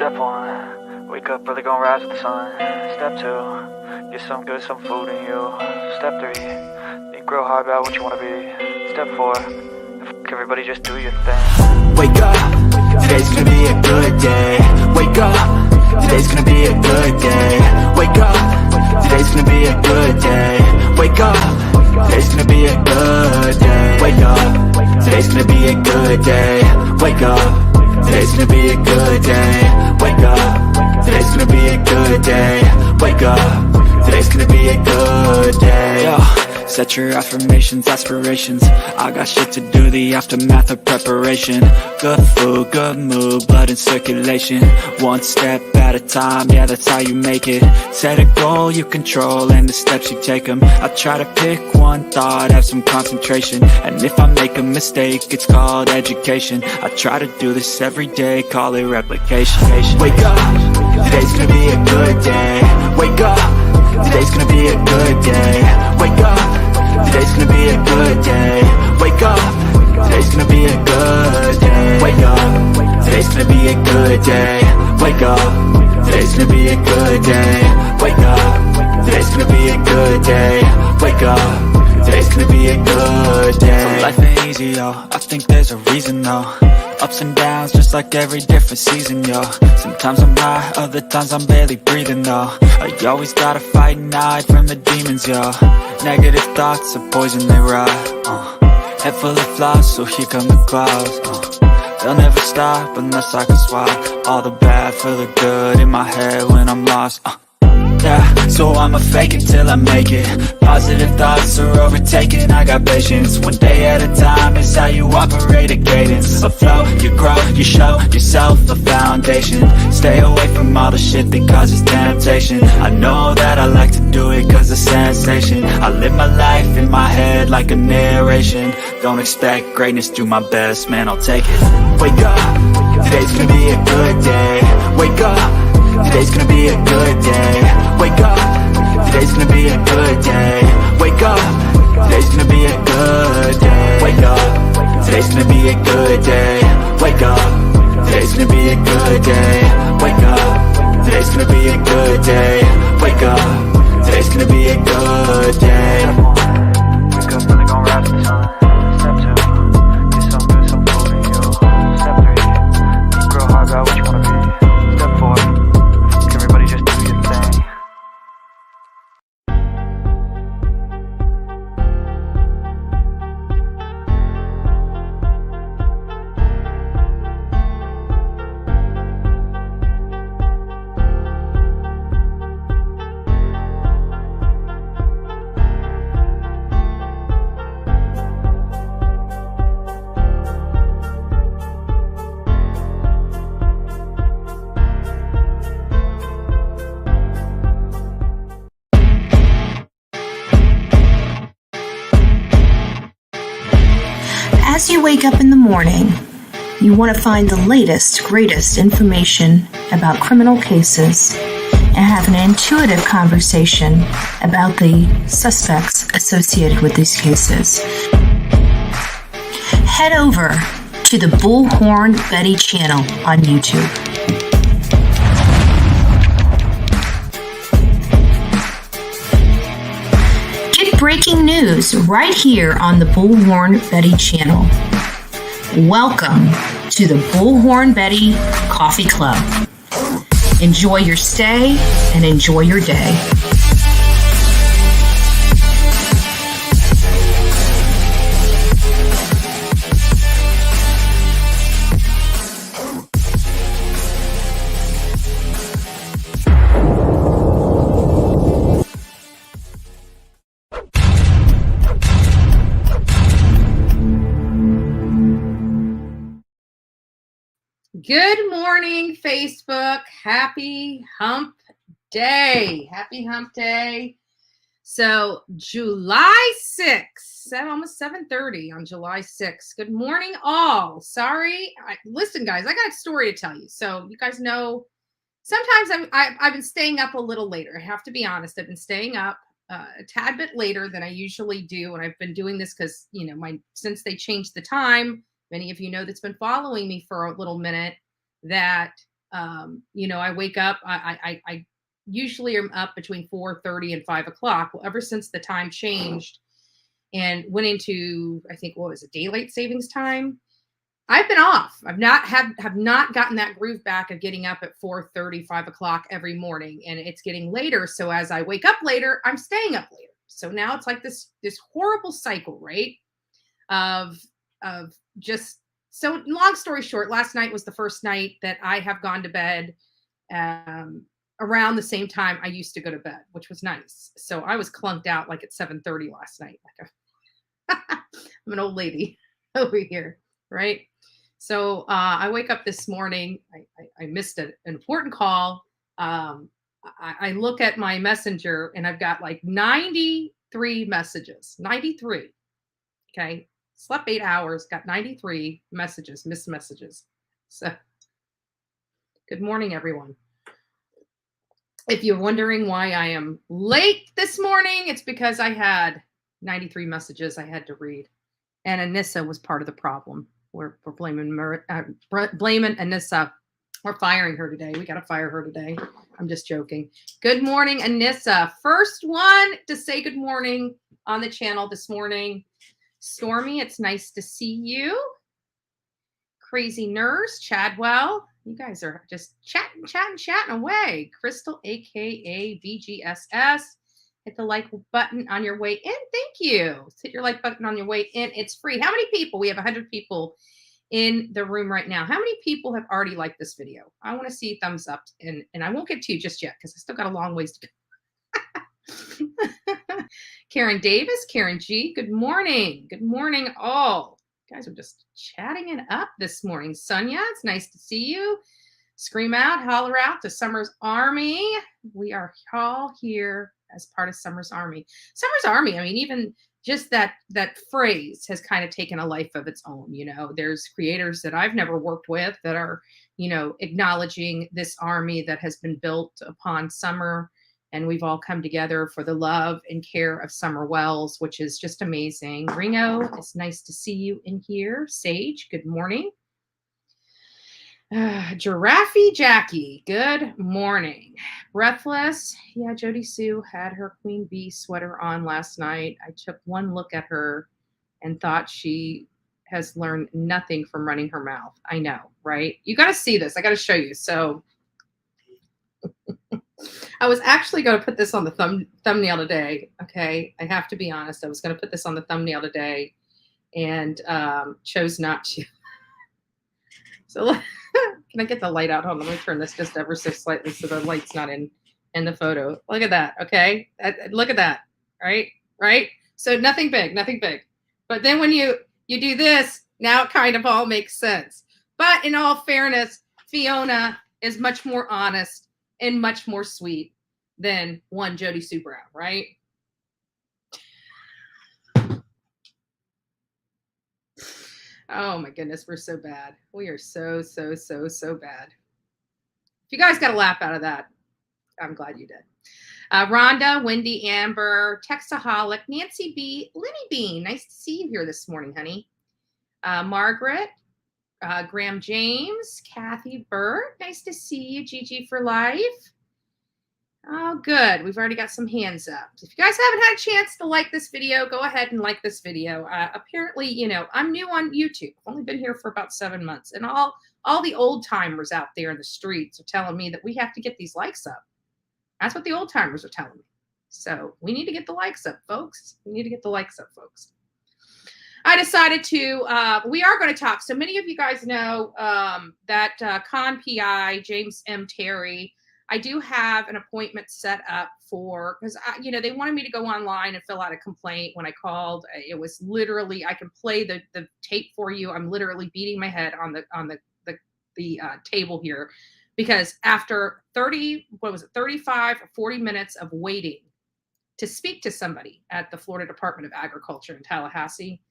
Step one, wake up early, gonna rise with the sun. Step two, get some good, some food in you. Step three, think real hard about what you wanna be. Step four, everybody just do your thing. Wake up, today's gonna be a good day. Wake up, today's gonna be a good day. Wake up, today's gonna be a good day. Wake up, today's gonna be a good day. Wake up, today's gonna be a good day. Wake up, today's gonna be a good day. Wake up, today's gonna be a good day. Wake up, today's gonna be a good day. Yo, set your affirmations, aspirations. I got shit to do, the aftermath of preparation. Good food, good mood, blood in circulation. One step at a time, yeah, that's how you make it. Set a goal you control and the steps you take them. I try to pick one thought, have some concentration. And if I make a mistake, it's called education. I try to do this every day, call it replication. Wake up, today's gonna be a good day. Wake up, today's gonna be a good day. Wake up, today's gonna be a good day. Wake up, today's gonna be a good day. Wake up, today's gonna be a good day. Wake up, today's gonna be a good day. Wake up, today's gonna be a good day. Wake up, today's gonna be a good day. So life ain't easy, yo, I think there's a reason though. Ups and downs, just like every different season, yo. Sometimes I'm high, other times I'm barely breathing, though. I always gotta fight and hide from the demons, yo. Negative thoughts are poison, they rot. Head full of flaws, so here come the clouds. They'll never stop unless I can swap all the bad for the good in my head when I'm lost. Yeah, so I'ma fake it till I make it. Positive thoughts are overtaken, I got patience. One day at a time is how you operate a cadence. A flow, you grow, you show yourself a foundation. Stay away from all the shit that causes temptation. I know that I like to do it cause it's sensation. I live my life in my head like a narration. Don't expect greatness, do my best, man, I'll take it. Wake up, today's gonna be a good day. Wake up, today's gonna be a good day. Wake up, today's gonna be a good day. Wake up, today's gonna be a good day. Wake up, today's gonna be a good day. Wake up, today's gonna be a good day. Wake up, today's gonna be a good day. Wake up, today's gonna be a good day. Wake up, really gonna rise with the sun. Step two, get some good, some food in you. Step three, think real hard about what you wanna be. Step four, everybody just do your thing. As you wake up in the morning, you want to find the latest, greatest information about criminal cases and have an intuitive conversation about the suspects associated with these cases. Head over to the Bullhorn Betty channel on YouTube. Breaking news right here on the Bullhorn Betty channel. Welcome to the Bullhorn Betty Coffee Club. Enjoy your stay and enjoy your day. Good morning, Facebook. Happy hump day. Happy hump day. So July 6th, almost 7:30 on July 6th. Good morning, all. Sorry. Listen, guys, I got a story to tell you. So you guys know, sometimes I've been staying up a little later. I have to be honest. I've been staying up a tad bit later than I usually do. And I've been doing this because, since they changed the time, many of you know that's been following me for a little minute, that I wake up, I usually am up between 4:30 and 5 o'clock. Well, ever since the time changed and went into, I think, what was it, daylight savings time, I've been off. I've not have not gotten that groove back of getting up at 4:30, 5 o'clock every morning, and it's getting later. So as I wake up later, I'm staying up later. So now it's like this horrible cycle, right? Of just, so long story short, last night was the first night that I have gone to bed around the same time I used to go to bed, which was nice. So I was clunked out like at 7:30 last night. I'm an old lady over here, right? So I wake up this morning. I missed an important call. I look at my messenger and I've got like 93 messages. 93. Okay. Slept 8 hours, got 93 messages, missed messages. So good morning, everyone. If you're wondering why I am late this morning, it's because I had 93 messages I had to read. And Anissa was part of the problem. We're blaming Anissa. We're firing her today. We got to fire her today. I'm just joking. Good morning, Anissa. First one to say good morning on the channel this morning. Stormy, it's nice to see you. Crazy Nurse, Chadwell. You guys are just chatting away. Crystal, aka BGSS. Hit the like button on your way in. Thank you. Hit your like button on your way in. It's free. How many people? We have 100 people in the room right now. How many people have already liked this video? I want to see thumbs up. And I won't get to you just yet because I still got a long ways to go. Karen Davis, Karen G. Good morning. Good morning, all. You guys are just chatting it up this morning. Sonia, it's nice to see you. Scream out, holler out to Summer's Army. We are all here as part of Summer's Army. Summer's Army, I mean, even just that phrase has kind of taken a life of its own. There's creators that I've never worked with that are, acknowledging this army that has been built upon Summer. And we've all come together for the love and care of Summer Wells, which is just amazing. Ringo, it's nice to see you in here. Sage, good morning. Giraffe Jackie, good morning. Breathless, yeah, Jodie Sue had her Queen Bee sweater on last night. I took one look at her and thought she has learned nothing from running her mouth. I know, right? You got to see this. I got to show you. So I was actually going to put this on the thumbnail today. Okay, I have to be honest. I was going to put this on the thumbnail today and chose not to. So can I get the light out? Hold on, let me turn this just ever so slightly so the light's not in the photo. Look at that, okay? Look at that, right? So nothing big. But then when you do this, now it kind of all makes sense. But in all fairness, Fiona is much more honest and much more sweet than one Jodie Sue Brown, right? Oh my goodness, we're so bad. We are so bad. If you guys got a laugh out of that, I'm glad you did. Rhonda, Wendy, Amber, Texaholic, Nancy B, Lenny Bean. Nice to see you here this morning, honey. Margaret, Graham James, Kathy Burt. Nice to see you, Gigi for life. Oh, good. We've already got some hands up. If you guys haven't had a chance to like this video, go ahead and like this video. Apparently, I'm new on YouTube. I've only been here for about 7 months. And all the old timers out there in the streets are telling me that we have to get these likes up. That's what the old timers are telling me. So we need to get the likes up, folks. I decided to, we are going to talk. So many of you guys know that Con PI, James M. Terry, I do have an appointment set up for, because they wanted me to go online and fill out a complaint. When I called, it was literally, I can play the tape for you. I'm literally beating my head on the table here, because after 35 or 40 minutes of waiting to speak to somebody at the Florida Department of Agriculture in Tallahassee,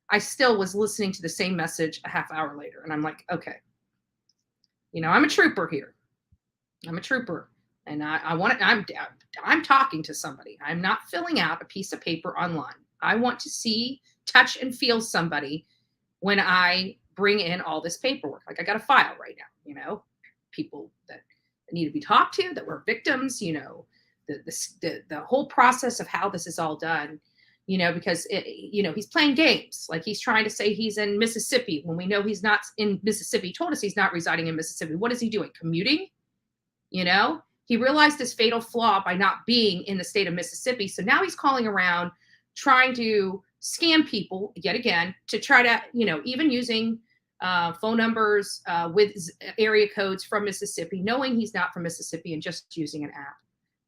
I still was listening to the same message a half hour later. And I'm like, okay, I'm a trooper here. And I'm talking to somebody. I'm not filling out a piece of paper online. I want to see, touch, and feel somebody when I bring in all this paperwork. Like I got a file right now, people that need to be talked to, that were victims, you know, the whole process of how this is all done, you know, because you know, he's playing games. Like, he's trying to say he's in Mississippi when we know he's not in Mississippi. He told us he's not residing in Mississippi. What is he doing? Commuting? You know, he realized his fatal flaw by not being in the state of Mississippi. So now he's calling around trying to scam people yet again to try to, you know, even using phone numbers with area codes from Mississippi, knowing he's not from Mississippi, and just using an app.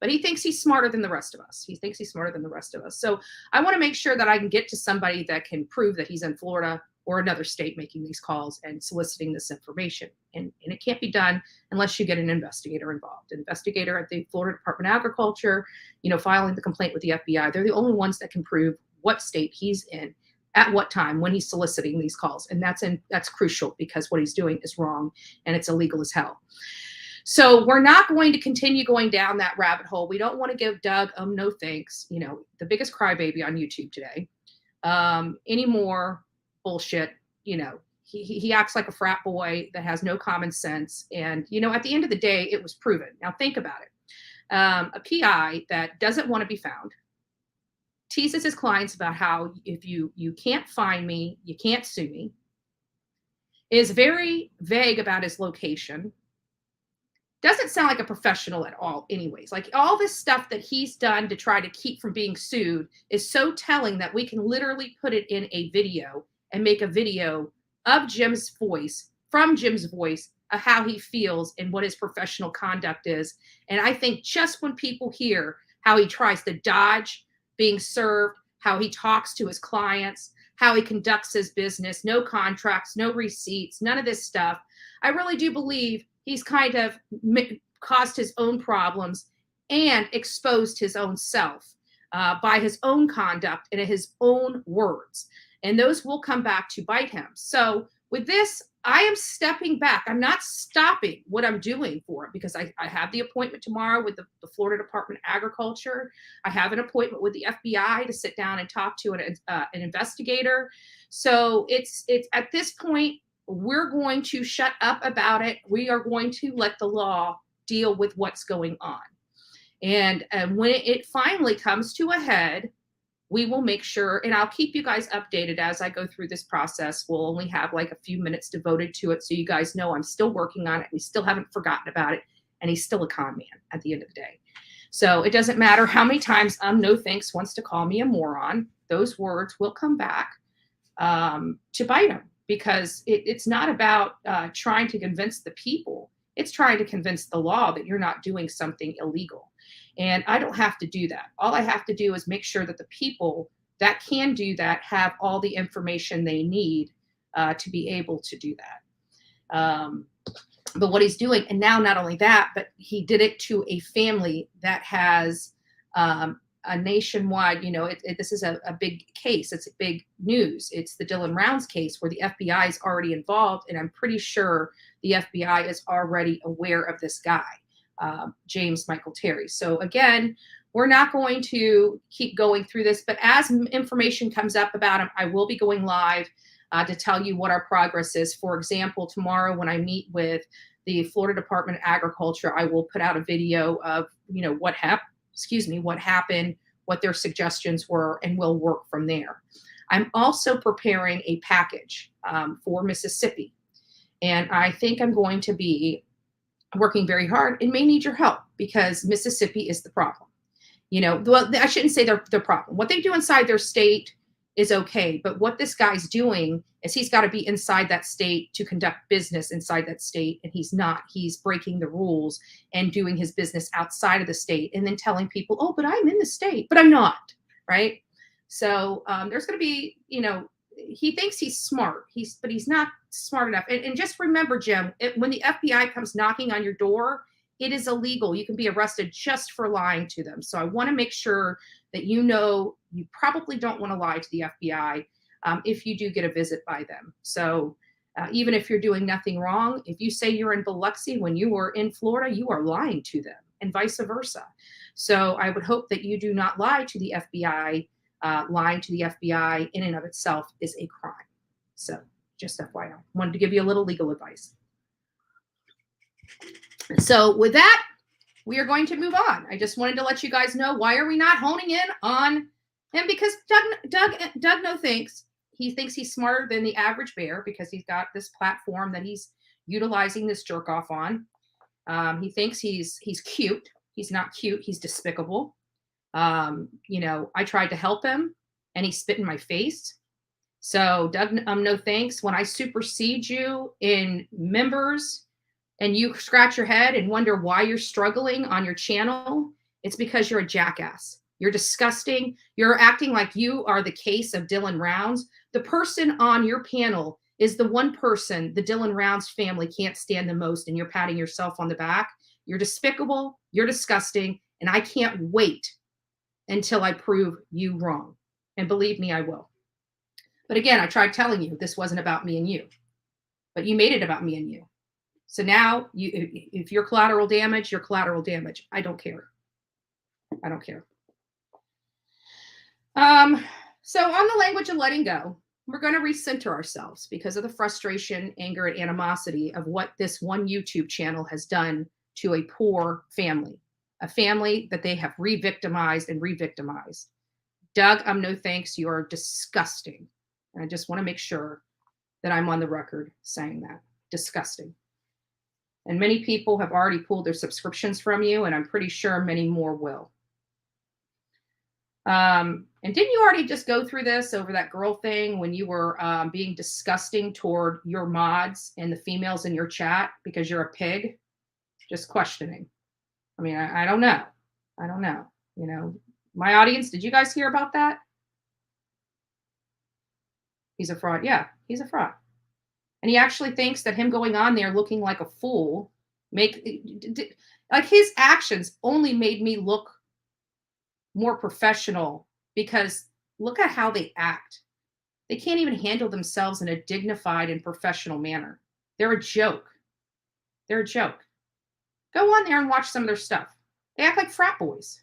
But he thinks he's smarter than the rest of us. He thinks he's smarter than the rest of us. So I want to make sure that I can get to somebody that can prove that he's in Florida or another state making these calls and soliciting this information. And it can't be done unless you get an investigator involved. An investigator at the Florida Department of Agriculture, you know, filing the complaint with the FBI. They're the only ones that can prove what state he's in at what time when he's soliciting these calls. And that's crucial, because what he's doing is wrong and it's illegal as hell. So we're not going to continue going down that rabbit hole. We don't want to give Doug, no thanks, you know, the biggest crybaby on YouTube today, any more bullshit. You know, he acts like a frat boy that has no common sense. And, you know, at the end of the day, it was proven. Now think about it. A PI that doesn't want to be found, teases his clients about how if you can't find me, you can't sue me, is very vague about his location, doesn't sound like a professional at all anyways. Like, all this stuff that he's done to try to keep from being sued is so telling that we can literally put it in a video and make a video of Jim's voice, from Jim's voice, of how he feels and what his professional conduct is. And I think just when people hear how he tries to dodge being served, how he talks to his clients, how he conducts his business, no contracts, no receipts, none of this stuff, I really do believe he's kind of caused his own problems and exposed his own self by his own conduct and his own words. And those will come back to bite him. So with this, I am stepping back. I'm not stopping what I'm doing for him, because I have the appointment tomorrow with the Florida Department of Agriculture. I have an appointment with the FBI to sit down and talk to an investigator. So it's at this point, we're going to shut up about it. We are going to let the law deal with what's going on. And when it finally comes to a head, we will make sure, and I'll keep you guys updated as I go through this process. We'll only have like a few minutes devoted to it, so you guys know I'm still working on it. We still haven't forgotten about it, and he's still a con man at the end of the day. So it doesn't matter how many times No Thanks wants to call me a moron. Those words will come back to bite him, because it's not about trying to convince the people. It's trying to convince the law that you're not doing something illegal. And I don't have to do that. All I have to do is make sure that the people that can do that have all the information they need to be able to do that. But what he's doing, and now not only that, but he did it to a family that has a nationwide, you know, this is a big case. It's a big news. It's the Dylan Rounds case where the FBI is already involved. And I'm pretty sure the FBI is already aware of this guy, James Michael Terry. So again, we're not going to keep going through this, but as information comes up about him, I will be going live to tell you what our progress is. For example, tomorrow when I meet with the Florida Department of Agriculture, I will put out a video of, you know, what happened, what their suggestions were, and we'll work from there. I'm also preparing a package for Mississippi, and I think I'm going to be working very hard and may need your help, because Mississippi is the problem. You know, well, I shouldn't say they're the problem. What they do inside their state is okay, but what this guy's doing is he's got to be inside that state to conduct business inside that state, and he's not. He's breaking the rules and doing his business outside of the state, and then telling people, oh, but I'm in the state, but I'm not, right? So there's going to be, you know, he thinks he's smart, but he's not smart enough. And just remember, Jim, when the FBI comes knocking on your door, it is illegal. You can be arrested just for lying to them. So I want to make sure that you know you probably don't want to lie to the FBI if you do get a visit by them. So even if you're doing nothing wrong, if you say you're in Biloxi when you were in Florida, you are lying to them, and vice versa. So I would hope that you do not lie to the FBI. Lying to the FBI in and of itself is a crime. So just FYI, wanted to give you a little legal advice. So with that, we are going to move on. I just wanted to let you guys know, why are we not honing in on him? Because Doug no thinks. He thinks he's smarter than the average bear because he's got this platform that he's utilizing this jerk off on. He thinks he's cute. He's not cute. He's despicable. I tried to help him and he spit in my face. So Doug, no thanks. When I supersede you in members and you scratch your head and wonder why you're struggling on your channel, it's because you're a jackass. You're disgusting. You're acting like you are the case of Dylan Rounds. The person on your panel is the one person the Dylan Rounds family can't stand the most, and you're patting yourself on the back. You're despicable. You're disgusting. And I can't wait until I prove you wrong. And believe me, I will. But again, I tried telling you this wasn't about me and you, but you made it about me and you. So now, if you're collateral damage, you're collateral damage. I don't care. I don't care. So on the language of letting go, we're going to recenter ourselves because of the frustration, anger, and animosity of what this one YouTube channel has done to a poor family, a family that they have re-victimized and re-victimized. Doug, no thanks. You are disgusting. And I just want to make sure that I'm on the record saying that. Disgusting. And many people have already pulled their subscriptions from you, and I'm pretty sure many more will. And didn't you already just go through this over that girl thing when you were being disgusting toward your mods and the females in your chat because you're a pig? Just questioning. I mean, I don't know. I don't know. My audience, did you guys hear about that? He's a fraud. Yeah, he's a fraud. And he actually thinks that him going on there looking like a fool, like his actions only made me look more professional, because look at how they act. They can't even handle themselves in a dignified and professional manner. They're a joke. They're a joke. Go on there and watch some of their stuff. They act like frat boys.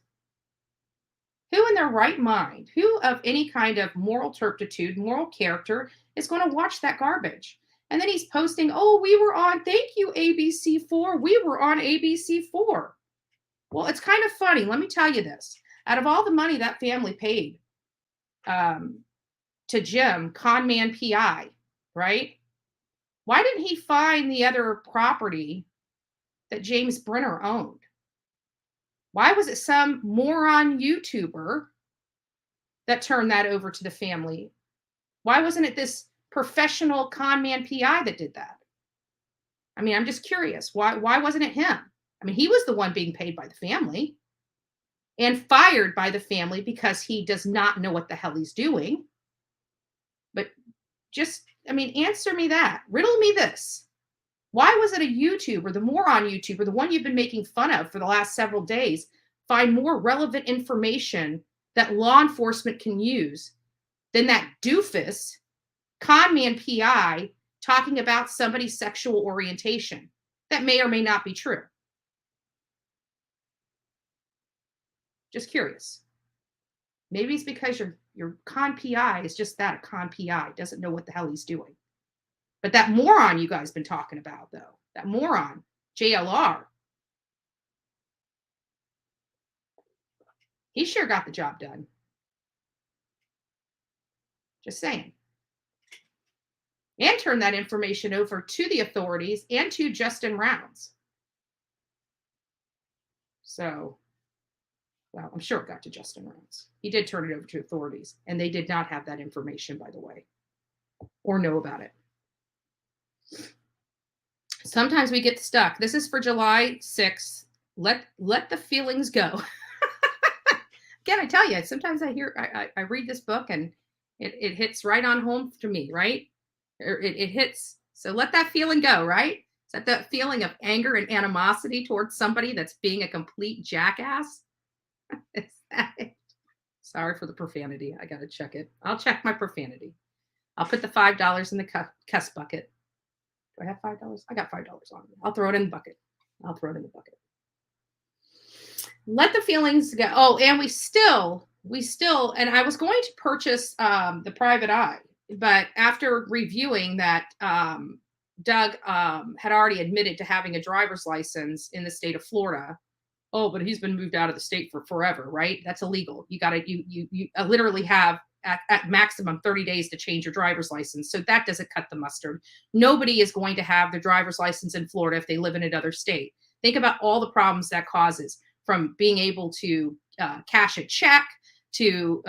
Who in their right mind, who of any kind of moral turpitude, moral character, is going to watch that garbage? And then he's posting, oh, we were on, thank you, ABC4. We were on ABC4. Well, it's kind of funny. Let me tell you this. Out of all the money that family paid to Jim, Conman PI, right? Why didn't he find the other property that James Brenner owned? Why was it some moron YouTuber that turned that over to the family? Why wasn't it this professional Conman PI that did that? I mean, I'm just curious. Why wasn't it him? I mean, he was the one being paid by the family and fired by the family because he does not know what the hell he's doing. But just, I mean, answer me that. Riddle me this. Why was it a YouTuber, the moron YouTuber, the one you've been making fun of for the last several days, find more relevant information that law enforcement can use than that doofus, Conman PI, talking about somebody's sexual orientation that may or may not be true? Just curious. Maybe it's because your con PI is just that, a con PI, doesn't know what the hell he's doing. But that moron you guys been talking about, though, that moron, JLR, he sure got the job done. Just saying. And turn that information over to the authorities and to Justin Rounds. So, well, I'm sure it got to Justin Rounds. He did turn it over to authorities, and they did not have that information, by the way, or know about it. Sometimes we get stuck. This is for July 6th. Let the feelings go. Again, I tell you, sometimes I read this book and it hits right on home to me, right? It hits. So let that feeling go, right? Is that feeling of anger and animosity towards somebody that's being a complete jackass? Is that it? Sorry for the profanity. I got to check it. I'll check my profanity. I'll put the $5 in the cuss bucket. Do I have $5? I got $5 on me. I'll throw it in the bucket. Let the feelings go. Oh, and we still, and I was going to purchase the private eye, but after reviewing that Doug had already admitted to having a driver's license in the state of Florida. Oh, but he's been moved out of the state for forever, right? That's illegal. You got to, you literally have at maximum 30 days to change your driver's license. So that doesn't cut the mustard. Nobody is going to have their driver's license in Florida if they live in another state. Think about all the problems that causes, from being able to cash a check to,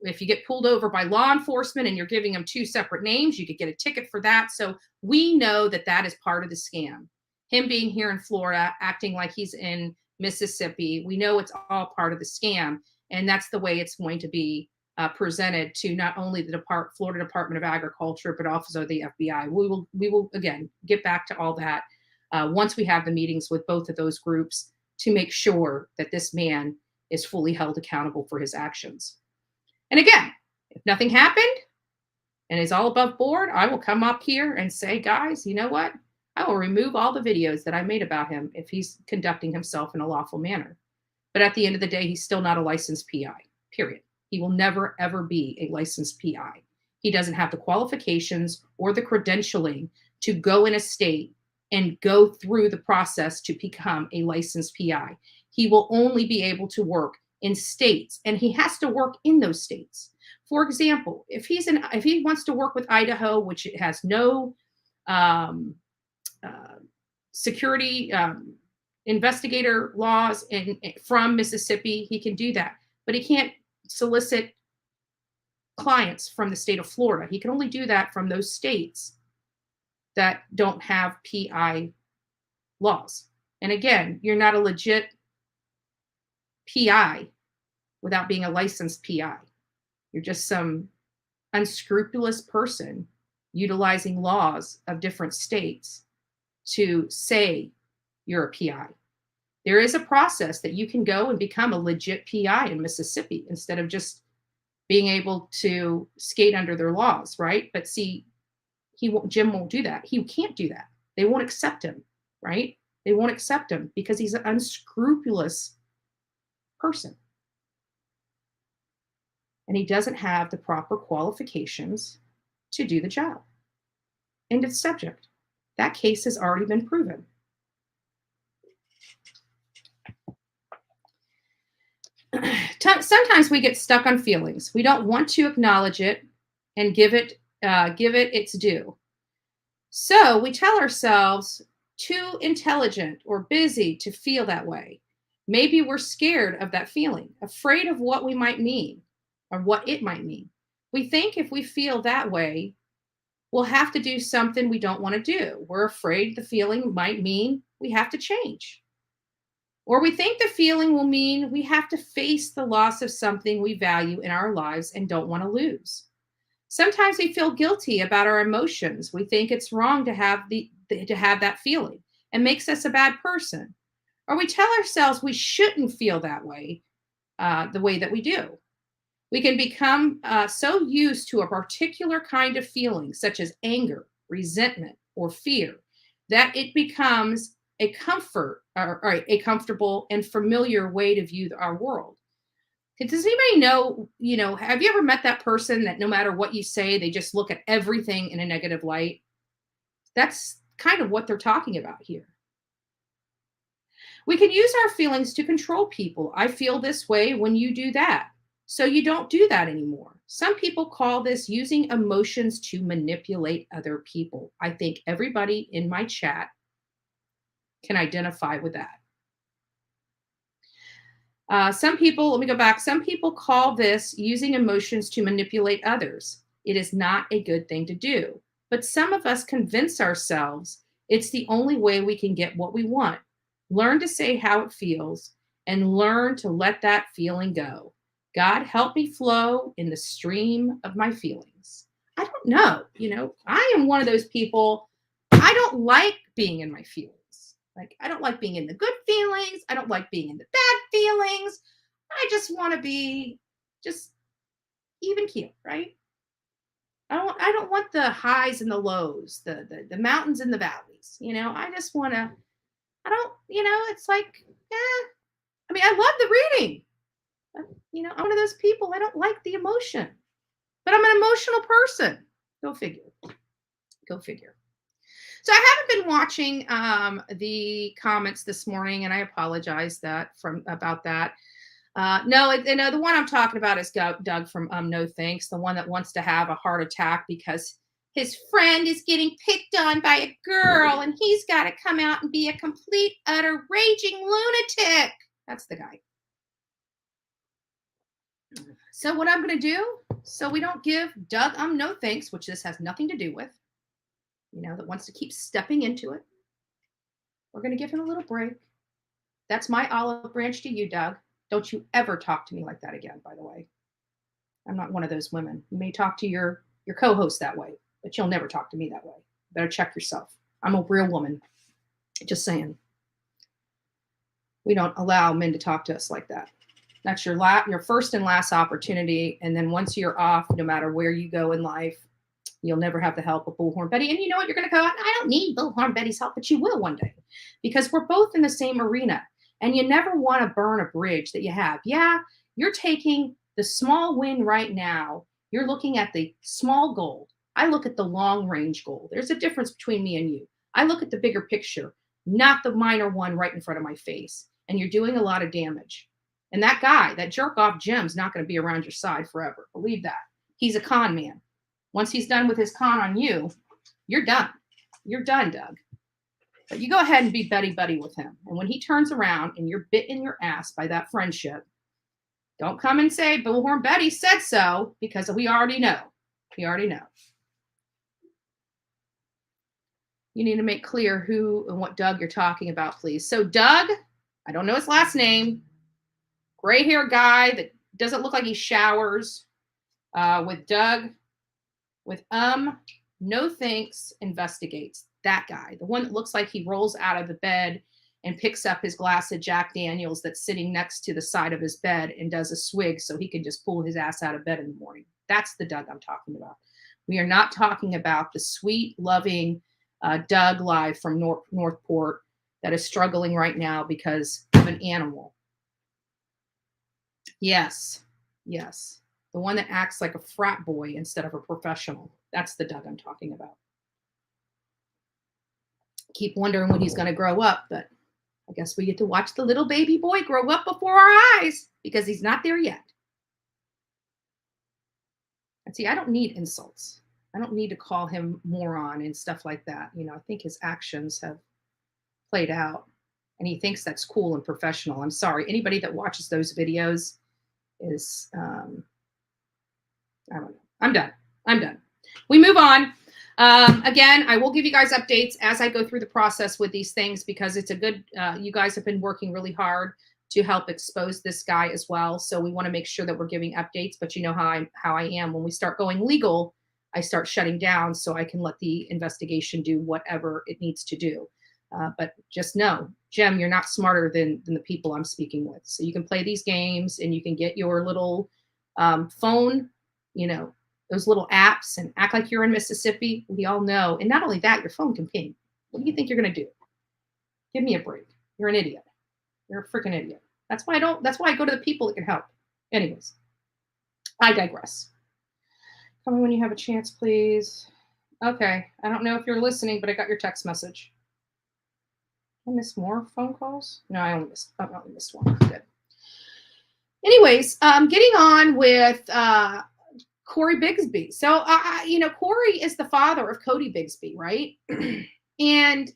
if you get pulled over by law enforcement and you're giving them two separate names, you could get a ticket for that. So we know that that is part of the scam. Him being here in Florida, acting like he's in Mississippi, we know it's all part of the scam. And that's the way it's going to be presented to not only the Florida Department of Agriculture, but also the FBI. We will again get back to all that once we have the meetings with both of those groups to make sure that this man is fully held accountable for his actions. And again, if nothing happened and is all above board, I will come up here and say, guys, you know what? I will remove all the videos that I made about him if he's conducting himself in a lawful manner. But at the end of the day, he's still not a licensed PI, period. He will never, ever be a licensed PI. He doesn't have the qualifications or the credentialing to go in a state and go through the process to become a licensed PI. He will only be able to work in states, and he has to work in those states. For example, if he wants to work with Idaho, which has no security investigator laws from Mississippi, he can do that, but he can't solicit clients from the state of Florida. He can only do that from those states that don't have PI laws. And again, you're not a legit PI without being a licensed PI. You're just some unscrupulous person utilizing laws of different states to say you're a PI. There is a process that you can go and become a legit PI in Mississippi instead of just being able to skate under their laws, right? But see, Jim won't do that. He can't do that. They won't accept him, right? They won't accept him because he's an unscrupulous person. And he doesn't have the proper qualifications to do the job. End of subject. That case has already been proven. Sometimes we get stuck on feelings. We don't want to acknowledge it and give it its due. So we tell ourselves too intelligent or busy to feel that way. Maybe we're scared of that feeling, afraid of what we might mean or what it might mean. We think if we feel that way, we'll have to do something we don't want to do. We're afraid the feeling might mean we have to change. Or we think the feeling will mean we have to face the loss of something we value in our lives and don't want to lose. Sometimes we feel guilty about our emotions. We think it's wrong to have that feeling and makes us a bad person. Or we tell ourselves we shouldn't feel that way, the way that we do. We can become so used to a particular kind of feeling, such as anger, resentment, or fear, that it becomes a comfortable and familiar way to view our world. Does anybody know, have you ever met that person that no matter what you say, they just look at everything in a negative light? That's kind of what they're talking about here. We can use our feelings to control people. I feel this way when you do that, so you don't do that anymore. Some people call this using emotions to manipulate other people. I think everybody in my chat can identify with that. Some people call this using emotions to manipulate others. It is not a good thing to do, but some of us convince ourselves it's the only way we can get what we want. Learn to say how it feels and learn to let that feeling go. God, help me flow in the stream of my feelings. I don't know, I am one of those people. I don't like being in my feelings. Like, I don't like being in the good feelings. I don't like being in the bad feelings. I just want to be just even keel, right? I don't want the highs and the lows, the mountains and the valleys. I just want to, it's like, I love the reading. I'm one of those people. I don't like the emotion, but I'm an emotional person. Go figure. So I haven't been watching the comments this morning, and I apologize about that. No, the one I'm talking about is Doug from No Thanks, the one that wants to have a heart attack because his friend is getting picked on by a girl, and he's got to come out and be a complete, utter, raging lunatic. That's the guy. So what I'm going to do, so we don't give Doug No Thanks, which this has nothing to do with, that wants to keep stepping into it. We're going to give him a little break. That's my olive branch to you, Doug. Don't you ever talk to me like that again, by the way. I'm not one of those women. You may talk to your co-host that way, but you'll never talk to me that way. Better check yourself. I'm a real woman. Just saying. We don't allow men to talk to us like that. That's your first and last opportunity. And then once you're off, no matter where you go in life, you'll never have the help of Bullhorn Betty. And you know what? You're going to go, I don't need Bullhorn Betty's help, but you will one day because we're both in the same arena. And you never want to burn a bridge that you have. Yeah, you're taking the small win right now. You're looking at the small goal. I look at the long range goal. There's a difference between me and you. I look at the bigger picture, not the minor one right in front of my face. And you're doing a lot of damage. And that guy, that jerk off Jim's not going to be around your side forever. Believe that. He's a con man. Once he's done with his con on you, you're done. You're done, Doug. But you go ahead and be buddy with him. And when he turns around and you're bit in your ass by that friendship, don't come and say, Bullhorn Betty said so, because we already know. We already know. You need to make clear who and what Doug you're talking about, please. So Doug, I don't know his last name, gray hair guy that doesn't look like he showers, with Doug, with No Thanks investigates. That guy, the one that looks like he rolls out of the bed and picks up his glass of Jack Daniels that's sitting next to the side of his bed and does a swig so he can just pull his ass out of bed in the morning. That's the Doug I'm talking about. We are not talking about the sweet, loving Doug live from Northport that is struggling right now because of an animal. Yes. The one that acts like a frat boy instead of a professional. That's the Doug I'm talking about. Keep wondering when he's going to grow up, but I guess we get to watch the little baby boy grow up before our eyes because he's not there yet. And see, I don't need insults. I don't need to call him moron and stuff like that. I think his actions have played out and he thinks that's cool and professional. I'm sorry. Anybody that watches those videos is, I don't know. I'm done. We move on. Again, I will give you guys updates as I go through the process with these things because it's a good, you guys have been working really hard to help expose this guy as well. So we want to make sure that we're giving updates, but you know how I am. When we start going legal, I start shutting down so I can let the investigation do whatever it needs to do. But just know, Jem, you're not smarter than the people I'm speaking with. So you can play these games and you can get your little phone, those little apps and act like you're in Mississippi. We all know. And not only that, your phone can ping. What do you think you're going to do? Give me a break. You're an idiot. You're a freaking idiot. That's why I go to the people that can help. Anyways, I digress. Tell me when you have a chance, please. Okay. I don't know if you're listening, but I got your text message. I missed more phone calls? No, I only missed one. Good. Anyways, getting on with Cody Bigsby. So, Cory is the father of Cody Bigsby, right? And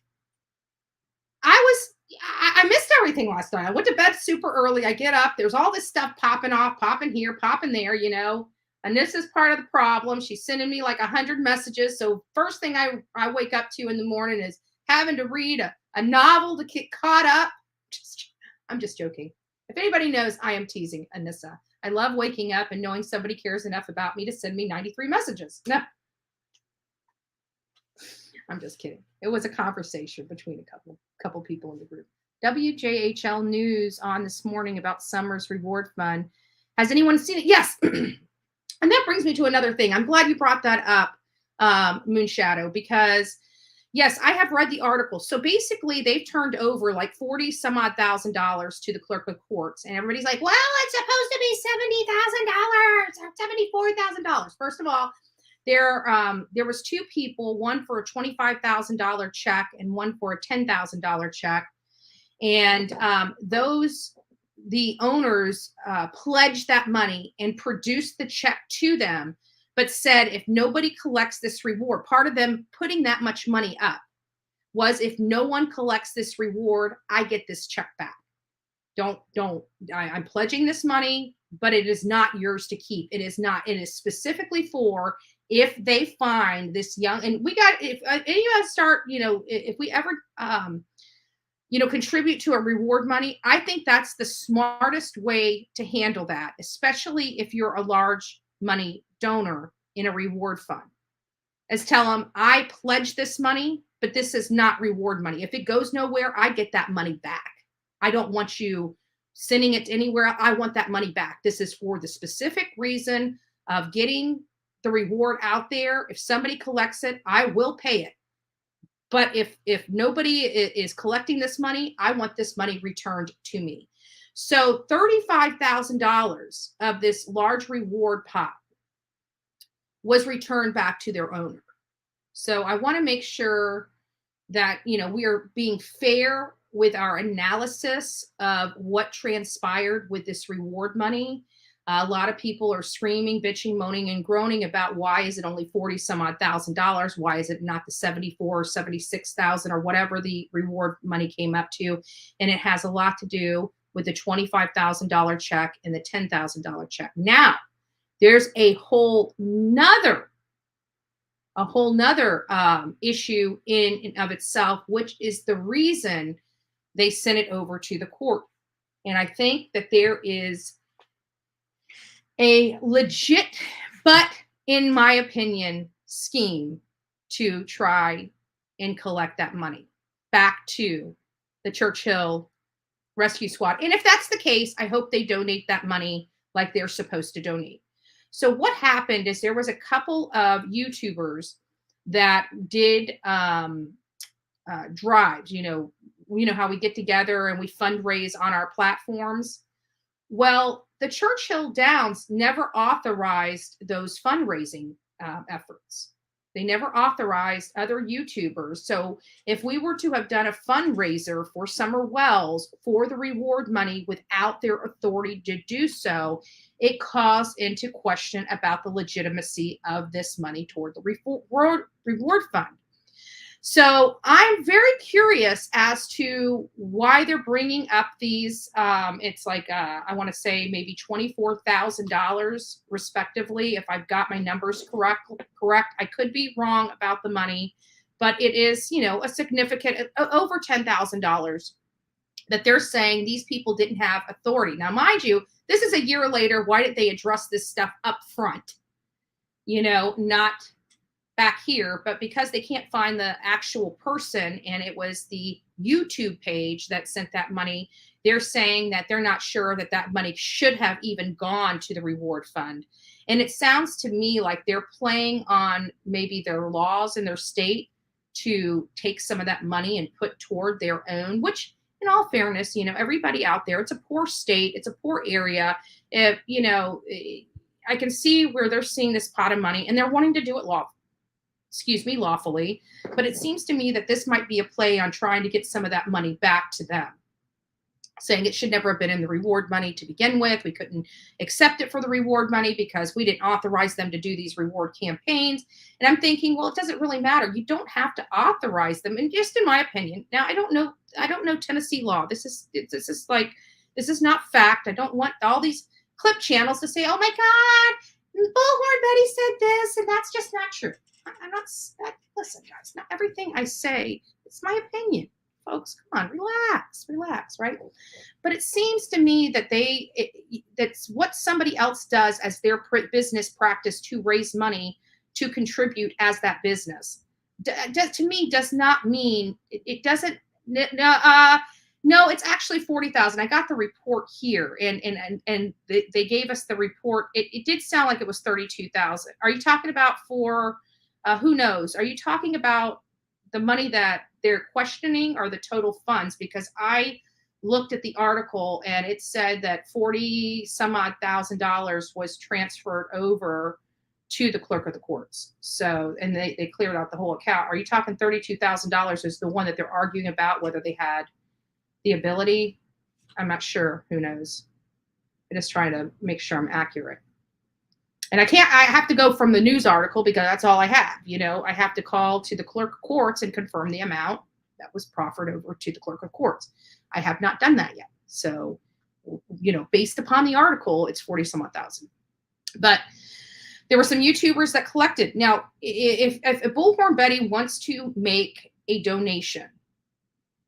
I missed everything last night. I went to bed super early. I get up. There's all this stuff popping off, popping here, popping there, And this is part of the problem. She's sending me like 100 messages. So first thing I wake up to in the morning is having to read a novel to get caught up. I'm just joking. If anybody knows, I am teasing Anissa. I love waking up and knowing somebody cares enough about me to send me 93 messages. No, I'm just kidding. It was a conversation between a couple people in the group. WJHL News on this morning about Summer's Reward Fund. Has anyone seen it? Yes. And that brings me to another thing. I'm glad you brought that up, Moonshadow, because yes, I have read the article. So basically they've turned over like $40,000 to the clerk of courts. And everybody's like, well, it's supposed to be $70,000 or $74,000. First of all, there was two people, one for a $25,000 check and one for a $10,000 check. And the owners pledged that money and produced the check to them, but said if nobody collects this reward, part of them putting that much money up was if no one collects this reward, I get this check back. I'm pledging this money, but it is not yours to keep. It is specifically for if they find this young, and if any of us start, if we ever, contribute to a reward money, I think that's the smartest way to handle that, especially if you're a large money donor in a reward fund, is tell them, I pledge this money, but this is not reward money. If it goes nowhere, I get that money back. I don't want you sending it anywhere. I want that money back. This is for the specific reason of getting the reward out there. If somebody collects it, I will pay it. But if nobody is collecting this money, I want this money returned to me. So $35,000 of this large reward pot was returned back to their owner. So I want to make sure that, we are being fair with our analysis of what transpired with this reward money. A lot of people are screaming, bitching, moaning, and groaning about why is it only $40 some odd thousand? Why is it not the 74 or 76,000 or whatever the reward money came up to? And it has a lot to do with the $25,000 check and the $10,000 check. Now, there's a whole nother issue in and of itself, which is the reason they sent it over to the court. And I think that there is a legit, but in my opinion, scheme to try and collect that money back to the Churchill Rescue Squad. And if that's the case, I hope they donate that money like they're supposed to donate. So what happened is there was a couple of YouTubers that did drives, how we get together and we fundraise on our platforms. Well, the Churchill Downs never authorized those fundraising efforts. They never authorized other YouTubers. So if we were to have done a fundraiser for Summer Wells for the reward money without their authority to do so, it calls into question about the legitimacy of this money toward the reward fund. So I'm very curious as to why they're bringing up these. It's like, I want to say maybe $24,000 respectively, if I've got my numbers correct. I could be wrong about the money, but it is, a significant, over $10,000 that they're saying these people didn't have authority. Now, mind you, this is a year later. Why did they address this stuff up front? Not back here, but because they can't find the actual person and it was the YouTube page that sent that money, they're saying that they're not sure that that money should have even gone to the reward fund. And it sounds to me like they're playing on maybe their laws in their state to take some of that money and put toward their own, which in all fairness, everybody out there, it's a poor state, it's a poor area. If, I can see where they're seeing this pot of money and they're wanting to do it lawfully, but it seems to me that this might be a play on trying to get some of that money back to them, saying it should never have been in the reward money to begin with. We couldn't accept it for the reward money because we didn't authorize them to do these reward campaigns. And I'm thinking, well, it doesn't really matter. You don't have to authorize them. And just in my opinion, now I don't know Tennessee law. This is not fact. I don't want all these clip channels to say, oh my God, Bullhorn Betty said this, and that's just not true. I'm not, listen, guys, not everything I say, it's my opinion. Folks, come on, relax, right? But it seems to me that that's what somebody else does as their business practice to raise money to contribute as that business. To me, does not mean, it doesn't, no, it's actually 40,000. I got the report here, and they gave us the report. It did sound like it was 32,000. Are you talking about for, who knows? Are you talking about the money that they're questioning or the total funds? Because I looked at the article and it said that $40 some odd thousand was transferred over to the clerk of the courts. So, and they cleared out the whole account. Are you talking $32,000 is the one that they're arguing about, whether they had the ability? I'm not sure. Who knows? I'm just trying to make sure I'm accurate. And I have to go from the news article because that's all I have. I have to call to the clerk of courts and confirm the amount that was proffered over to the clerk of courts. I have not done that yet. So, based upon the article, it's 40 some odd thousand. But there were some YouTubers that collected. Now, if Bullhorn Betty wants to make a donation,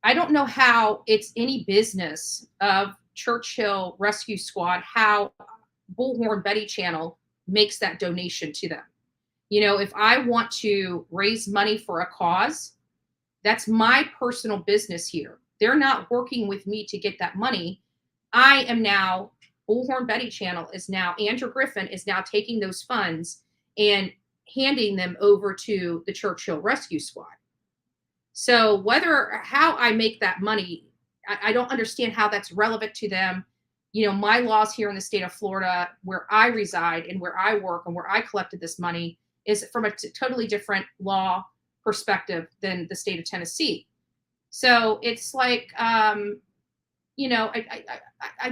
I don't know how it's any business of Churchill Rescue Squad, how Bullhorn Betty channel makes that donation to them. If I want to raise money for a cause, that's my personal business here. They're not working with me to get that money. I am now, Bullhorn Betty channel is now, Andrew Griffin is now taking those funds and handing them over to the Churchill Rescue Squad. So how I make that money, I don't understand how that's relevant to them. My laws here in the state of Florida, where I reside and where I work and where I collected this money, is from a totally different law perspective than the state of Tennessee. So it's like, I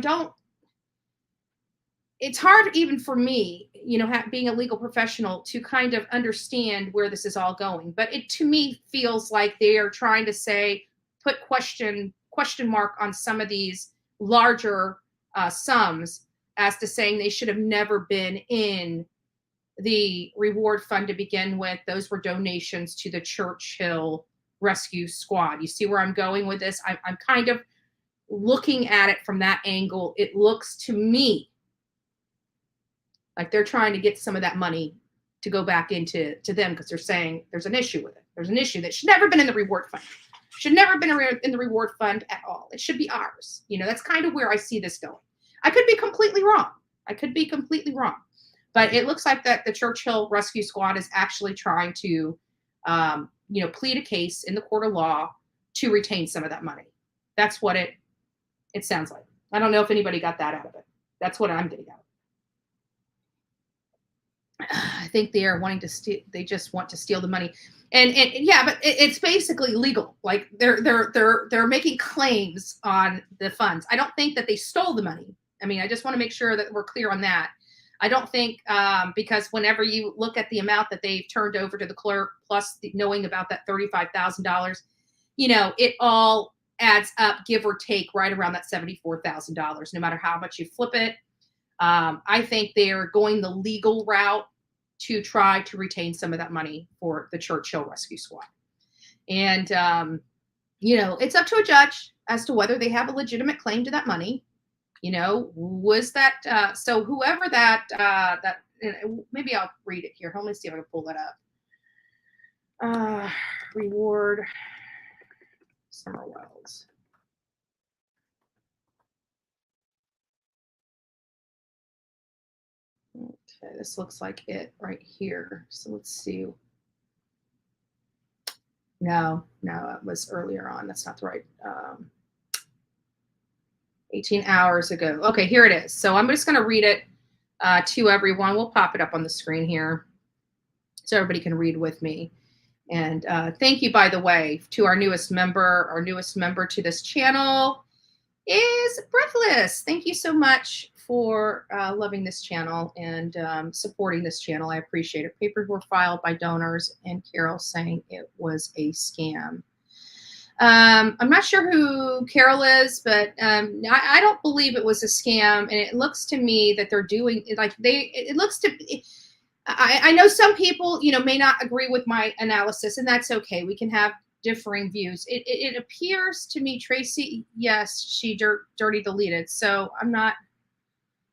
don't, it's hard even for me, being a legal professional, to kind of understand where this is all going. But it, to me, feels like they are trying to say, put question mark on some of these larger sums, as to saying they should have never been in the reward fund to begin with. Those were donations to the Churchill Rescue Squad. You see where I'm going with this? I'm kind of looking at it from that angle. It looks to me like they're trying to get some of that money to go back into them, because they're saying there's an issue with it. There's an issue that should never been in the reward fund. Should never been in the reward fund at all. It should be ours. That's kind of where I see this going. I could be completely wrong. But it looks like that the Churchill Rescue Squad is actually trying to, plead a case in the court of law to retain some of that money. That's what it sounds like. I don't know if anybody got that out of it. That's what I'm getting out of it. I think they are wanting to steal. They just want to steal the money, and yeah, but it's basically legal. Like they're making claims on the funds. I don't think that they stole the money. I mean, I just want to make sure that we're clear on that. I don't think because whenever you look at the amount that they've turned over to the clerk, plus knowing about that $35,000, it all adds up, give or take, right around that $74,000. No matter how much you flip it. I think they are going the legal route to try to retain some of that money for the Churchill Rescue Squad. And, it's up to a judge as to whether they have a legitimate claim to that money. Was that, so whoever that, maybe I'll read it here. Let me see if I can pull that up. Reward, Summer Wells. Okay, this looks like it right here. So let's see. No, it was earlier on. That's not the right. 18 hours ago. Okay, here it is. So I'm just going to read it to everyone. We'll pop it up on the screen here so everybody can read with me. And thank you, by the way, to our newest member. Our newest member to this channel is Breathless. Thank you so much for loving this channel and supporting this channel. I appreciate it. Papers were filed by donors and Carol saying it was a scam. I'm not sure who Carol is, but I don't believe it was a scam. And it looks to me that they're doing like it looks to I know some people, may not agree with my analysis, and that's okay. We can have differing views. It appears to me, Tracy, yes, she dirty deleted. So I'm not.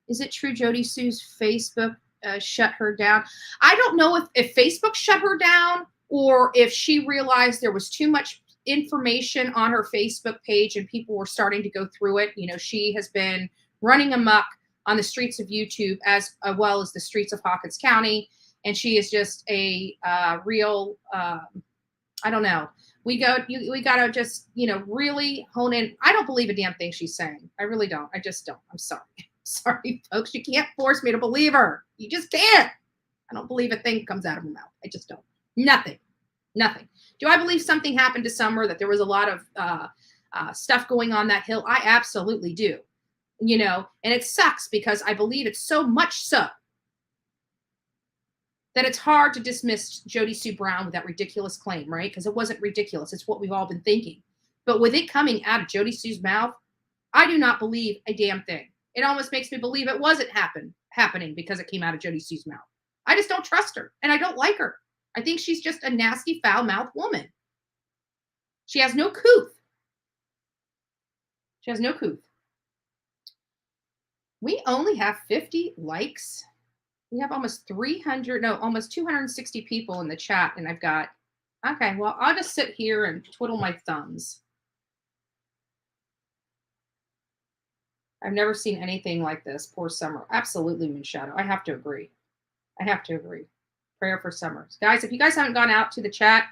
Is it true Jodie Sue's Facebook shut her down? I don't know if Facebook shut her down or if she realized there was too much information on her Facebook page and people were starting to go through it. She has been running amok on the streets of YouTube as well as the streets of Hawkins County. And she is just a real, I don't know. We got to just, really hone in. I don't believe a damn thing she's saying. I really don't. I just don't. I'm sorry. Sorry, folks. You can't force me to believe her. You just can't. I don't believe a thing comes out of her mouth. I just don't. Nothing. Do I believe something happened to Summer, that there was a lot of stuff going on that hill? I absolutely do. You know, and it sucks because I believe it's so much so that it's hard to dismiss Jodie Sue Brown with that ridiculous claim, right? Because it wasn't ridiculous. It's what we've all been thinking. But with it coming out of Jodie Sue's mouth, I do not believe a damn thing. It almost makes me believe it wasn't happening because it came out of Jodie Sue's mouth. I just don't trust her, and I don't like her. I think she's just a nasty, foul-mouthed woman. She has no couth. We only have 50 likes. We have almost 260 people in the chat, and I've got, okay, well, I'll just sit here and twiddle my thumbs. I've never seen anything like this. Poor Summer. Absolutely, Moonshadow. I have to agree. Prayer for Summer. Guys, if you guys haven't gone out to the chat,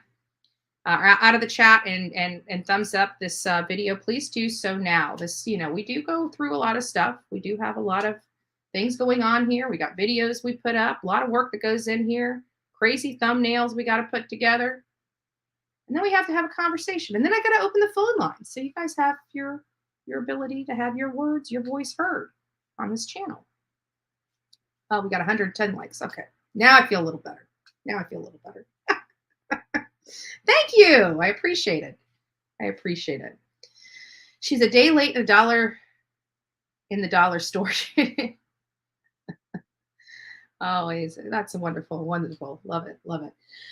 out of the chat and thumbs up this video, please do so now. This, you know, we do go through a lot of stuff. We do have a lot of things going on here. We got videos we put up, a lot of work that goes in here, crazy thumbnails we got to put together. And then we have to have a conversation. And then I got to open the phone lines so you guys have your ability to have your words, your voice heard on this channel. Oh, we got 110 likes. Okay. Now I feel a little better. Thank you. I appreciate it. She's a day late, $1 in the dollar store. Always. That's wonderful. Love it.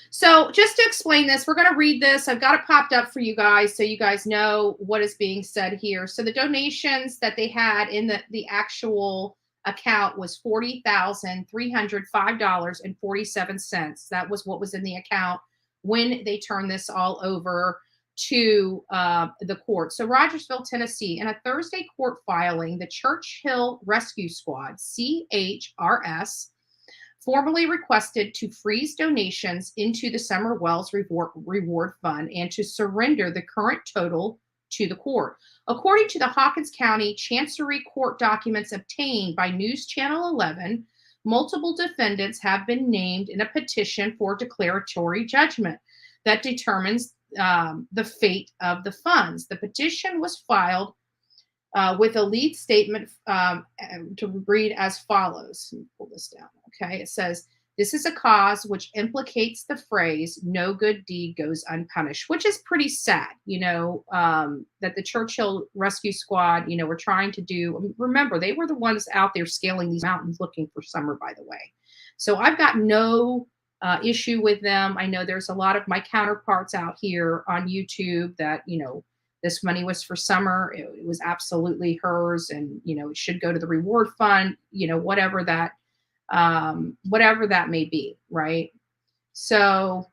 So just to explain this, we're going to read this. I've got it popped up for you guys so you guys know what is being said here. So the donations that they had in the actual account was $40,305.47. That was what was in the account when they turned this all over to the court. So Rogersville, Tennessee, in a Thursday court filing, the Churchill Rescue Squad, CHRS, formally requested to freeze donations into the Summer Wells Reward Fund and to surrender the current total to the court. According to the Hawkins County Chancery Court documents obtained by News Channel 11, multiple defendants have been named in a petition for declaratory judgment that determines the fate of the funds. The petition was filed with a lead statement to read as follows. Let me pull this down. Okay, it says, "This is a cause which implicates the phrase, 'no good deed goes unpunished,'" which is pretty sad, you know, that the Churchill Rescue Squad, you know, were trying to do. Remember, they were the ones out there scaling these mountains looking for Summer, by the way. So I've got no issue with them. I know there's a lot of my counterparts out here on YouTube that, you know, this money was for Summer. It was absolutely hers, and, you know, it should go to the reward fund, you know, whatever that may be, right? So,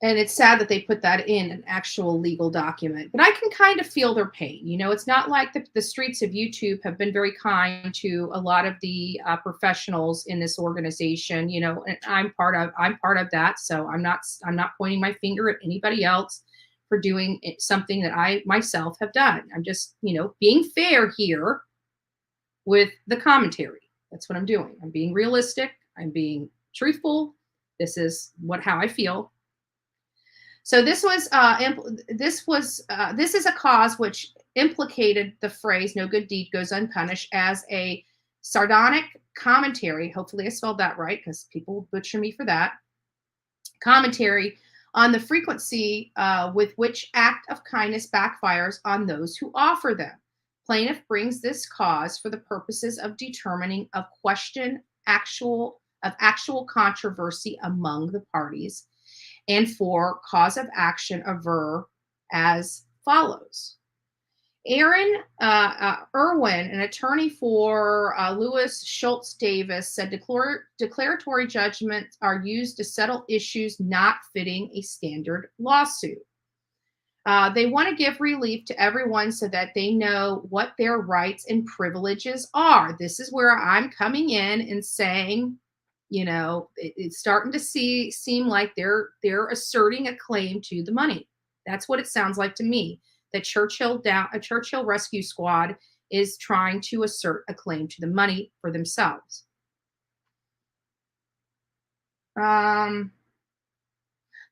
and it's sad that they put that in an actual legal document, but I can kind of feel their pain. You know, it's not like the streets of YouTube have been very kind to a lot of the professionals in this organization, you know, and I'm part of that. So I'm not pointing my finger at anybody else for doing something that I myself have done. I'm just, you know, being fair here with the commentary. That's what I'm doing. I'm being realistic. I'm being truthful. This is how I feel. So this is a cause which implicated the phrase "no good deed goes unpunished" as a sardonic commentary. Hopefully I spelled that right, because people will butcher me for that. Commentary on the frequency with which act of kindness backfires on those who offer them. Plaintiff brings this cause for the purposes of determining a question of actual controversy among the parties, and for cause of action aver as follows. Aaron Irwin, an attorney for Lewis Schultz Davis, said declaratory judgments are used to settle issues not fitting a standard lawsuit. They want to give relief to everyone so that they know what their rights and privileges are. This is where I'm coming in and saying, you know, it's starting to seem like they're asserting a claim to the money. That's what it sounds like to me. That Churchill Rescue Squad is trying to assert a claim to the money for themselves. Um,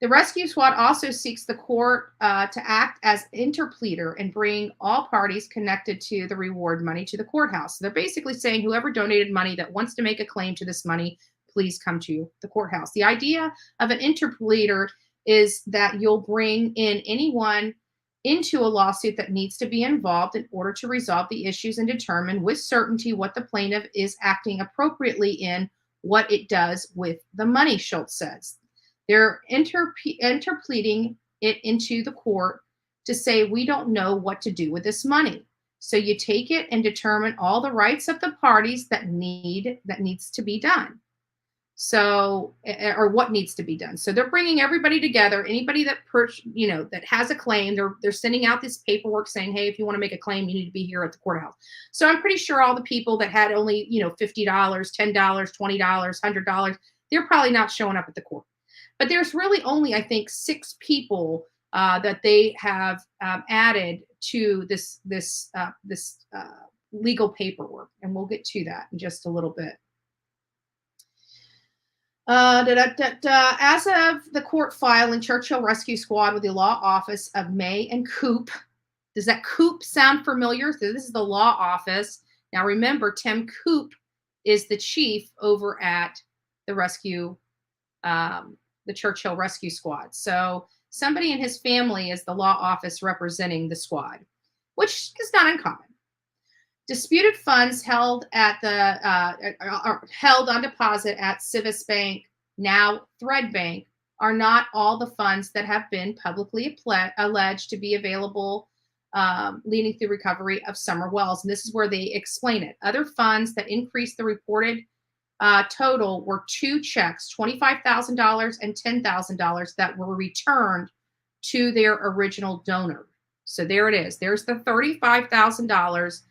the rescue squad also seeks the court to act as interpleader and bring all parties connected to the reward money to the courthouse. So they're basically saying whoever donated money that wants to make a claim to this money, please come to the courthouse. The idea of an interpleader is that you'll bring in anyone into a lawsuit that needs to be involved in order to resolve the issues and determine with certainty what the plaintiff is acting appropriately in what it does with the money, Schulte says. They're interpleading it into the court to say, we don't know what to do with this money. So you take it and determine all the rights of the parties that needs to be done. So, or what needs to be done. So they're bringing everybody together. Anybody that that has a claim, they're sending out this paperwork saying, hey, if you want to make a claim, you need to be here at the courthouse. So I'm pretty sure all the people that had only $50, $10, $20, $100, they're probably not showing up at the court. But there's really only, I think, 6 people that they have added to this legal paperwork, and we'll get to that in just a little bit. As of the court filing, Churchill Rescue Squad with the law office of May and Coop. Does that Coop sound familiar? So this is the law office. Now remember, Tim Coop is the chief over at the rescue. The Churchill Rescue Squad. So somebody in his family is the law office representing the squad, which is not uncommon. Disputed funds held at held on deposit at Civis Bank, now Thread Bank, are not all the funds that have been publicly alleged to be available, leading to the recovery of Summer Wells. And this is where they explain it. Other funds that increased the reported total were 2 checks, $25,000 and $10,000, that were returned to their original donor. So there it is. There's the $35,000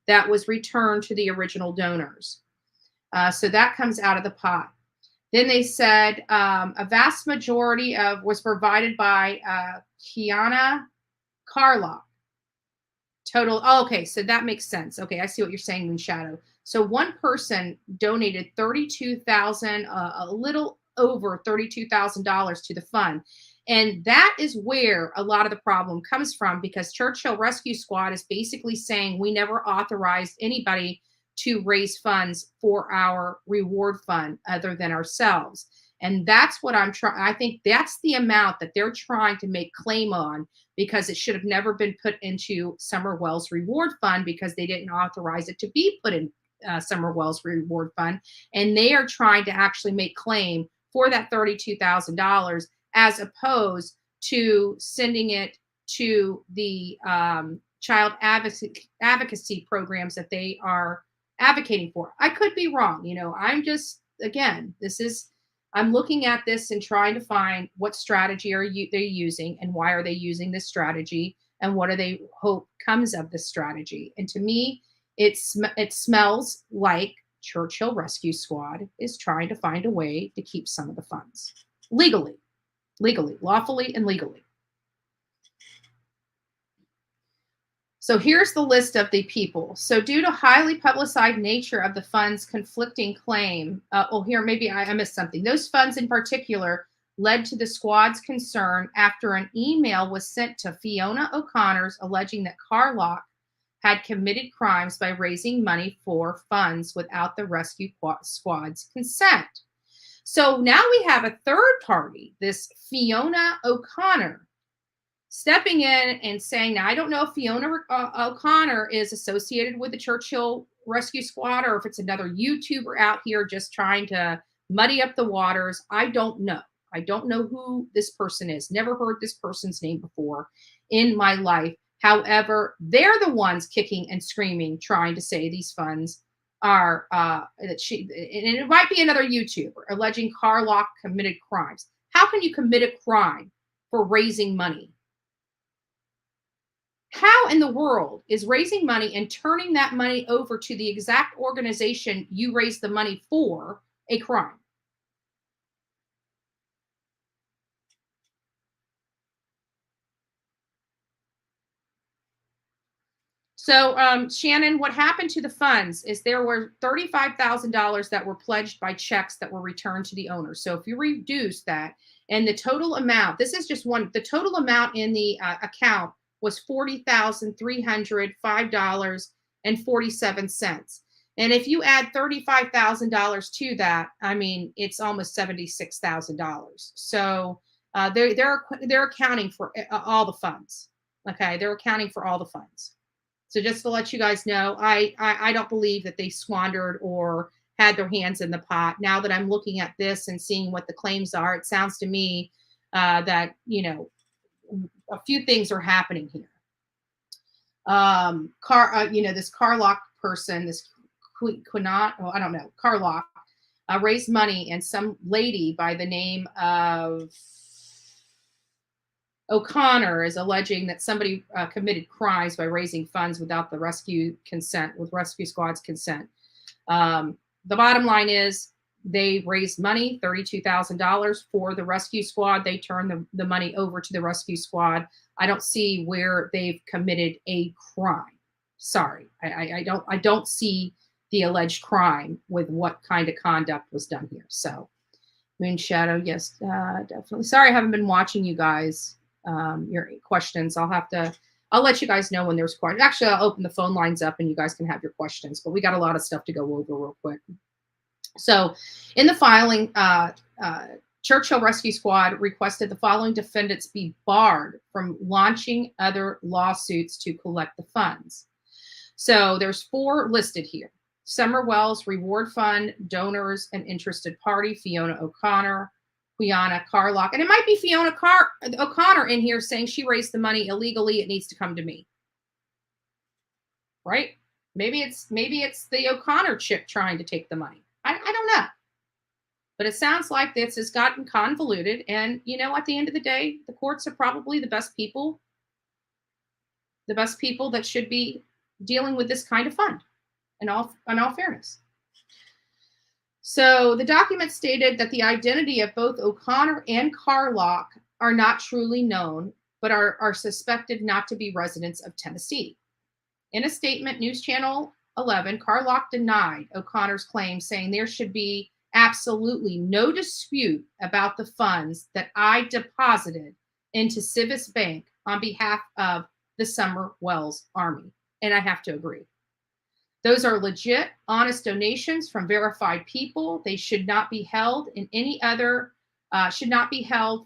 that was returned to the original donors. So that comes out of the pot. Then they said a vast majority was provided by Kiana Carlock. Total. Oh, okay, so that makes sense. Okay, I see what you're saying, Moonshadow. So one person donated $32,000, a little over $32,000 to the fund. And that is where a lot of the problem comes from, because Churchill Rescue Squad is basically saying we never authorized anybody to raise funds for our reward fund other than ourselves. And that's what I think that's the amount that they're trying to make claim on, because it should have never been put into Summer Wells Reward Fund, because they didn't authorize it to be put in Summer Wells Reward Fund. And they are trying to actually make claim for that $32,000, as opposed to sending it to the child advocacy programs that they are advocating for. I could be wrong. I'm just, again, I'm looking at this and trying to find what strategy they're using, and why are they using this strategy, and what do they hope comes of this strategy. And to me, it smells like Churchill Rescue Squad is trying to find a way to keep some of the funds legally, lawfully and legally. So here's the list of the people. So due to highly publicized nature of the fund's conflicting claim, here, maybe I missed something. Those funds in particular led to the squad's concern after an email was sent to Fiona O'Connor's alleging that Carlock had committed crimes by raising money for funds without the rescue squad's consent. So now we have a third party, this Fiona O'Connor, stepping in and saying, now I don't know if Fiona O'Connor is associated with the Churchill Rescue Squad, or if it's another YouTuber out here just trying to muddy up the waters. I don't know. I don't know who this person is. Never heard this person's name before in my life. However, they're the ones kicking and screaming, trying to say these funds are, and it might be another YouTuber alleging Carlock committed crimes. How can you commit a crime for raising money? How in the world is raising money and turning that money over to the exact organization you raised the money for a crime? So, Shannon, what happened to the funds is there were $35,000 that were pledged by checks that were returned to the owner. So if you reduce that, and the total amount, this is just one, the total amount in the account was $40,305.47. And if you add $35,000 to that, I mean, it's almost $76,000. So they're accounting for all the funds. Okay, they're accounting for all the funds. So just to let you guys know, I don't believe that they squandered or had their hands in the pot. Now that I'm looking at this and seeing what the claims are, it sounds to me that, you know, a few things are happening here. This Carlock person, this Carlock raised money, and some lady by the name of O'Connor is alleging that somebody committed crimes by raising funds without the rescue squad's consent. The bottom line is they raised money, $32,000 for the rescue squad. They turned the money over to the rescue squad. I don't see where they've committed a crime. Sorry, I don't see the alleged crime with what kind of conduct was done here. So, Moon Shadow, yes, definitely. Sorry, I haven't been watching you guys. Your questions. I'll let you guys know when there's questions. Actually, I'll open the phone lines up and you guys can have your questions, but we got a lot of stuff to go over real quick. So in the filing, Churchill Rescue Squad requested the following defendants be barred from launching other lawsuits to collect the funds. So there's 4 listed here: Summer Wells Reward Fund, donors and interested party, Fiona O'Connor, Quiana Carlock, and it might be Fiona O'Connor in here saying she raised the money illegally. It needs to come to me, right? Maybe it's the O'Connor chick trying to take the money. I don't know, but it sounds like this has gotten convoluted. And you know, at the end of the day, the courts are probably the best people that should be dealing with this kind of fund. In all fairness. So the document stated that the identity of both O'Connor and Carlock are not truly known, but are suspected not to be residents of Tennessee. In a statement, News Channel 11, Carlock denied O'Connor's claim, saying there should be absolutely no dispute about the funds that I deposited into Civis Bank on behalf of the Summer Wells Army. And I have to agree. Those are legit, honest donations from verified people. They should not be held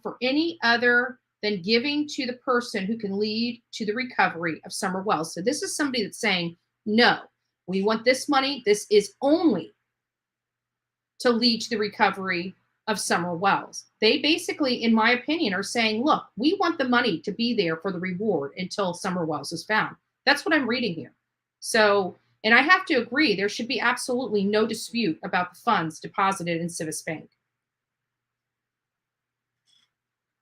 for any other than giving to the person who can lead to the recovery of Summer Wells. So this is somebody that's saying, no, we want this money. This is only to lead to the recovery of Summer Wells. They basically, in my opinion, are saying, look, we want the money to be there for the reward until Summer Wells is found. That's what I'm reading here. So, and I have to agree, there should be absolutely no dispute about the funds deposited in Civis Bank.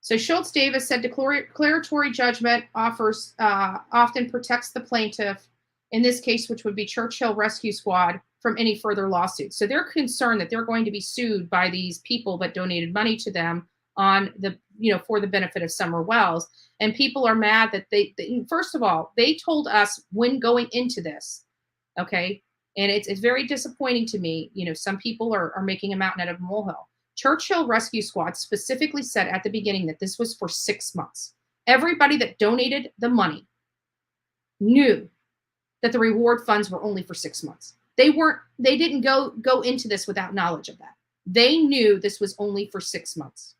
So Schultz Davis said declaratory judgment offers often protects the plaintiff, in this case, which would be Churchill Rescue Squad, from any further lawsuits. So they're concerned that they're going to be sued by these people that donated money to them on the, for the benefit of Summer Wells. And people are mad that they first of all, they told us when going into this, okay? And it's very disappointing to me. Some people are making a mountain out of a molehill. Churchill Rescue Squad specifically said at the beginning that this was for 6 months. Everybody that donated the money knew that the reward funds were only for 6 months. They didn't go into this without knowledge of that. They knew this was only for 6 months.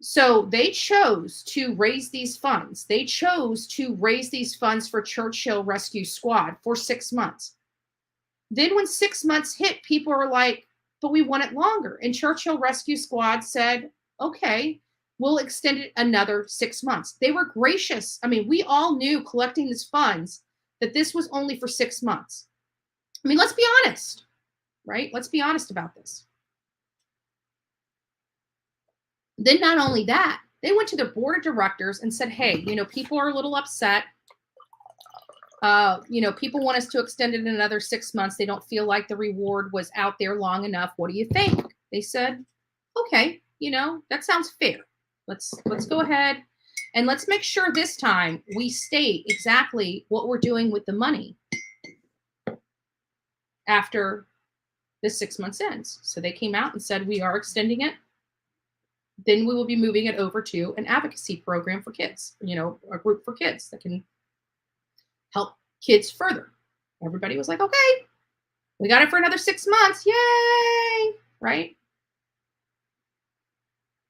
So they chose to raise these funds. They chose to raise these funds for Churchill Rescue Squad for 6 months. Then when 6 months hit, people are like, but we want it longer. And Churchill Rescue Squad said, okay, we'll extend it another 6 months. They were gracious. I mean, we all knew collecting these funds that this was only for 6 months. I mean, let's be honest, right? Let's be honest about this. Then not only that, they went to the board of directors and said, hey, people are a little upset. People want us to extend it another 6 months. They don't feel like the reward was out there long enough. What do you think? They said, okay, that sounds fair. Let's go ahead And let's make sure this time we state exactly what we're doing with the money after the 6 months ends. So they came out and said, we are extending it. Then we will be moving it over to an advocacy program for kids, a group for kids that can help kids further. Everybody was like, okay, we got it for another 6 months. Yay. Right.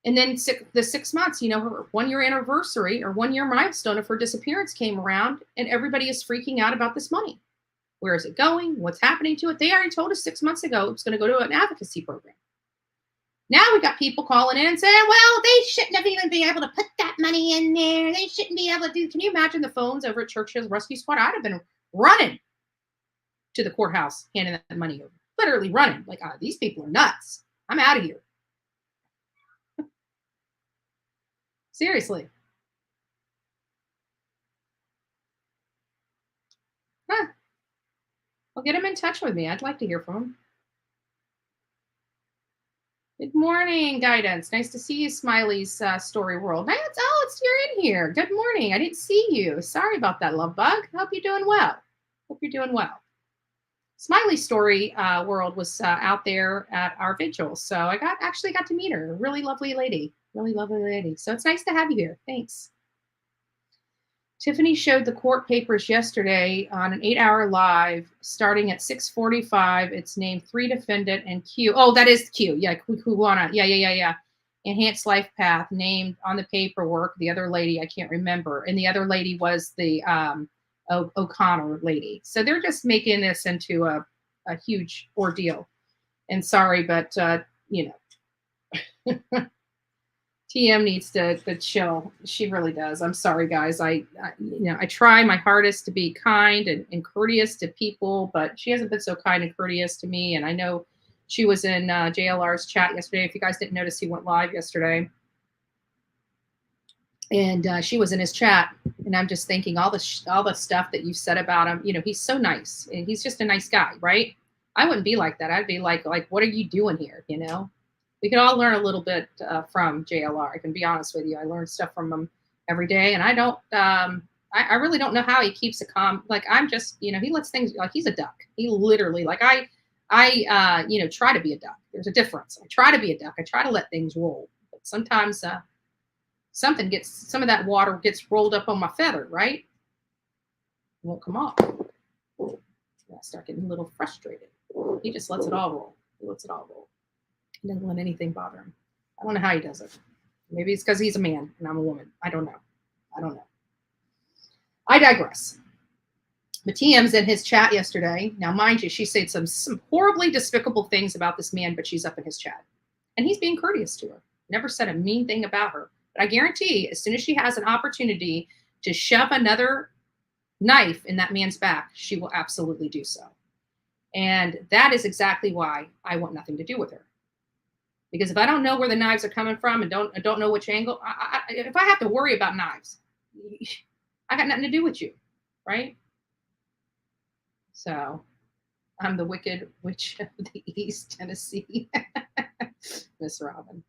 And then the 6 months, her 1 year anniversary or 1 year milestone of her disappearance came around, and everybody is freaking out about this money. Where is it going? What's happening to it? They already told us 6 months ago it's going to go to an advocacy program. Now we got people calling in and saying, well, they shouldn't have even been able to put that money in there. They shouldn't be able to do. Can you imagine the phones over at Churchill's Rescue Squad? I'd have been running to the courthouse, handing that money over. Literally running. Like, these people are nuts. I'm out of here. Seriously. Huh. Well, get him in touch with me. I'd like to hear from him. Good morning, Guidance. Nice to see you, Smiley's Story World. You're in here. Good morning. I didn't see you. Sorry about that, love bug. Hope you're doing well. Smiley's Story World was out there at our vigil, so I actually got to meet her. A really lovely lady. So it's nice to have you here. Thanks. Tiffany showed the court papers yesterday on an 8-hour live starting at 6:45. It's named 3 defendant and Q. Oh, that is Q. Yeah, Kuwana. Yeah. Enhanced life path named on the paperwork. The other lady, I can't remember. And the other lady was the O'Connor lady. So they're just making this into a huge ordeal. And sorry, but, TM needs to chill. She really does. I'm sorry, guys. I try my hardest to be kind and courteous to people, but she hasn't been so kind and courteous to me. And I know she was in JLR's chat yesterday. If you guys didn't notice, he went live yesterday. And she was in his chat. And I'm just thinking all the stuff that you've said about him. He's so nice. And he's just a nice guy, right? I wouldn't be like that. I'd be like, what are you doing here, We could all learn a little bit from JLR. I can be honest with you. I learn stuff from him every day, and I don't. I really don't know how he keeps a calm. Like, I'm just, he lets things. Like, he's a duck. He literally, like, I try to be a duck. There's a difference. I try to be a duck. I try to let things roll. But sometimes some of that water gets rolled up on my feather, right? It won't come off. I start getting a little frustrated. He just lets it all roll. He doesn't let anything bother him. I don't know how he does it. Maybe it's because he's a man and I'm a woman. I don't know. I digress. But TM's in his chat yesterday. Now, mind you, she said some horribly despicable things about this man, but she's up in his chat. And he's being courteous to her. Never said a mean thing about her. But I guarantee, as soon as she has an opportunity to shove another knife in that man's back, she will absolutely do so. And that is exactly why I want nothing to do with her. Because if I don't know where the knives are coming from and don't know which angle, if I have to worry about knives, I got nothing to do with you, right? So I'm the Wicked Witch of the East Tennessee, Miss Robin.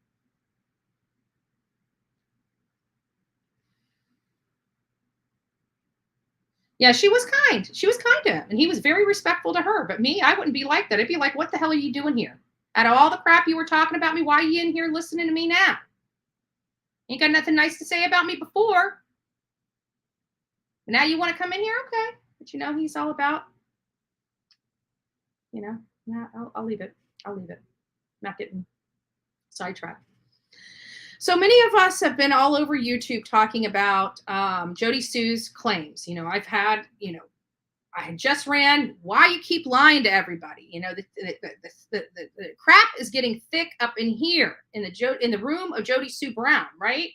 Yeah, she was kind. She was kind to him, and he was very respectful to her. But me, I wouldn't be like that. I'd be like, what the hell are you doing here? Out of all the crap you were talking about me, why are you in here listening to me now? Ain't got nothing nice to say about me before. But now you want to come in here? Okay. But he's all about, yeah, I'll leave it. I'm not getting sidetracked. So many of us have been all over YouTube talking about Jodie Sue's claims. I've had, I just ran. Why you keep lying to everybody? The crap is getting thick up in here in the room of Jodie Sue Brown, right?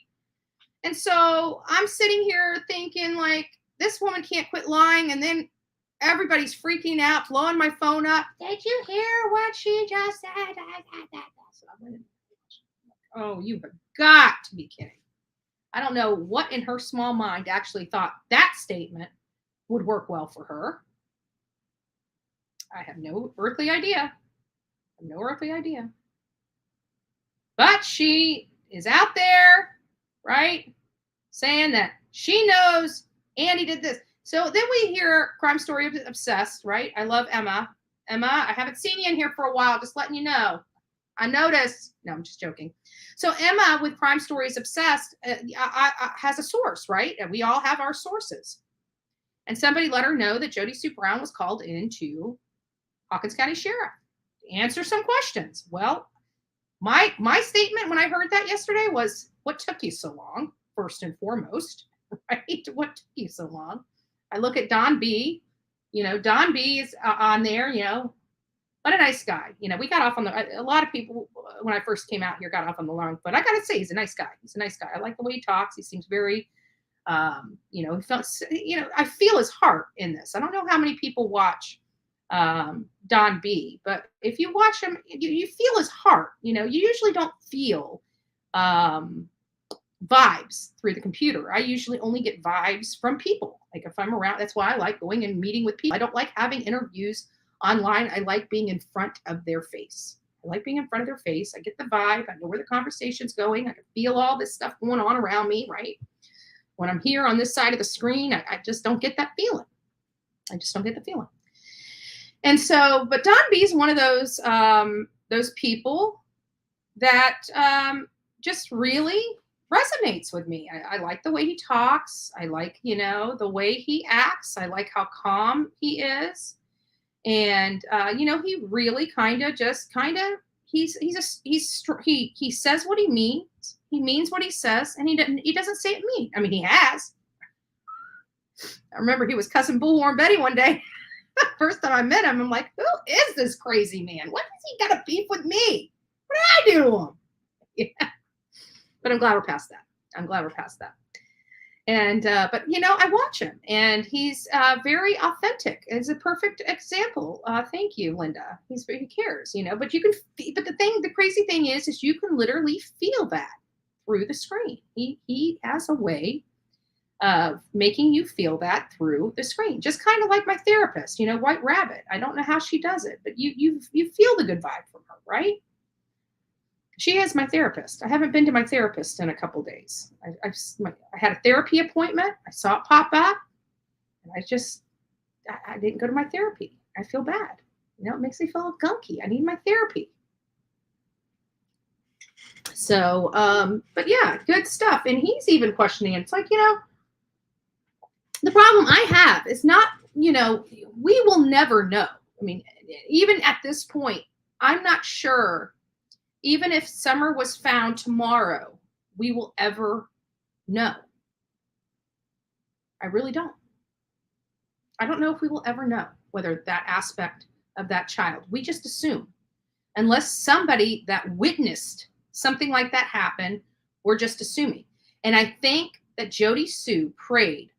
And so I'm sitting here thinking, like, this woman can't quit lying, and then everybody's freaking out, blowing my phone up. Did you hear what she just said? So I went, oh, you have got to be kidding! I don't know what in her small mind actually thought that statement would work well for her. I have no earthly idea. But she is out there, right? saying that she knows Andy did this. So then we hear Crime Story Obsessed, right? I love Emma. Emma, I haven't seen you in here for a while, just letting you know. I noticed. No, I'm just joking. So Emma with Crime Stories Obsessed has a source, right? And we all have our sources. And somebody let her know that Jodie Sue Brown was called into Hawkins County Sheriff to answer some questions. Well, my statement when I heard that yesterday was, what took you so long, first and foremost, right? What took you so long? I look at Don B. Don B is on there, what a nice guy. We got off on a lot of people when I first came out here got off on the long, but I got to say, he's a nice guy. He's a nice guy. I like the way he talks. He seems very, he felt, I feel his heart in this. I don't know how many people watch Don B, but if you watch him, you feel his heart. You usually don't feel vibes through the computer. I usually only get vibes from people. Like if I'm around, that's why I like going and meeting with people. I don't like having interviews online. I like being in front of their face. I like being in front of their face. I get the vibe. I know where the conversation's going. I can feel all this stuff going on around me, right? When I'm here on this side of the screen, I just don't get that feeling. I just don't get the feeling. And so, but Don B is one of those people that just really resonates with me. I like the way he talks. I like, the way he acts. I like how calm he is. And, he really he says what he means. He means what he says, and he doesn't say it mean. I mean, he has. I remember he was cussing Bullhorn Betty one day. First time I met him, I'm like, who is this crazy man? What has he got a beef with me? What did I do to him? Yeah. But I'm glad we're past that. And, but, I watch him, and he's very authentic. It's a perfect example. Thank you, Linda. He cares, but you can, but the crazy thing is you can literally feel that through the screen. He has a way of making you feel that through the screen. Just kind of like my therapist, White Rabbit. I don't know how she does it, but you feel the good vibe from her, right? She is my therapist. I haven't been to my therapist in a couple days. I had a therapy appointment. I saw it pop up, and I didn't go to my therapy. I feel bad. It makes me feel gunky. I need my therapy. So, but yeah, good stuff. And he's even questioning it. It's like, the problem I have is not, we will never know. I mean, even at this point, I'm not sure. Even if Summer was found tomorrow, we will ever know. I really don't. I don't know if we will ever know whether that aspect of that child. We just assume. Unless somebody that witnessed something like that happen, we're just assuming. And I think that Jodie Sue preyed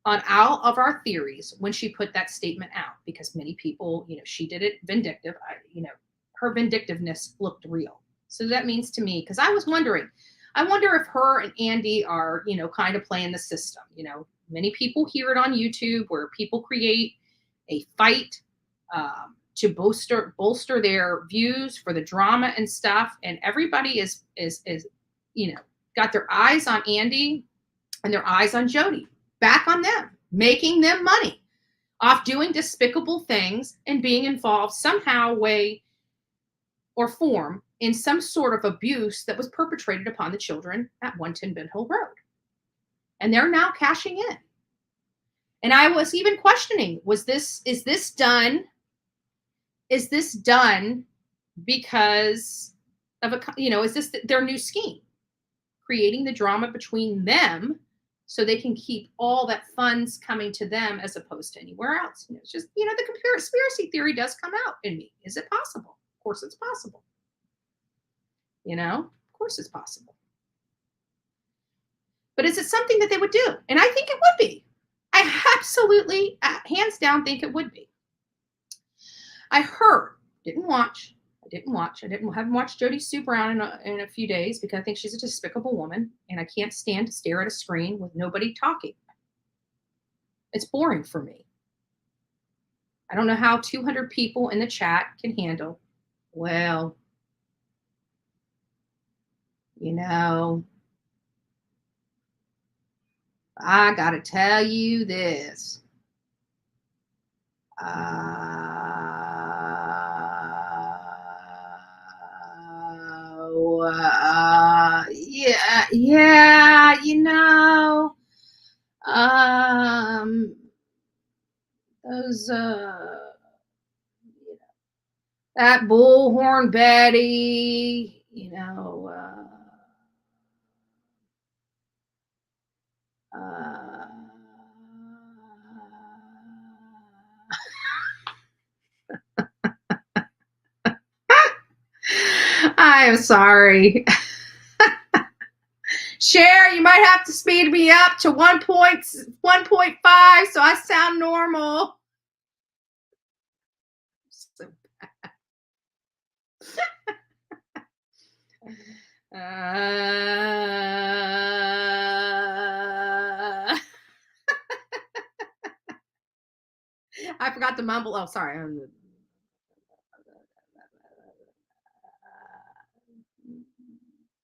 on all of our theories when she put that statement out, because many people, she did it vindictive. Her vindictiveness looked real. So that means to me, because I was wondering, I wonder if her and Andy are, kind of playing the system. Many people hear it on YouTube where people create a fight to bolster their views for the drama and stuff. And everybody is got their eyes on Andy and their eyes on Jodie, back on them, making them money off doing despicable things and being involved somehow, way, or form in some sort of abuse that was perpetrated upon the children at 110 Ben Hill Road. And they're now cashing in. And I was even questioning, is this done because of is this their new scheme? Creating the drama between them so they can keep all that funds coming to them as opposed to anywhere else. It's just, the conspiracy theory does come out in me. Is it possible? Of course it's possible. Of course it's possible. But is it something that they would do? And I think it would be. I absolutely, hands down, think it would be. I heard, haven't watched Jodie Sue Brown in a few days because I think she's a despicable woman, and I can't stand to stare at a screen with nobody talking. It's boring for me. I don't know how 200 people in the chat can handle, well, I got to tell you this. Yeah, those, that bullhorn Betty, I am sorry. Cher, you might have to speed me up to 1.5 so I sound normal. So I forgot to mumble. Oh, sorry.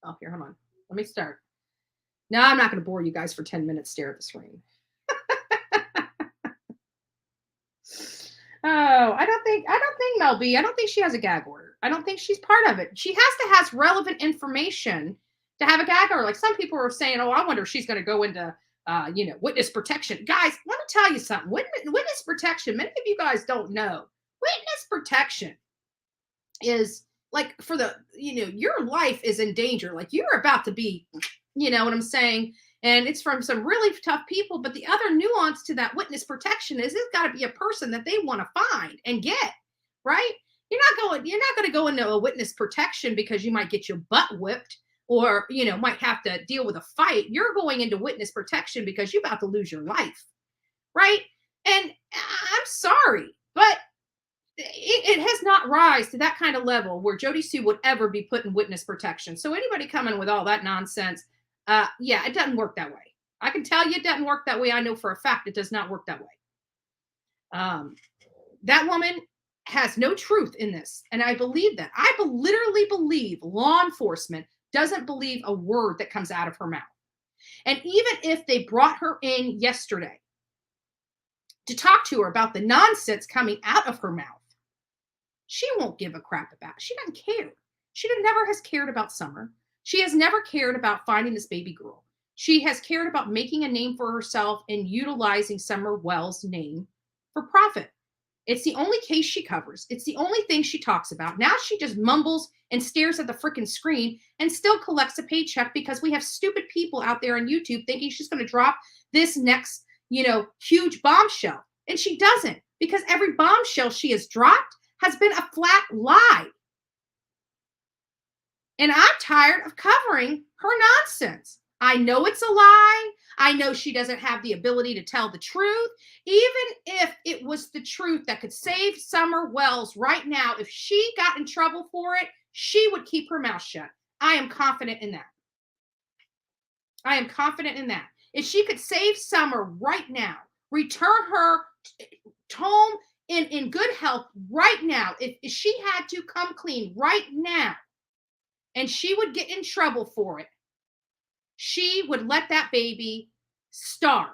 Oh, here, hold on. Let me start. No, I'm not going to bore you guys for 10 minutes. Stare at the screen. Oh, I don't think Mel B. I don't think she has a gag order. I don't think she's part of it. She has to have relevant information to have a gag order. Like some people are saying, oh, I wonder if she's going to go into, witness protection. Guys, let me tell you something. Witness protection, many of you guys don't know. Witness protection is like for the, your life is in danger. Like you're about to be, you know what I'm saying? And it's from some really tough people. But the other nuance to that witness protection is it's got to be a person that they want to find and get, right? You're not going to go into a witness protection because you might get your butt whipped or, might have to deal with a fight. You're going into witness protection because you're about to lose your life, right? And I'm sorry, but it has not rise to that kind of level where Jodie Sue would ever be put in witness protection. So anybody coming with all that nonsense, it doesn't work that way. I can tell you it doesn't work that way. I know for a fact it does not work that way. That woman has no truth in this. And I believe that. I literally believe law enforcement doesn't believe a word that comes out of her mouth. And even if they brought her in yesterday to talk to her about the nonsense coming out of her mouth, she won't give a crap about it. She doesn't care. She never has cared about Summer. She has never cared about finding this baby girl. She has cared about making a name for herself and utilizing Summer Wells' name for profit. It's the only case she covers. It's the only thing she talks about. Now she just mumbles and stares at the freaking screen and still collects a paycheck because we have stupid people out there on YouTube thinking she's going to drop this next, huge bombshell. And she doesn't, because every bombshell she has dropped has been a flat lie. And I'm tired of covering her nonsense. I know it's a lie. I know she doesn't have the ability to tell the truth. Even if it was the truth that could save Summer Wells right now, if she got in trouble for it, she would keep her mouth shut. I am confident in that. I am confident in that. If she could save Summer right now, return her home in good health right now, if she had to come clean right now, and she would get in trouble for it, she would let that baby starve.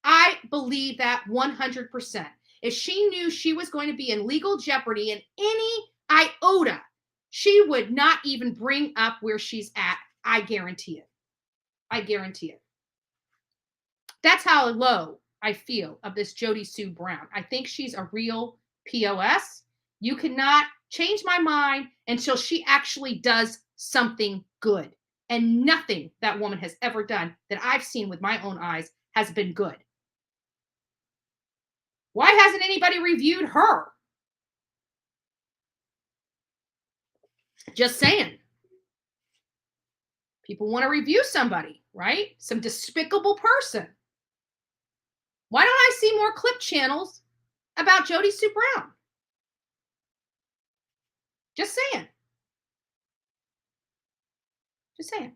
I believe that 100%. If she knew she was going to be in legal jeopardy in any iota, she would not even bring up where she's at. I guarantee it. I guarantee it. That's how low I feel of this Jodie Sue Brown. I think she's a real POS. You cannot change my mind until she actually does something good. And nothing that woman has ever done that I've seen with my own eyes has been good. Why hasn't anybody reviewed her? Just saying. People want to review somebody, right? Some despicable person. Why don't I see more clip channels about Jodie Sue Brown? Just saying. Just saying.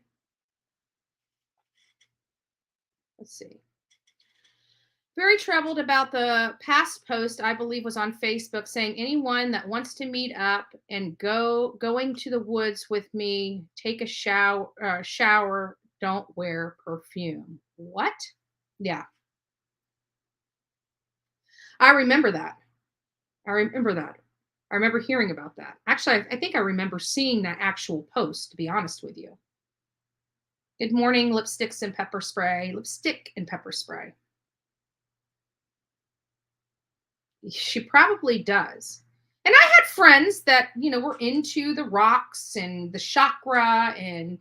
Let's see. Very troubled about the past post, I believe was on Facebook, saying anyone that wants to meet up and going to the woods with me, take a shower, don't wear perfume. What? Yeah. I remember that. I remember that. I remember hearing about that. Actually, I think I remember seeing that actual post, to be honest with you. Good morning, lipsticks and pepper spray. Lipstick and pepper spray. She probably does. And I had friends that, were into the rocks and the chakra and,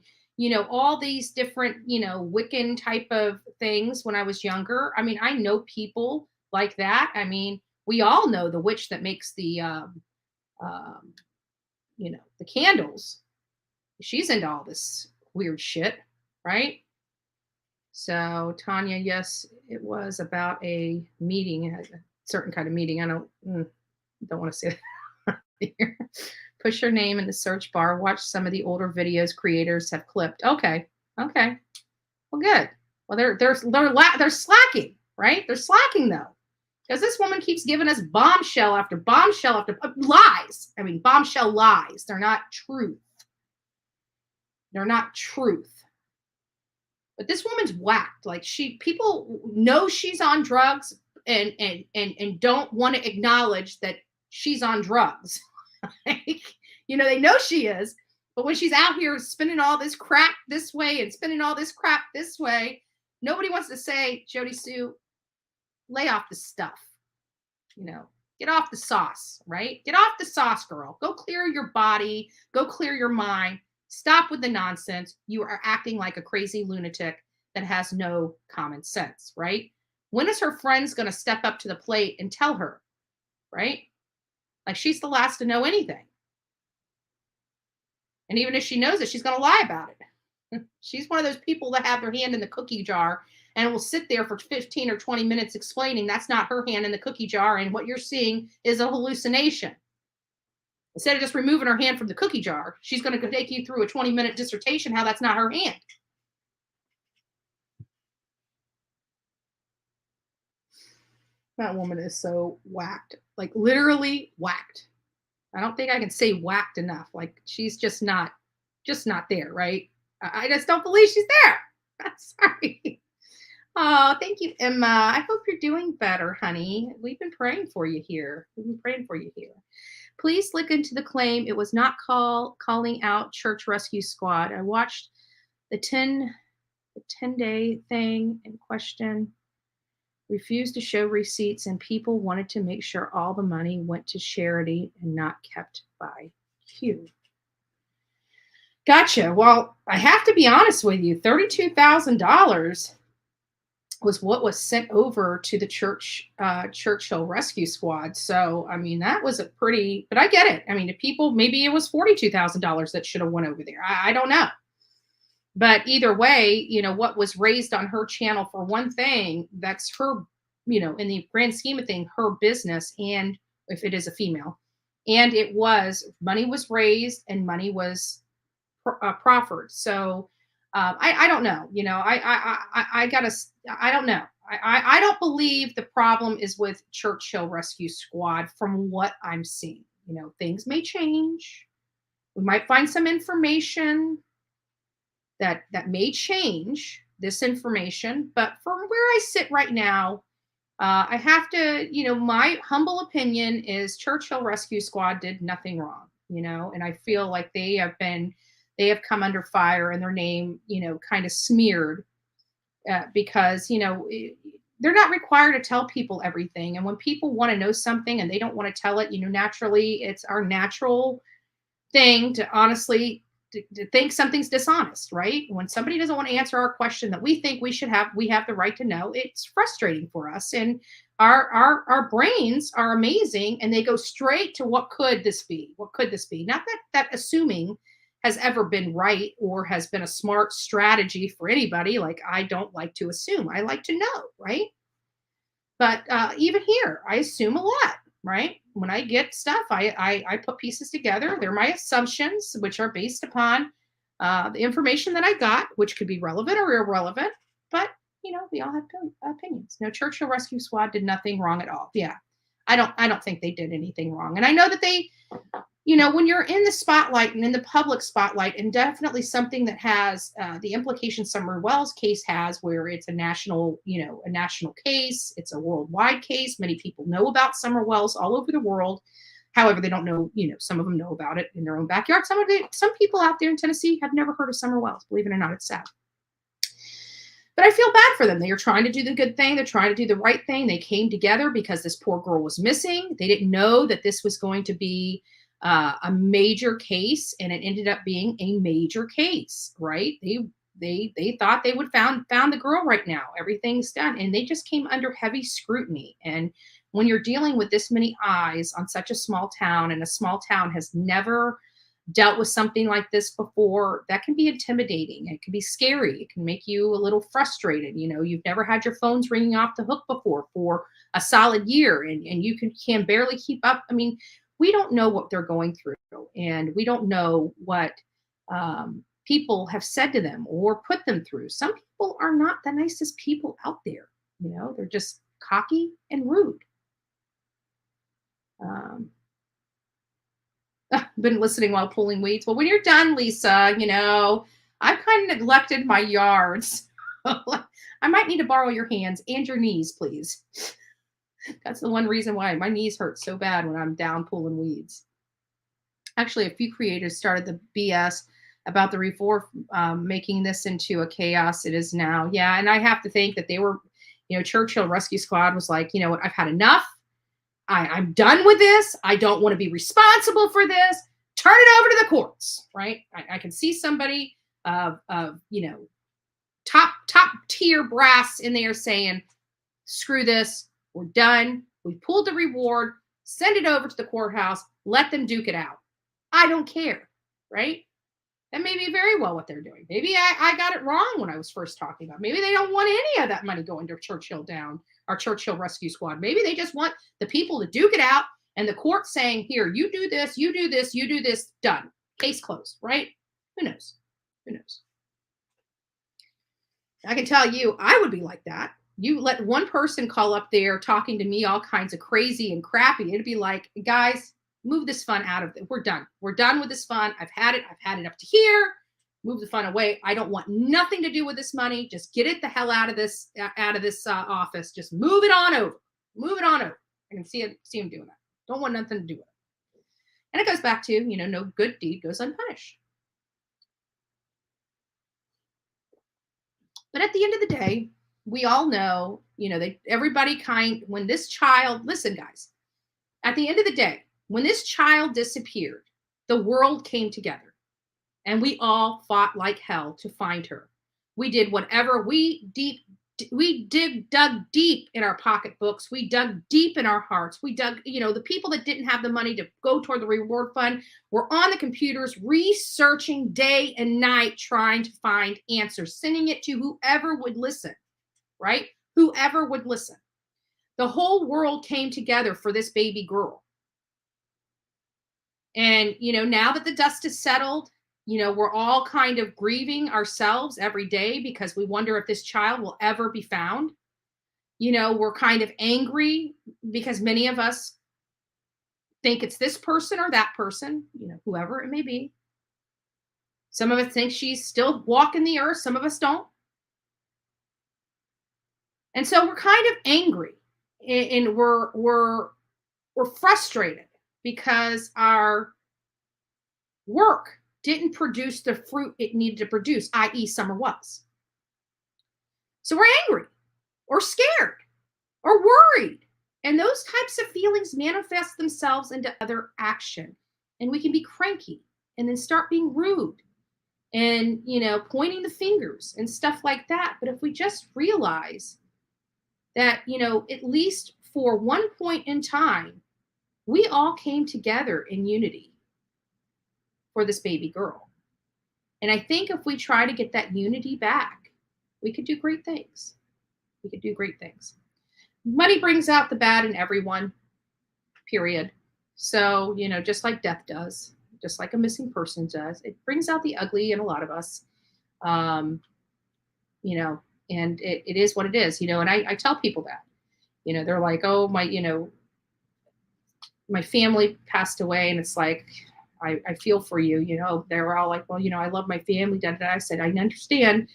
all these different, Wiccan type of things when I was younger. I mean, I know people like that. I mean, we all know the witch that makes the, um, the candles. She's into all this weird shit, right? So Tanya, yes, it was about a meeting, a certain kind of meeting. I don't want to say that here. Push your name in the search bar. Watch some of the older videos creators have clipped. Okay. Well, good. Well, they're slacking, right? They're slacking though, because this woman keeps giving us bombshell after bombshell after lies. I mean, bombshell lies. They're not truth. They're not truth. But this woman's whacked. Like people know she's on drugs and don't want to acknowledge that she's on drugs. They know she is, but when she's out here spinning all this crap this way and spinning all this crap this way, nobody wants to say, Jodie Sue, lay off the stuff. Get off the sauce, right? Get off the sauce, girl. Go clear your body. Go clear your mind. Stop with the nonsense. You are acting like a crazy lunatic that has no common sense, right? When is her friends going to step up to the plate and tell her, right? Like she's the last to know anything. And even if she knows it, she's going to lie about it. She's one of those people that have their hand in the cookie jar and will sit there for 15 or 20 minutes explaining that's not her hand in the cookie jar and what you're seeing is a hallucination. Instead of just removing her hand from the cookie jar, she's going to take you through a 20-minute dissertation how that's not her hand. That woman is so whacked, like literally whacked. I don't think I can say whacked enough. Like she's just not there, right? I just don't believe she's there. I'm sorry. Oh, thank you, Emma. I hope you're doing better, honey. We've been praying for you here. Please look into the claim. It was not calling out Church Rescue Squad. I watched the 10-day thing in question. Refused to show receipts, and people wanted to make sure all the money went to charity and not kept by Q. Gotcha. Well, I have to be honest with you. $32,000 was what was sent over to the Churchill Rescue Squad. So, I mean, that was a pretty, but I get it. I mean, if people, maybe it was $42,000 that should have went over there. I don't know. But either way, what was raised on her channel for one thing, that's her, in the grand scheme of things, her business. And if it is a female, and money was raised and money was proffered. So I don't know, I don't know. I don't believe the problem is with Churchill Rescue Squad from what I'm seeing. Things may change. We might find some information that may change this information, but from where I sit right now, I have to, my humble opinion is Churchill Rescue Squad did nothing wrong, and I feel like they have come under fire and their name, kind of smeared because, they're not required to tell people everything. And when people want to know something and they don't want to tell it, naturally, it's our natural thing to honestly to think something's dishonest, right? When somebody doesn't want to answer our question that we think we have the right to know, it's frustrating for us. And our brains are amazing and they go straight to what could this be? What could this be? Not that assuming has ever been right or has been a smart strategy for anybody. Like, I don't like to assume. I like to know, right? But even here, I assume a lot, right? When I get stuff, I put pieces together. They're my assumptions, which are based upon the information that I got, which could be relevant or irrelevant. But, we all have opinions. No, Churchill Rescue Squad did nothing wrong at all. Yeah, I don't think they did anything wrong. And I know that they, when you're in the spotlight and in the public spotlight, and definitely something that has the implications Summer Wells case has, where it's a national case, it's a worldwide case. Many people know about Summer Wells all over the world. However, they don't know, some of them know about it in their own backyard. Some people out there in Tennessee have never heard of Summer Wells. Believe it or not, it's sad. But I feel bad for them. They are trying to do the good thing. They're trying to do the right thing. They came together because this poor girl was missing. They didn't know that this was going to be a major case, and it ended up being a major case, right? They thought they would found the girl right now. Everything's done, and they just came under heavy scrutiny. And when you're dealing with this many eyes on such a small town, and a small town has never dealt with something like this before, that can be intimidating. It can be scary. It can make you a little frustrated. You've never had your phones ringing off the hook before for a solid year, and you can barely keep up. I mean, we don't know what they're going through, and we don't know what people have said to them or put them through. Some people are not the nicest people out there. They're just cocky and rude. Been listening while pulling weeds. Well, when you're done, Lisa, I've kind of neglected my yards. I might need to borrow your hands and your knees, please. That's the one reason why my knees hurt so bad when I'm down pulling weeds. Actually, a few creators started the BS about the reform making this into a chaos it is now. Yeah, and I have to think that they were, Churchill Rescue Squad was like, you know what, I've had enough. I'm done with this. I don't want to be responsible for this. Turn it over to the courts, right? I can see somebody top tier brass in there saying, screw this. We're done. We pulled the reward. Send it over to the courthouse. Let them duke it out. I don't care, right? That may be very well what they're doing. Maybe I got it wrong when I was first talking about. Maybe they don't want any of that money going to Churchill Down or Churchill Rescue Squad. Maybe they just want the people to duke it out and the court saying, here, you do this, you do this, you do this, done. Case closed, right? Who knows? Who knows? I can tell you, I would be like that. You let one person call up there talking to me all kinds of crazy and crappy. It'd be like, guys, move this fun out of it. We're done. We're done with this fun. I've had it. I've had it up to here. Move the fun away. I don't want nothing to do with this money. Just get it the hell out of this office. Just move it on over. Move it on over. I can see him doing that. Don't want nothing to do with it. And it goes back to, no good deed goes unpunished. But at the end of the day, we all know, when this child, listen, guys, at the end of the day, when this child disappeared, the world came together and we all fought like hell to find her. We did whatever dug deep in our pocketbooks. We dug deep in our hearts. We dug, the people that didn't have the money to go toward the reward fund were on the computers researching day and night, trying to find answers, sending it to whoever would listen, right? Whoever would listen. The whole world came together for this baby girl. And, now that the dust is settled, we're all kind of grieving ourselves every day because we wonder if this child will ever be found. We're kind of angry because many of us think it's this person or that person, whoever it may be. Some of us think she's still walking the earth. Some of us don't. And so we're kind of angry and we're frustrated because our work didn't produce the fruit it needed to produce, i.e. Summer was. So we're angry or scared or worried. And those types of feelings manifest themselves into other action. And we can be cranky and then start being rude and, pointing the fingers and stuff like that. But if we just realize that, at least for one point in time, we all came together in unity for this baby girl. And I think if we try to get that unity back, we could do great things. We could do great things. Money brings out the bad in everyone, period. So, just like death does, just like a missing person does, it brings out the ugly in a lot of us. And it is what it is, and I tell people that, they're like, oh, my family passed away. And it's like, I feel for you. They were all like, well, I love my family. Da, da, da. I said, I understand,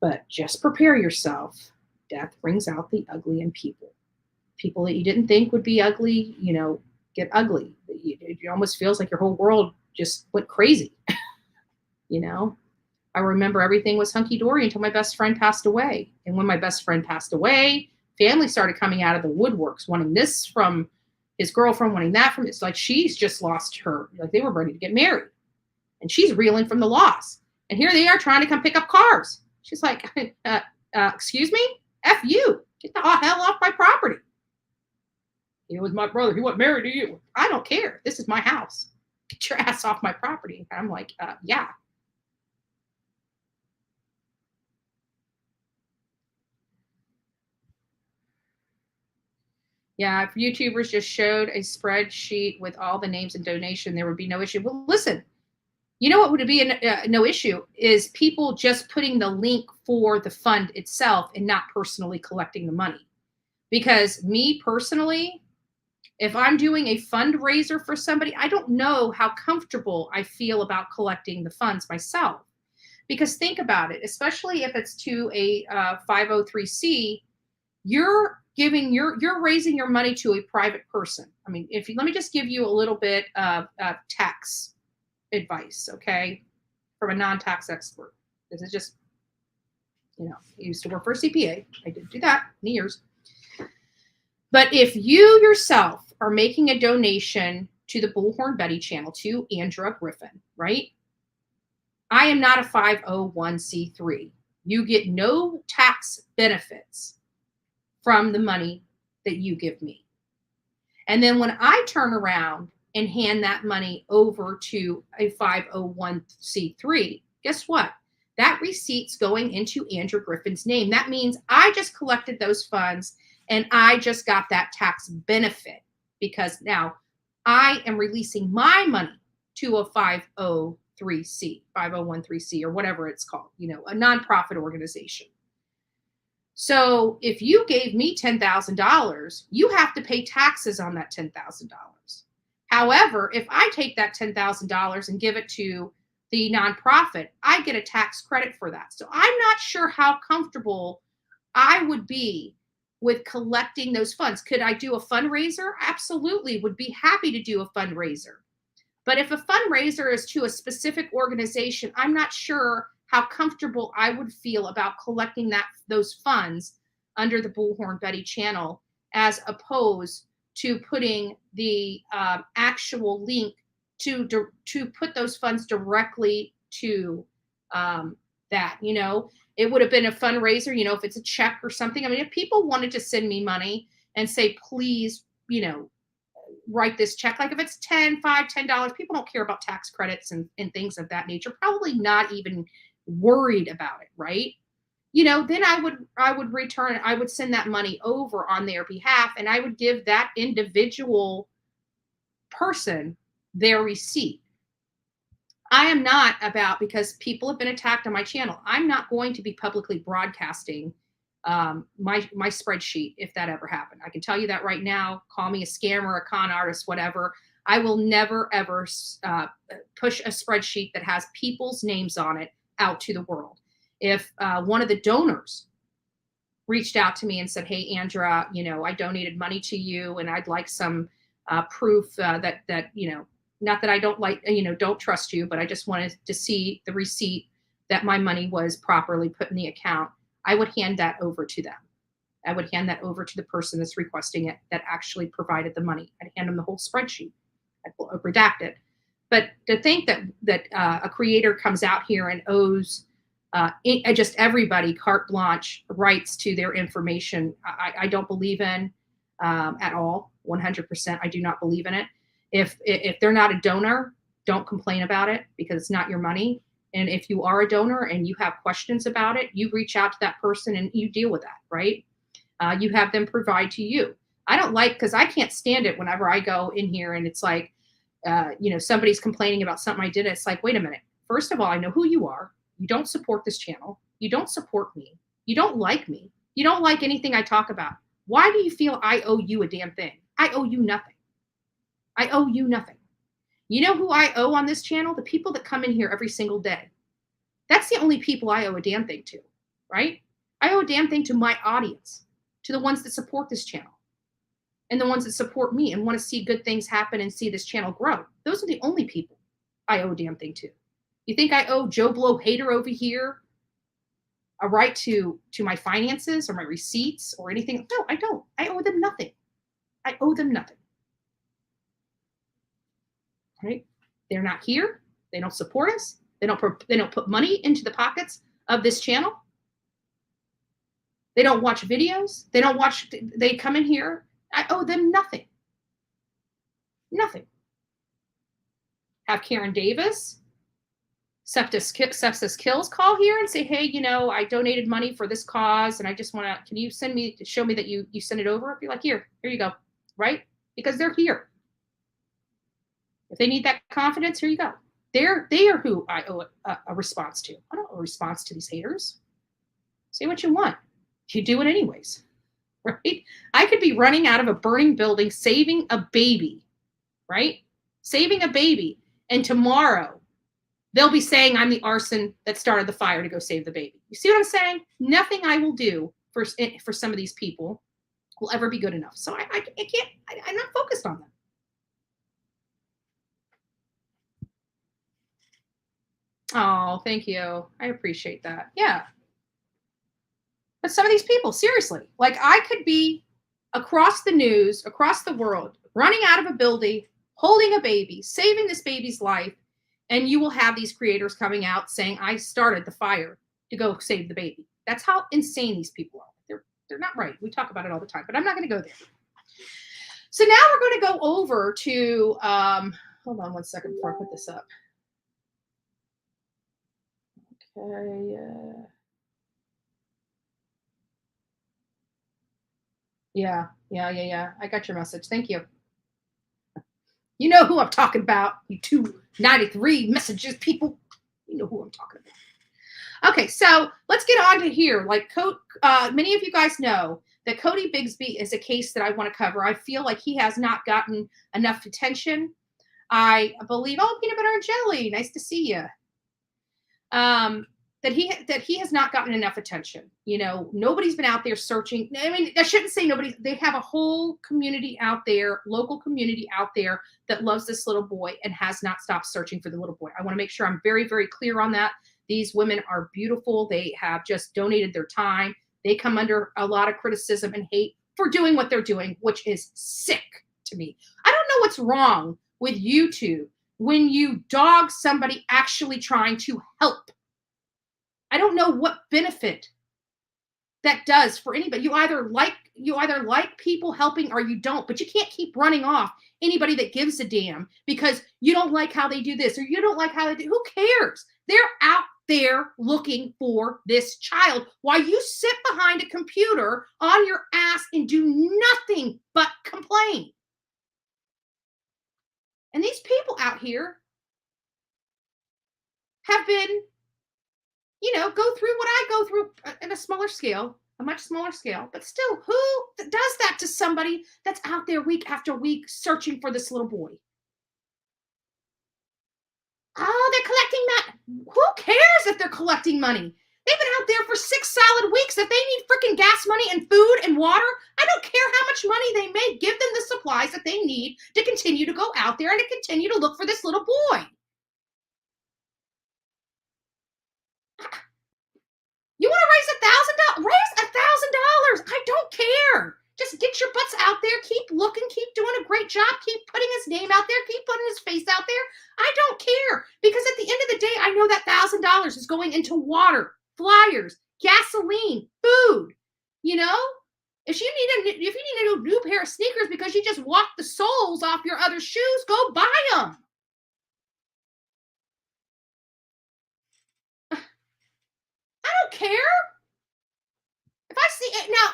but just prepare yourself. Death brings out the ugly in people. People that you didn't think would be ugly, get ugly. It almost feels like your whole world just went crazy. I remember everything was hunky-dory until my best friend passed away. And when my best friend passed away, family started coming out of the woodworks, wanting this from his girlfriend, wanting that from, it's like she's just lost her, like they were ready to get married. And she's reeling from the loss. And here they are trying to come pick up cars. She's like, excuse me? F you. Get the hell off my property. He was my brother. He wasn't married to you. I don't care. This is my house. Get your ass off my property. And I'm like, yeah. Yeah, if YouTubers just showed a spreadsheet with all the names and donation, there would be no issue. Well, listen, you know what would be no issue is people just putting the link for the fund itself and not personally collecting the money. Because me personally, if I'm doing a fundraiser for somebody, I don't know how comfortable I feel about collecting the funds myself. Because think about it, especially if it's to a 503c, you're raising your money to a private person. I mean, let me just give you a little bit of tax advice, okay, from a non-tax expert. This is just, I used to work for a CPA. I did do that many years. But if you yourself are making a donation to the Bullhorn Betty channel, to Andrea Griffin, right? I am not a 501c3. You get no tax benefits from the money that you give me. And then when I turn around and hand that money over to a 501c3, guess what? That receipt's going into Andrea Griffin's name. That means I just collected those funds and I just got that tax benefit because now I am releasing my money to a 501c, or whatever it's called, a nonprofit organization. So if you gave me $10,000, you have to pay taxes on that $10,000. However, if I take that $10,000 and give it to the nonprofit, I get a tax credit for that. So I'm not sure how comfortable I would be with collecting those funds. Could I do a fundraiser? Absolutely, would be happy to do a fundraiser. But if a fundraiser is to a specific organization, I'm not sure how comfortable I would feel about collecting those funds under the Bullhorn Betty channel, as opposed to putting the actual link to put those funds directly to that. It would have been a fundraiser, if it's a check or something. I mean, if people wanted to send me money and say, please, write this check, like if it's $10, people don't care about tax credits and things of that nature, probably not even worried about it, right? Then I would return, I would send that money over on their behalf, and I would give that individual person their receipt. I am not about, because people have been attacked on my channel, I'm not going to be publicly broadcasting my spreadsheet if that ever happened. I can tell you that right now. Call me a scammer, a con artist, whatever. I will never, ever push a spreadsheet that has people's names on it out to the world. If one of the donors reached out to me and said, hey, Andrea, I donated money to you and I'd like some proof that not that I don't trust you, but I just wanted to see the receipt that my money was properly put in the account, I would hand that over to them. I would hand that over to the person that's requesting it that actually provided the money. I'd hand them the whole spreadsheet. I'd redact it. But to think that a creator comes out here and owes just everybody carte blanche rights to their information, I don't believe in at all. 100%, I do not believe in it. If they're not a donor, don't complain about it, because it's not your money. And if you are a donor and you have questions about it, you reach out to that person and you deal with that, right? You have them provide to you. I don't like, because I can't stand it whenever I go in here and it's like, somebody's complaining about something I did. It's like, wait a minute. First of all, I know who you are. You don't support this channel. You don't support me. You don't like me. You don't like anything I talk about. Why do you feel I owe you a damn thing? I owe you nothing. I owe you nothing. You know who I owe on this channel? The people that come in here every single day. That's the only people I owe a damn thing to, right? I owe a damn thing to my audience, to the ones that support this channel, and the ones that support me and want to see good things happen and see this channel grow. Those are the only people I owe a damn thing to. You think I owe Joe Blow hater over here a right to my finances or my receipts or anything? No, I don't. I owe them nothing. I owe them nothing. Right? They're not here. They don't support us. They don't put money into the pockets of this channel. They don't watch videos. They come in here. I owe them nothing. Nothing. Have Karen Davis, Sepsis Kills call here and say, hey, I donated money for this cause and I just want to, can you show me that you send it over? Be like, here you go. Right? Because they're here. If they need that confidence, here you go. They are who I owe a response to. I don't owe a response to these haters. Say what you want. You do it anyways, right? I could be running out of a burning building, saving a baby, right? Saving a baby. And tomorrow they'll be saying I'm the arson that started the fire to go save the baby. You see what I'm saying? Nothing I will do for some of these people will ever be good enough. So I can't, I'm not focused on them. Oh, thank you. I appreciate that. Yeah. But some of these people, seriously, like I could be across the news, across the world, running out of a building, holding a baby, saving this baby's life, and you will have these creators coming out saying, I started the fire to go save the baby. That's how insane these people are. They're not right. We talk about it all the time, but I'm not going to go there. So now we're going to go over to, hold on one second before I put this up. Okay. Yeah. I got your message. Thank you. You know who I'm talking about. You 293 messages, people. You know who I'm talking about. Okay, so let's get on to here. Like many of you guys know that Cody Bigsby is a case that I want to cover. I feel like he has not gotten enough attention. I believe, peanut butter and jelly. Nice to see you. That he has not gotten enough attention. Nobody's been out there searching. I mean, I shouldn't say nobody. They have a whole community out there, local community out there that loves this little boy and has not stopped searching for the little boy. I want to make sure I'm very, very clear on that. These women are beautiful. They have just donated their time. They come under a lot of criticism and hate for doing what they're doing, which is sick to me. I don't know what's wrong with YouTube when you dog somebody actually trying to help. I don't know what benefit that does for anybody. You either like people helping or you don't, but you can't keep running off anybody that gives a damn because you don't like how they do this or you don't like how they do. Who cares? They're out there looking for this child while you sit behind a computer on your ass and do nothing but complain. And these people out here have been, go through what I go through in a smaller scale, a much smaller scale, but still, who does that to somebody that's out there week after week searching for this little boy? Oh, they're collecting that. Who cares if they're collecting money? They've been out there for 6 solid weeks. If they need freaking gas money and food and water, I don't care how much money they make. Give them the supplies that they need to continue to go out there and to continue to look for this little boy. You want to raise $1,000? Raise $1,000. I don't care. Just get your butts out there. Keep looking. Keep doing a great job. Keep putting his name out there. Keep putting his face out there. I don't care. Because at the end of the day, I know that $1,000 is going into water, flyers, gasoline, food. If you need a new pair of sneakers because you just walked the soles off your other shoes, go buy them. I don't care. If I see it now,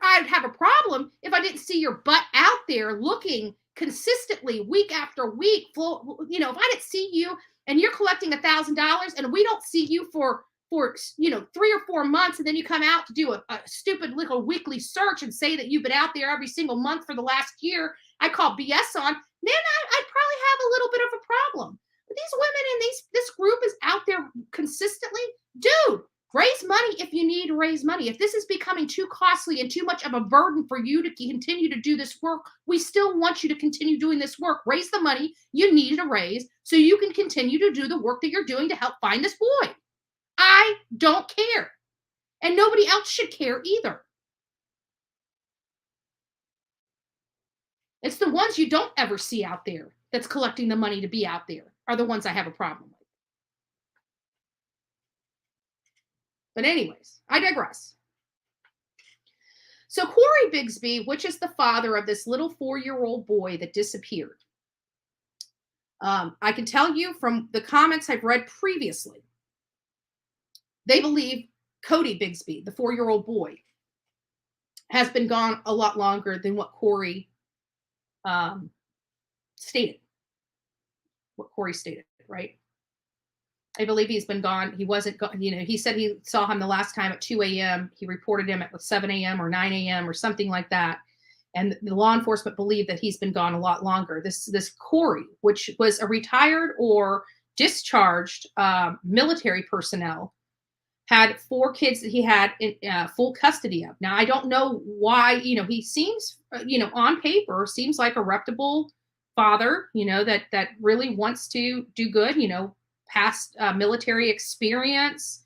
I'd have a problem if I didn't see your butt out there looking consistently week after week. If I didn't see you and you're collecting $1,000 and we don't see you for 3 or 4 months, and then you come out to do a stupid little weekly search and say that you've been out there every single month for the last year. I call BS on, then I'd probably have a little bit of a problem. But these women in this group is out there consistently. Dude, raise money if you need to raise money. If this is becoming too costly and too much of a burden for you to continue to do this work, we still want you to continue doing this work. Raise the money you need to raise so you can continue to do the work that you're doing to help find this boy. I don't care. And nobody else should care either. It's the ones you don't ever see out there that's collecting the money to be out there are the ones I have a problem with. But anyways, I digress. So Cory Bigsby, which is the father of this little 4-year-old boy that disappeared. I can tell you from the comments I've read previously, they believe Cody Bigsby, the 4-year-old boy, has been gone a lot longer than what Cory stated. What Cory stated, right? I believe he's been gone. He wasn't gone. He said he saw him the last time at 2 a.m. He reported him at 7 a.m. or 9 a.m. or something like that. And the law enforcement believe that he's been gone a lot longer. This Cory, which was a retired or discharged military personnel, had 4 kids that he had in full custody of. Now, I don't know why, he seems, on paper, seems like a reputable father, that really wants to do good, past military experience.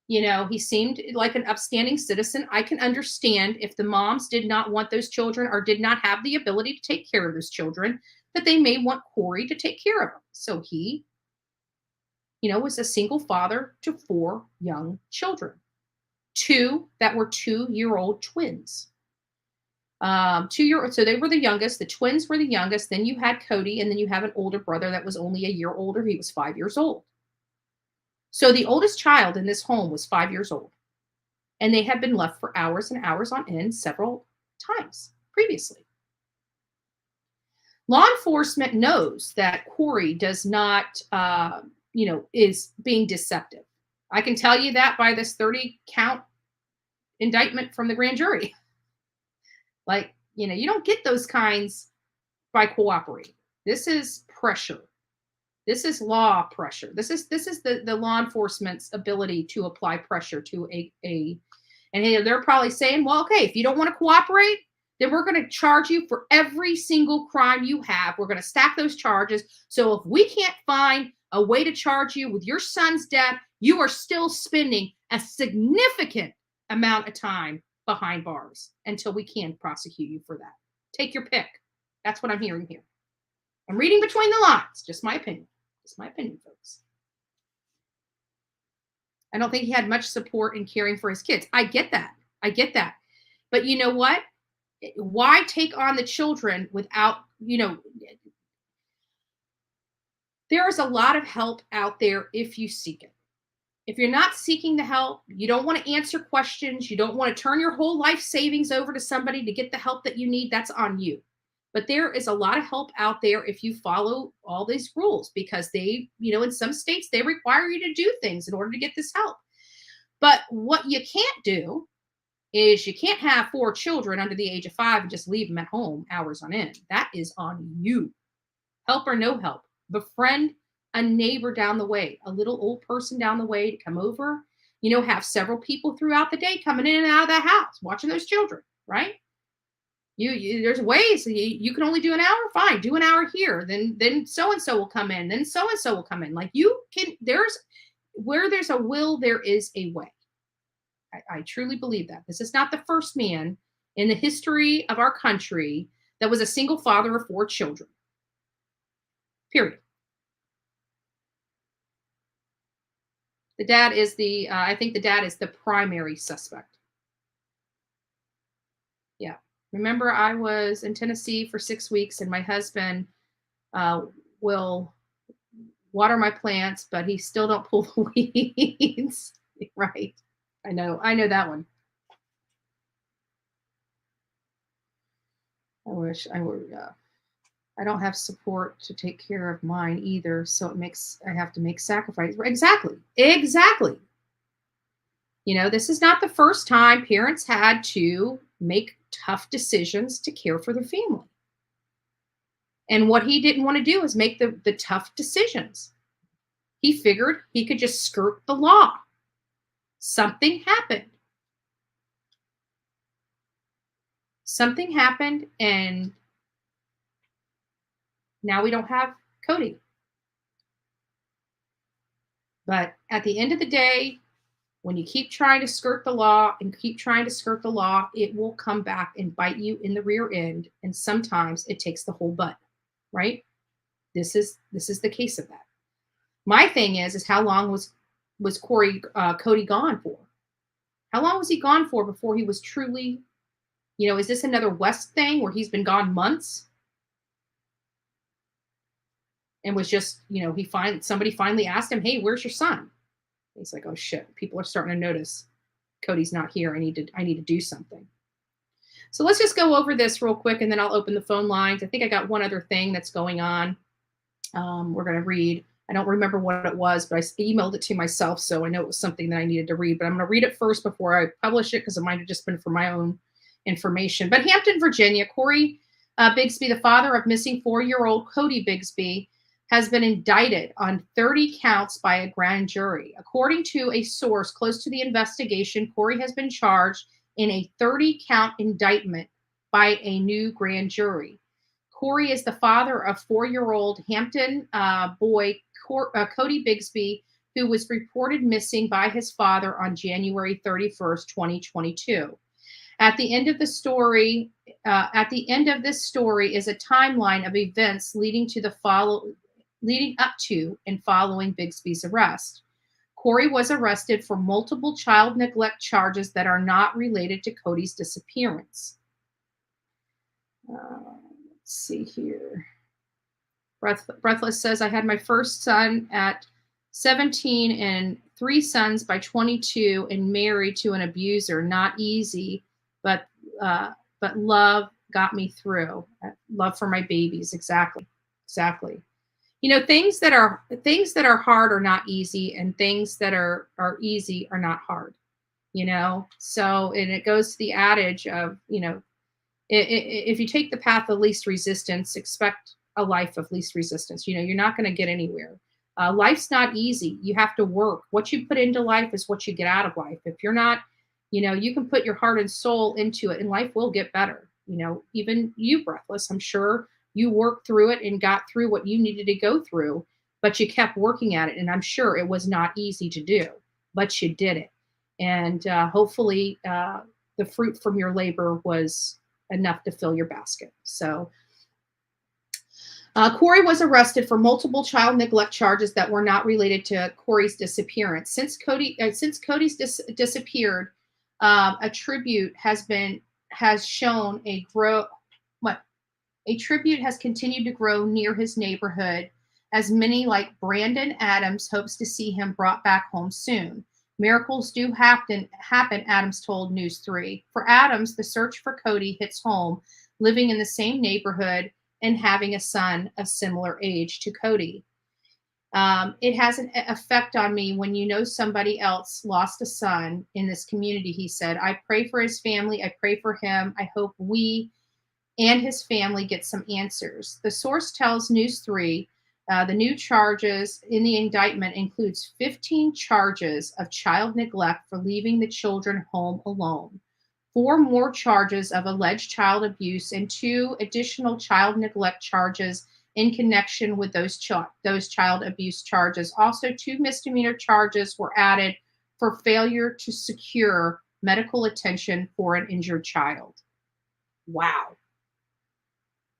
He seemed like an upstanding citizen. I can understand if the moms did not want those children or did not have the ability to take care of those children, that they may want Cory to take care of them. So he, was a single father to 4 young children, 2 that were 2-year-old twins. 2-year-old, so they were the youngest. The twins were the youngest. Then you had Cody, and then you have an older brother that was only a year older. He was 5 years old. So the oldest child in this home was 5 years old, and they had been left for hours and hours on end several times previously. Law enforcement knows that Cory does not, is being deceptive. I can tell you that by this 30-count indictment from the grand jury. Like, you don't get those kinds by cooperating. This is pressure. This is law pressure. This is the law enforcement's ability to apply pressure to and they're probably saying, well, okay, if you don't want to cooperate, then we're going to charge you for every single crime you have. We're going to stack those charges. So if we can't find a way to charge you with your son's death, you are still spending a significant amount of time behind bars until we can prosecute you for that. Take your pick. That's what I'm hearing here. I'm reading between the lines. Just my opinion. Just my opinion, folks. I don't think he had much support in caring for his kids. I get that. But you know what? Why take on the children without, there is a lot of help out there if you seek it. If you're not seeking the help, you don't want to answer questions, you don't want to turn your whole life savings over to somebody to get the help that you need, that's on you. But there is a lot of help out there if you follow all these rules, because they, in some states, they require you to do things in order to get this help. But what you can't do is you can't have 4 children under the age of 5 and just leave them at home hours on end. That is on you. Help or no help. Befriend a neighbor down the way, a little old person down the way to come over, have several people throughout the day coming in and out of that house, watching those children, right? There's ways you can only do an hour. Fine, do an hour here. Then so-and-so will come in. Then so-and-so will come in. Like where there's a will, there is a way. I truly believe that. This is not the first man in the history of our country that was a single father of 4 children. Period. The dad is I think the dad is the primary suspect. Yeah. Remember, I was in Tennessee for 6 weeks, and my husband will water my plants, but he still don't pull the weeds. Right. I know that one. I wish I were, I don't have support to take care of mine either. So I have to make sacrifices. Exactly. This is not the first time parents had to make tough decisions to care for their family. And what he didn't want to do is make the tough decisions. He figured he could just skirt the law. Something happened. Something happened, and now we don't have Cody. But at the end of the day, when you keep trying to skirt the law and keep trying to skirt the law, it will come back and bite you in the rear end. And sometimes it takes the whole butt, right? This is the case of that. My thing is how long was Cody gone for? How long was he gone for before he was truly, is this another West thing where he's been gone months? And was just, somebody finally asked him, hey, where's your son? He's like, oh shit, people are starting to notice Cody's not here. I need to do something. So let's just go over this real quick, and then I'll open the phone lines. I think I got one other thing that's going on. We're going to read. I don't remember what it was, but I emailed it to myself, so I know it was something that I needed to read. But I'm going to read it first before I publish it, because it might have just been for my own information. But Hampton, Virginia, Cory Bigsby, the father of missing 4-year-old Cody Bigsby, has been indicted on 30 counts by a grand jury. According to a source close to the investigation, Cory has been charged in a 30-count indictment by a new grand jury. Cory is the father of 4-year-old Hampton boy Cody Bigsby, who was reported missing by his father on January 31st, 2022. At the end of this story is a timeline of events leading up to and following Bigsby's arrest. Cory was arrested for multiple child neglect charges that are not related to Cody's disappearance. Let's see here. Breathless says, I had my first son at 17 and 3 sons by 22 and married to an abuser. Not easy, but love got me through. Love for my babies. Exactly. Things that are hard are not easy, and things that are easy are not hard. So, and it goes to the adage of, if you take the path of least resistance, expect a life of least resistance. You're not going to get anywhere. Life's not easy. You have to work. What you put into life is what you get out of life. If you're not, you can put your heart and soul into it, and life will get better. Even you, Breathless, I'm sure you worked through it and got through what you needed to go through, but you kept working at it. And I'm sure it was not easy to do, but you did it. And hopefully the fruit from your labor was enough to fill your basket. So Cory was arrested for multiple child neglect charges that were not related to Cory's disappearance. Since Cody's disappeared, a tribute has continued to grow near his neighborhood, as many like Brandon Adams hopes to see him brought back home soon. Miracles do happen, Adams told News 3. For Adams, the search for Cody hits home, living in the same neighborhood and having a son of similar age to Cody. It has an effect on me when somebody else lost a son in this community, he said. I pray for his family. I pray for him. I hope we and his family get some answers. The source tells News 3 the new charges in the indictment includes 15 charges of child neglect for leaving the children home alone, 4 more charges of alleged child abuse, and 2 additional child neglect charges in connection with those child abuse charges. Also, 2 misdemeanor charges were added for failure to secure medical attention for an injured child. Wow.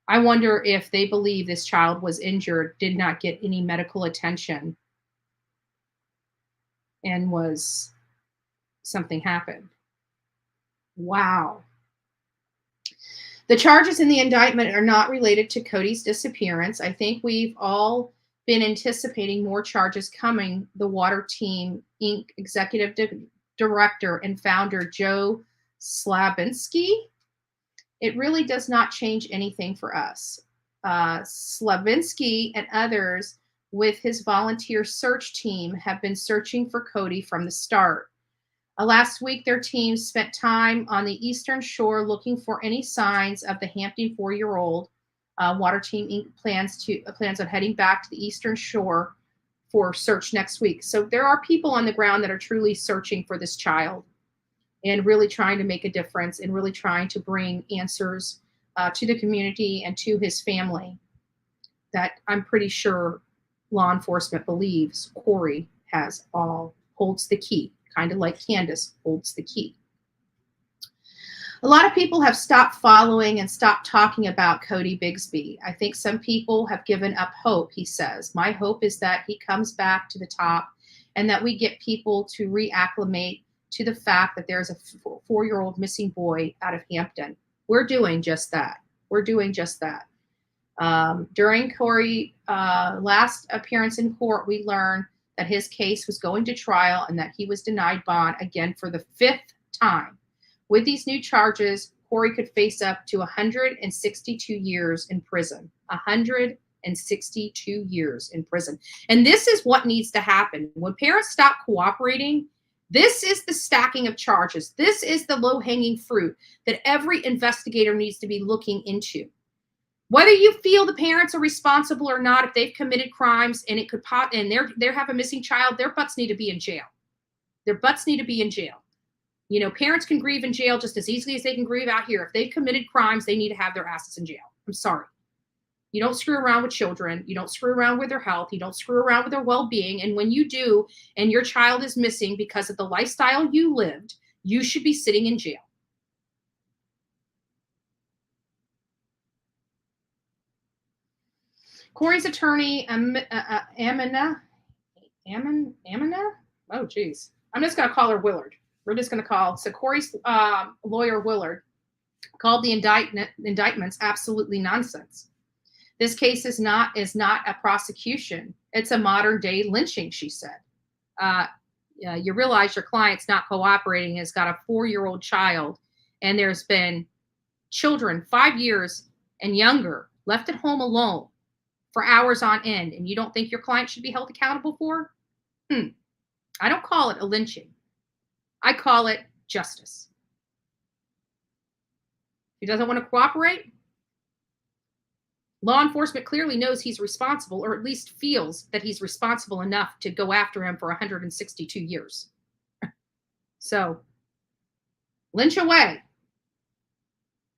I wonder if they believe this child was injured, did not get any medical attention, and something happened. Wow. The charges in the indictment are not related to Cody's disappearance. I think we've all been anticipating more charges coming. The Water Team Inc. Executive Director and founder Joe Slavinsky. It really does not change anything for us. Slavinsky and others with his volunteer search team have been searching for Cody from the start. Last week, their team spent time on the Eastern Shore looking for any signs of the Hampton 4-year-old. Water Team Inc. plans on heading back to the Eastern Shore for search next week. So there are people on the ground that are truly searching for this child and really trying to make a difference and really trying to bring answers to the community and to his family that I'm pretty sure law enforcement believes Cory holds the key, kind of like Candus holds the key. A lot of people have stopped following and stopped talking about Cody Bigsby. I think some people have given up hope, he says. My hope is that he comes back to the top and that we get people to reacclimate to the fact that there's a 4-year-old missing boy out of Hampton. We're doing just that. During Cory's last appearance in court, we learned that his case was going to trial and that he was denied bond again for the 5th time. With these new charges, Cory could face up to 162 years in prison. 162 years in prison. And this is what needs to happen. When parents stop cooperating, this is the stacking of charges. This is the low-hanging fruit that every investigator needs to be looking into. Whether you feel the parents are responsible or not, if they've committed crimes and it could pop and they have a missing child, their butts need to be in jail. Their butts need to be in jail. You know, parents can grieve in jail just as easily as they can grieve out here. If they've committed crimes, they need to have their asses in jail. I'm sorry. You don't screw around with children. You don't screw around with their health. You don't screw around with their well-being. And when you do, and your child is missing because of the lifestyle you lived, you should be sitting in jail. Cory's attorney, Amina? Oh, geez. I'm just going to call her Willard. We're just going to call. So Cory's lawyer, Willard, called the indictments absolutely nonsense. This case is not a prosecution. It's a modern day lynching, she said. You realize your client's not cooperating, has got a 4-year-old child, and there's been children 5 years and younger left at home alone for hours on end, and you don't think your client should be held accountable for? I don't call it a lynching. I call it justice. He doesn't want to cooperate. Law enforcement clearly knows he's responsible, or at least feels that he's responsible enough to go after him for 162 years. So, lynch away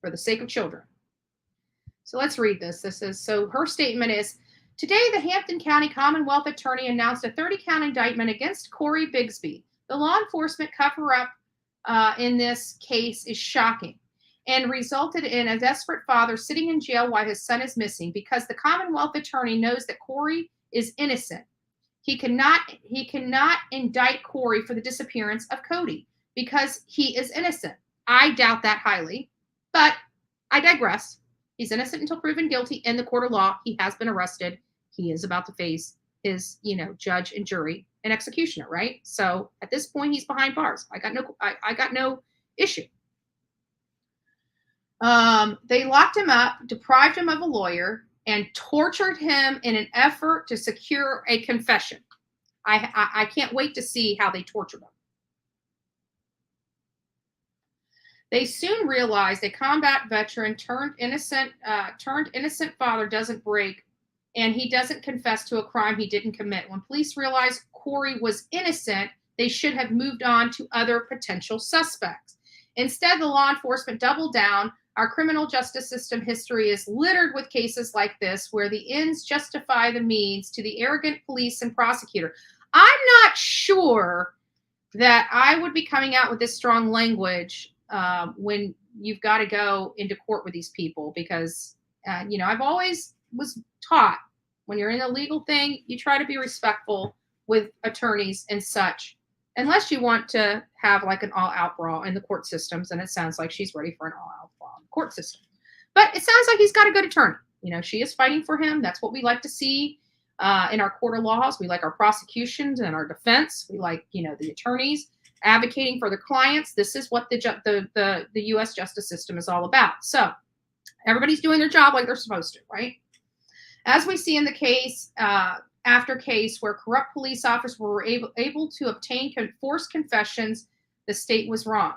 for the sake of children. So let's read this. So her statement is, today the Hampton County Commonwealth Attorney announced a 30-count indictment against Cody Bigsby. The law enforcement cover-up in this case is shocking and resulted in a desperate father sitting in jail while his son is missing because the Commonwealth Attorney knows that Cory is innocent. He cannot indict Cory for the disappearance of Cody because he is innocent. I doubt that highly, but I digress. He's innocent until proven guilty in the court of law. He has been arrested. He is about to face his, judge and jury and executioner, right? So at this point, he's behind bars. I got no issue. They locked him up, deprived him of a lawyer, and tortured him in an effort to secure a confession. I can't wait to see how they tortured him. They soon realized a combat veteran turned innocent father doesn't break, and he doesn't confess to a crime he didn't commit. When police realized Cory was innocent, they should have moved on to other potential suspects. Instead, the law enforcement doubled down. Our criminal justice system history is littered with cases like this, where the ends justify the means to the arrogant police and prosecutor. I'm not sure that I would be coming out with this strong language when you've got to go into court with these people, because, I've always was taught when you're in a legal thing, you try to be respectful with attorneys and such, unless you want to have like an all-out brawl in the court systems. And it sounds like she's ready for an all-out brawl in the court system. But it sounds like he's got a good attorney. She is fighting for him. That's what we like to see in our court of laws. We like our prosecutions and our defense. We like, the attorneys advocating for their clients. This is what the U.S. justice system is all about. So everybody's doing their job like they're supposed to, right? As we see in the case after case where corrupt police officers were able to obtain forced confessions, the state was wrong.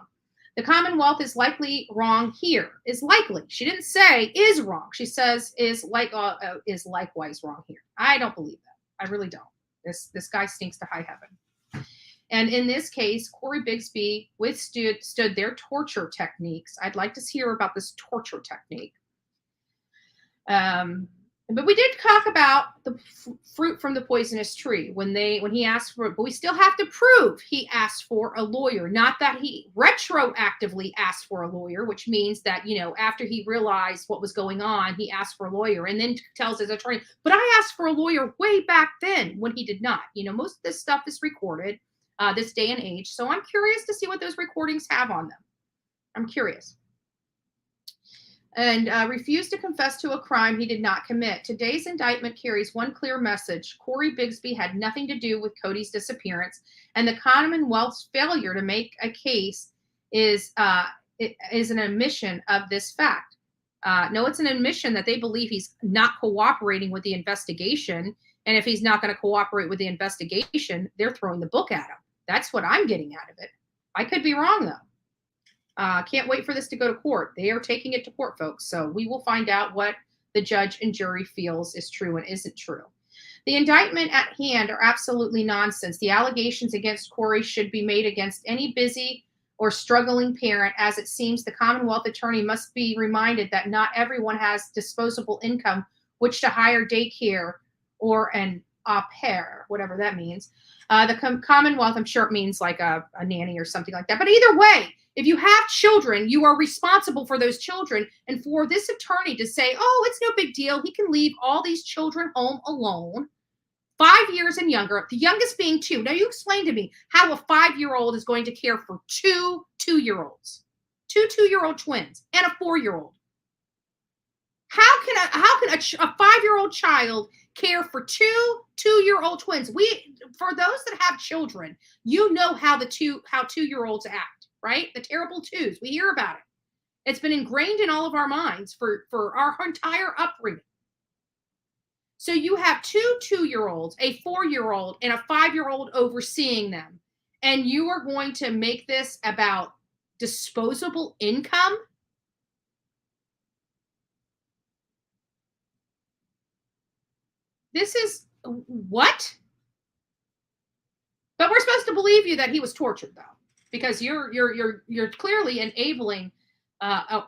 The Commonwealth is likely wrong here. Is likely. She didn't say is wrong. She says is likewise wrong here. I don't believe that. I really don't. This guy stinks to high heaven. And in this case, Cody Bigsby withstood their torture techniques. I'd like to hear about this torture technique. But we did talk about the fruit from the poisonous tree when he asked for it, but we still have to prove he asked for a lawyer, not that he retroactively asked for a lawyer, which means that, after he realized what was going on, he asked for a lawyer and then tells his attorney, but I asked for a lawyer way back then when he did not. Most of this stuff is recorded this day and age. So I'm curious to see what those recordings have on them. I'm curious. And refused to confess to a crime he did not commit. Today's indictment carries one clear message. Cody Bigsby had nothing to do with Cody's disappearance, and the Commonwealth's failure to make a case is an admission of this fact. No, it's an admission that they believe he's not cooperating with the investigation, and if he's not going to cooperate with the investigation, they're throwing the book at him. That's what I'm getting out of it. I could be wrong, though. Can't wait for this to go to court. They are taking it to court, folks. So we will find out what the judge and jury feels is true and isn't true. The indictment at hand are absolutely nonsense. The allegations against Cory should be made against any busy or struggling parent, as it seems the Commonwealth attorney must be reminded that not everyone has disposable income which to hire daycare or an au pair, whatever that means. The Commonwealth, I'm sure it means like a nanny or something like that. But either way, if you have children, you are responsible for those children. And for this attorney to say, oh, it's no big deal, he can leave all these children home alone, 5 years and younger, the youngest being 2. Now, you explain to me how a 5-year-old is going to care for 2 2-year-olds, 2 2-year-old twins, and a 4-year-old. How can a 5-year-old child care for 2 2-year-old twins? For those that have children, how 2-year-olds act. Right? The terrible twos. We hear about it. It's been ingrained in all of our minds for our entire upbringing. So you have 2 2-year-olds, a 4-year-old, and a 5-year-old overseeing them. And you are going to make this about disposable income? This is what? But we're supposed to believe you that he was tortured, though. Because you're clearly enabling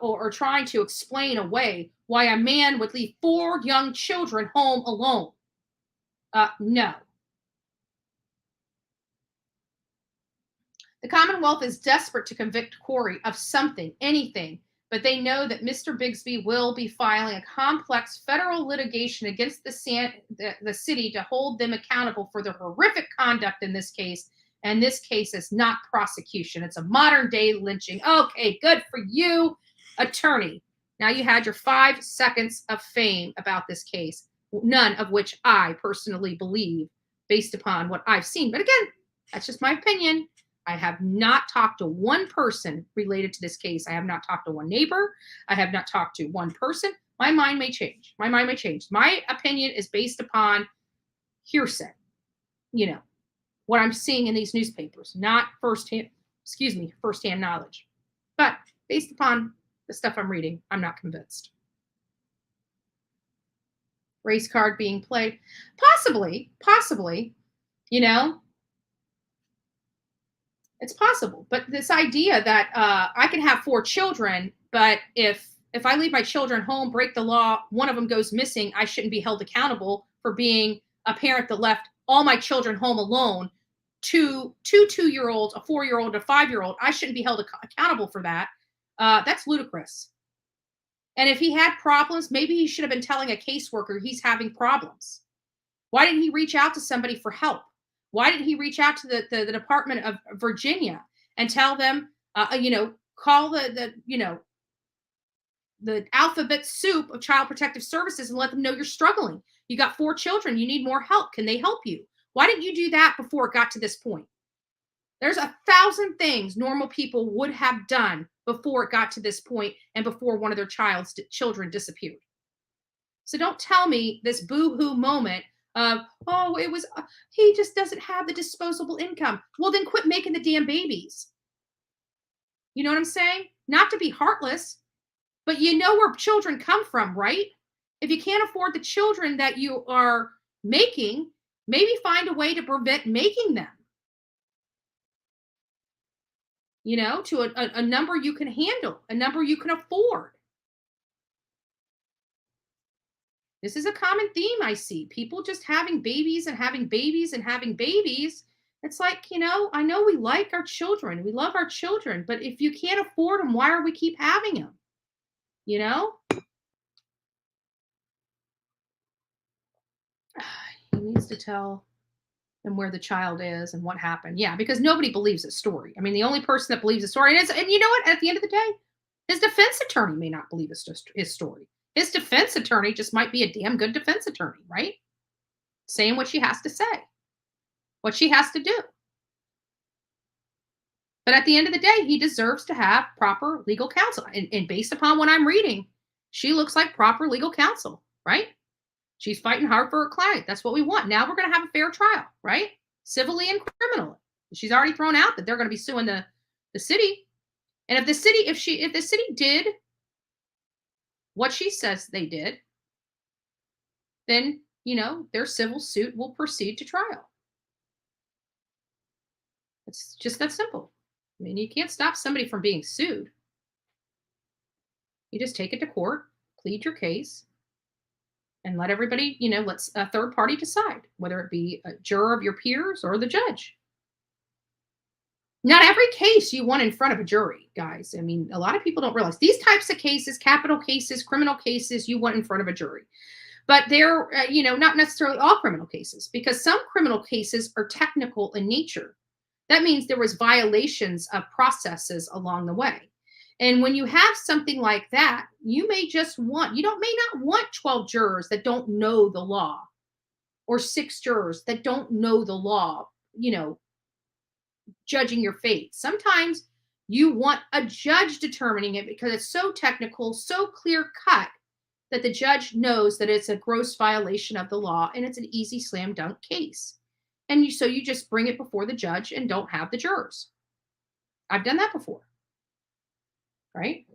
or trying to explain away why a man would leave 4 young children home alone. No. The Commonwealth is desperate to convict Cory of something, anything, but they know that Mr. Bigsby will be filing a complex federal litigation against the city to hold them accountable for their horrific conduct in this case. And this case is not prosecution. It's a modern day lynching. Okay, good for you, attorney. Now you had your 5 seconds of fame about this case, none of which I personally believe based upon what I've seen. But again, that's just my opinion. I have not talked to one person related to this case. I have not talked to one neighbor. I have not talked to one person. My mind may change. My opinion is based upon hearsay, what I'm seeing in these newspapers, not firsthand knowledge. But based upon the stuff I'm reading, I'm not convinced. Race card being played. Possibly, it's possible. But this idea that I can have 4 children, but if I leave my children home, break the law, one of them goes missing, I shouldn't be held accountable for being a parent that left all my children home alone. 2 2-year-olds, a 4-year-old, a 5-year-old, I shouldn't be held accountable for that. That's ludicrous. And if he had problems, maybe he should have been telling a caseworker he's having problems. Why didn't he reach out to somebody for help? Why didn't he reach out to the Department of Virginia and tell them, call the alphabet soup of Child Protective Services and let them know you're struggling. You got 4 children. You need more help. Can they help you? Why didn't you do that before it got to this point? There's 1,000 things normal people would have done before it got to this point and before one of their children disappeared. So don't tell me this boo-hoo moment of, he just doesn't have the disposable income. Well, then quit making the damn babies. You know what I'm saying? Not to be heartless, but you know where children come from, right? If you can't afford the children that you are making, maybe find a way to prevent making them. You know, to a number you can handle, a number you can afford. This is a common theme I see. People just having babies and having babies and having babies. It's like, you know, I know we like our children. We love our children. But if you can't afford them, why are we keep having them? You know? He needs to tell them where the child is and what happened. Yeah, because nobody believes his story. I mean, the only person that believes his story is, and you know what? At the end of the day, his defense attorney may not believe his story. His defense attorney just might be a damn good defense attorney, right? Saying what she has to say, what she has to do. But at the end of the day, he deserves to have proper legal counsel. And based upon what I'm reading, she looks like proper legal counsel, right? She's fighting hard for her client. That's what we want. Now we're going to have a fair trial, right? Civilly and criminally. She's already thrown out that they're going to be suing the city. And if the city did what she says they did, then, you know, their civil suit will proceed to trial. It's just that simple. I mean, you can't stop somebody from being sued. You just take it to court, plead your case, and let everybody, you know, let a third party decide, whether it be a juror of your peers or the judge. Not every case you want in front of a jury, guys. I mean, a lot of people don't realize these types of cases, capital cases, criminal cases, you want in front of a jury. But they're, you know, not necessarily all criminal cases, because some criminal cases are technical in nature. That means there was violations of processes along the way. And when you have something like that, you may not want 12 jurors that don't know the law, or 6 jurors that don't know the law, you know, judging your fate. Sometimes you want a judge determining it because it's so technical, so clear cut that the judge knows that it's a gross violation of the law and it's an easy slam dunk case. And so you just bring it before the judge and don't have the jurors. I've done that before. Right?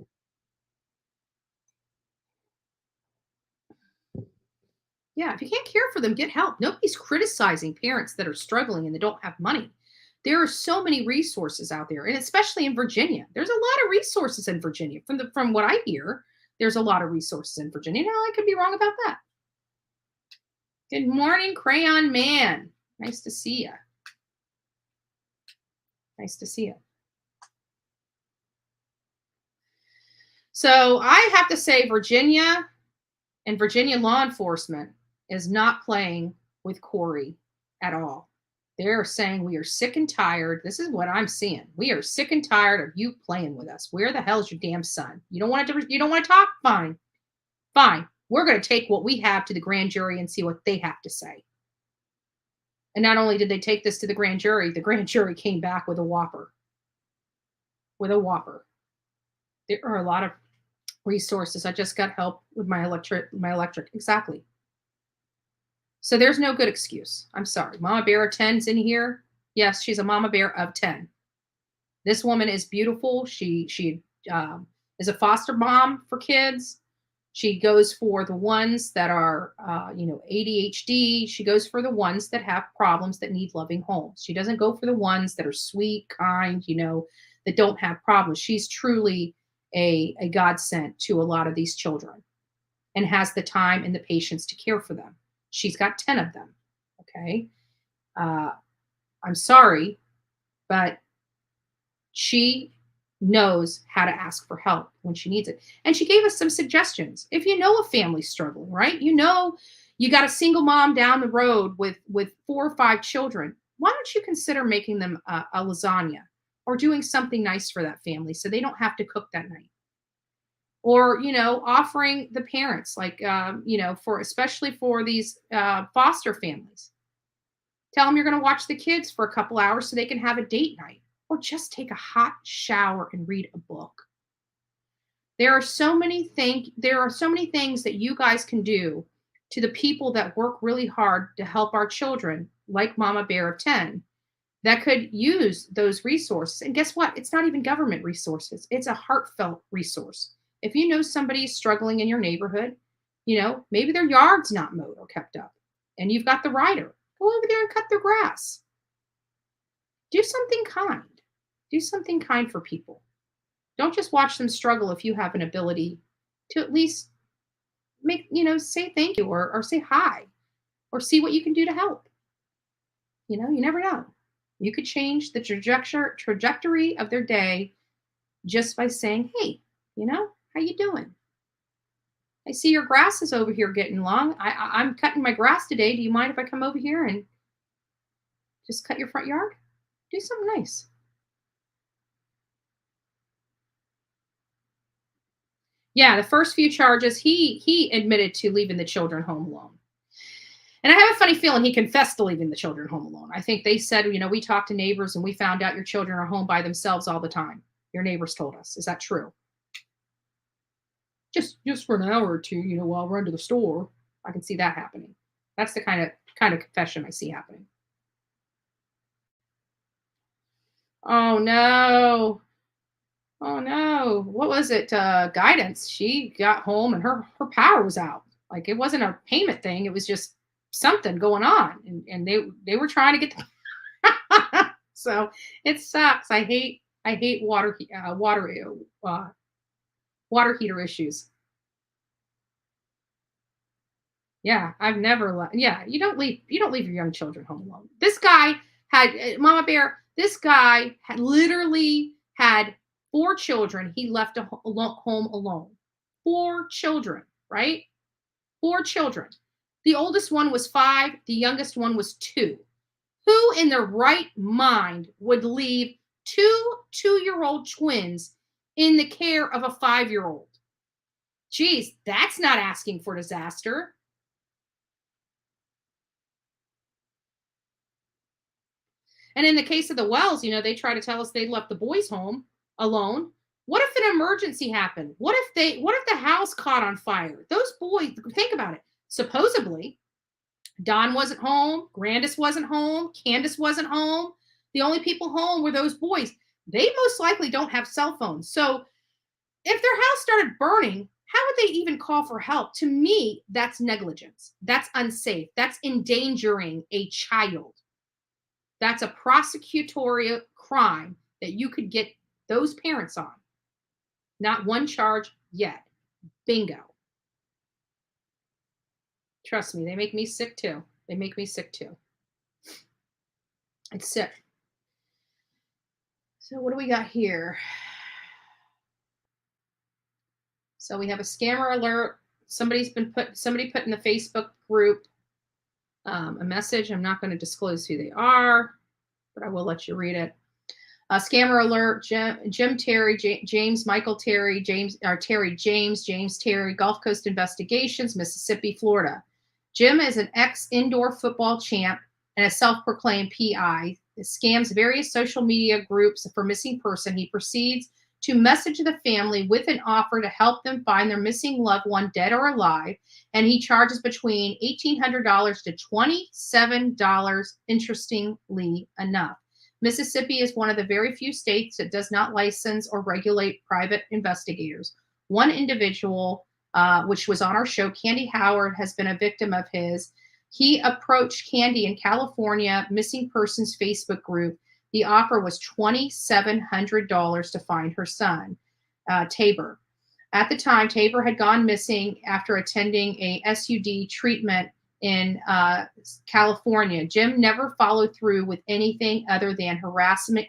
Yeah, if you can't care for them, get help. Nobody's criticizing parents that are struggling and they don't have money. There are so many resources out there, and especially in Virginia. There's a lot of resources in Virginia. From what I hear, there's a lot of resources in Virginia. Now, I could be wrong about that. Good morning, Crayon Man. Nice to see you. Nice to see you. So I have to say Virginia and Virginia law enforcement is not playing with Cory at all. They're saying we are sick and tired. This is what I'm seeing. We are sick and tired of you playing with us. Where the hell's your damn son? You don't want to talk? Fine. Fine. We're going to take what we have to the grand jury and see what they have to say. And not only did they take this to the grand jury came back with a whopper. With a whopper. There are a lot of resources. I just got help with my electric. Exactly. So there's no good excuse. I'm sorry. Mama Bear of 10's in here. Yes, she's a mama bear of 10. This woman is beautiful. She is a foster mom for kids. She goes for the ones that are, ADHD. She goes for the ones that have problems that need loving homes. She doesn't go for the ones that are sweet, kind, that don't have problems. She's truly a godsend to a lot of these children and has the time and the patience to care for them. She's got 10 of them. Okay. I'm sorry, but she knows how to ask for help when she needs it. And she gave us some suggestions. If you know a family's struggling, right? You got a single mom down the road with 4 or 5 children. Why don't you consider making them a lasagna or doing something nice for that family so they don't have to cook that night? Or, offering the parents, especially for these foster families. Tell them you're going to watch the kids for a couple hours so they can have a date night. Or just take a hot shower and read a book. There are so many things that you guys can do to the people that work really hard to help our children, like Mama Bear of 10, that could use those resources. And guess what? It's not even government resources. It's a heartfelt resource. If you know somebody is struggling in your neighborhood, maybe their yard's not mowed or kept up, and you've got the rider, go over there and cut their grass. Do something kind. Do something kind for people. Don't just watch them struggle if you have an ability to at least say thank you or say hi or see what you can do to help. You never know. You could change the trajectory of their day just by saying, hey, how you doing? I see your grass is over here getting long. I'm cutting my grass today. Do you mind if I come over here and just cut your front yard? Do something nice. Yeah, the first few charges, he admitted to leaving the children home alone. And I have a funny feeling he confessed to leaving the children home alone. I think they said, we talked to neighbors and we found out your children are home by themselves all the time. Your neighbors told us. Is that true? Just for an hour or two, while I run to the store. I can see that happening. That's the kind of confession I see happening. Oh no. Oh no. What was it? Guidance. She got home and her power was out. Like, it wasn't a payment thing. It was just something going on. And they were trying to get so it sucks. I hate water heater issues. Yeah, I've never you don't leave your young children home alone. This guy had Mama Bear, this guy had literally had 4 children. He left home alone. 4 children, right? 4 children. The oldest one was 5, the youngest one was 2. Who in their right mind would leave 2 2-year-old twins in the care of a 5-year-old? Geez, that's not asking for disaster. And in the case of the Wells, they try to tell us they left the boys home alone. What if an emergency happened? What if the house caught on fire? Those boys, think about it. Supposedly, Don wasn't home, Candus wasn't home, Candus wasn't home. The only people home were those boys. They most likely don't have cell phones. So if their house started burning, how would they even call for help? To me, that's negligence. That's unsafe. That's endangering a child. That's a prosecutorial crime that you could get those parents on. Not one charge yet. Bingo. Trust me, they make me sick too. It's sick. So what do we got here? So we have a scammer alert. Somebody put in the Facebook group a message. I'm not going to disclose who they are, but I will let you read it. Scammer alert, Jim Terry, James Michael Terry, Terry James Terry, Gulf Coast Investigations, Mississippi, Florida. Jim is an ex-indoor football champ and a self-proclaimed PI. He scams various social media groups for missing person. He proceeds to message the family with an offer to help them find their missing loved one, dead or alive, and he charges between $1,800 to $27, interestingly enough. Mississippi is one of the very few states that does not license or regulate private investigators. One individual, which was on our show, Candy Howard, has been a victim of his. He approached Candy in California missing persons Facebook group. The offer was $2,700 to find her son, Tabor. At the time, Tabor had gone missing after attending a SUD treatment in California. Jim never followed through with anything other than harassment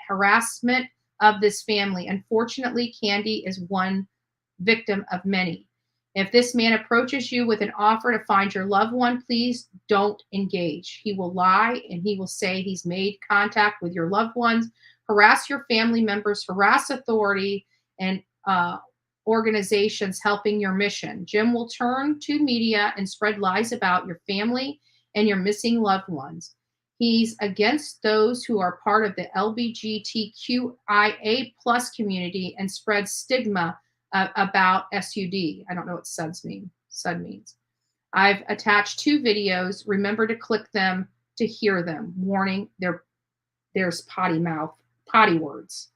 of this family. Unfortunately, Candy is one victim of many. If this man approaches you with an offer to find your loved one, please don't engage. He will lie and he will say he's made contact with your loved ones, harass your family members, harass authority and organizations helping your mission. Jim will turn to media and spread lies about your family and your missing loved ones. He's against those who are part of the LGBTQIA+ community and spreads stigma about SUD. I don't know what SUD means. I've attached 2 videos. Remember to click them to hear them. Warning, there's potty words.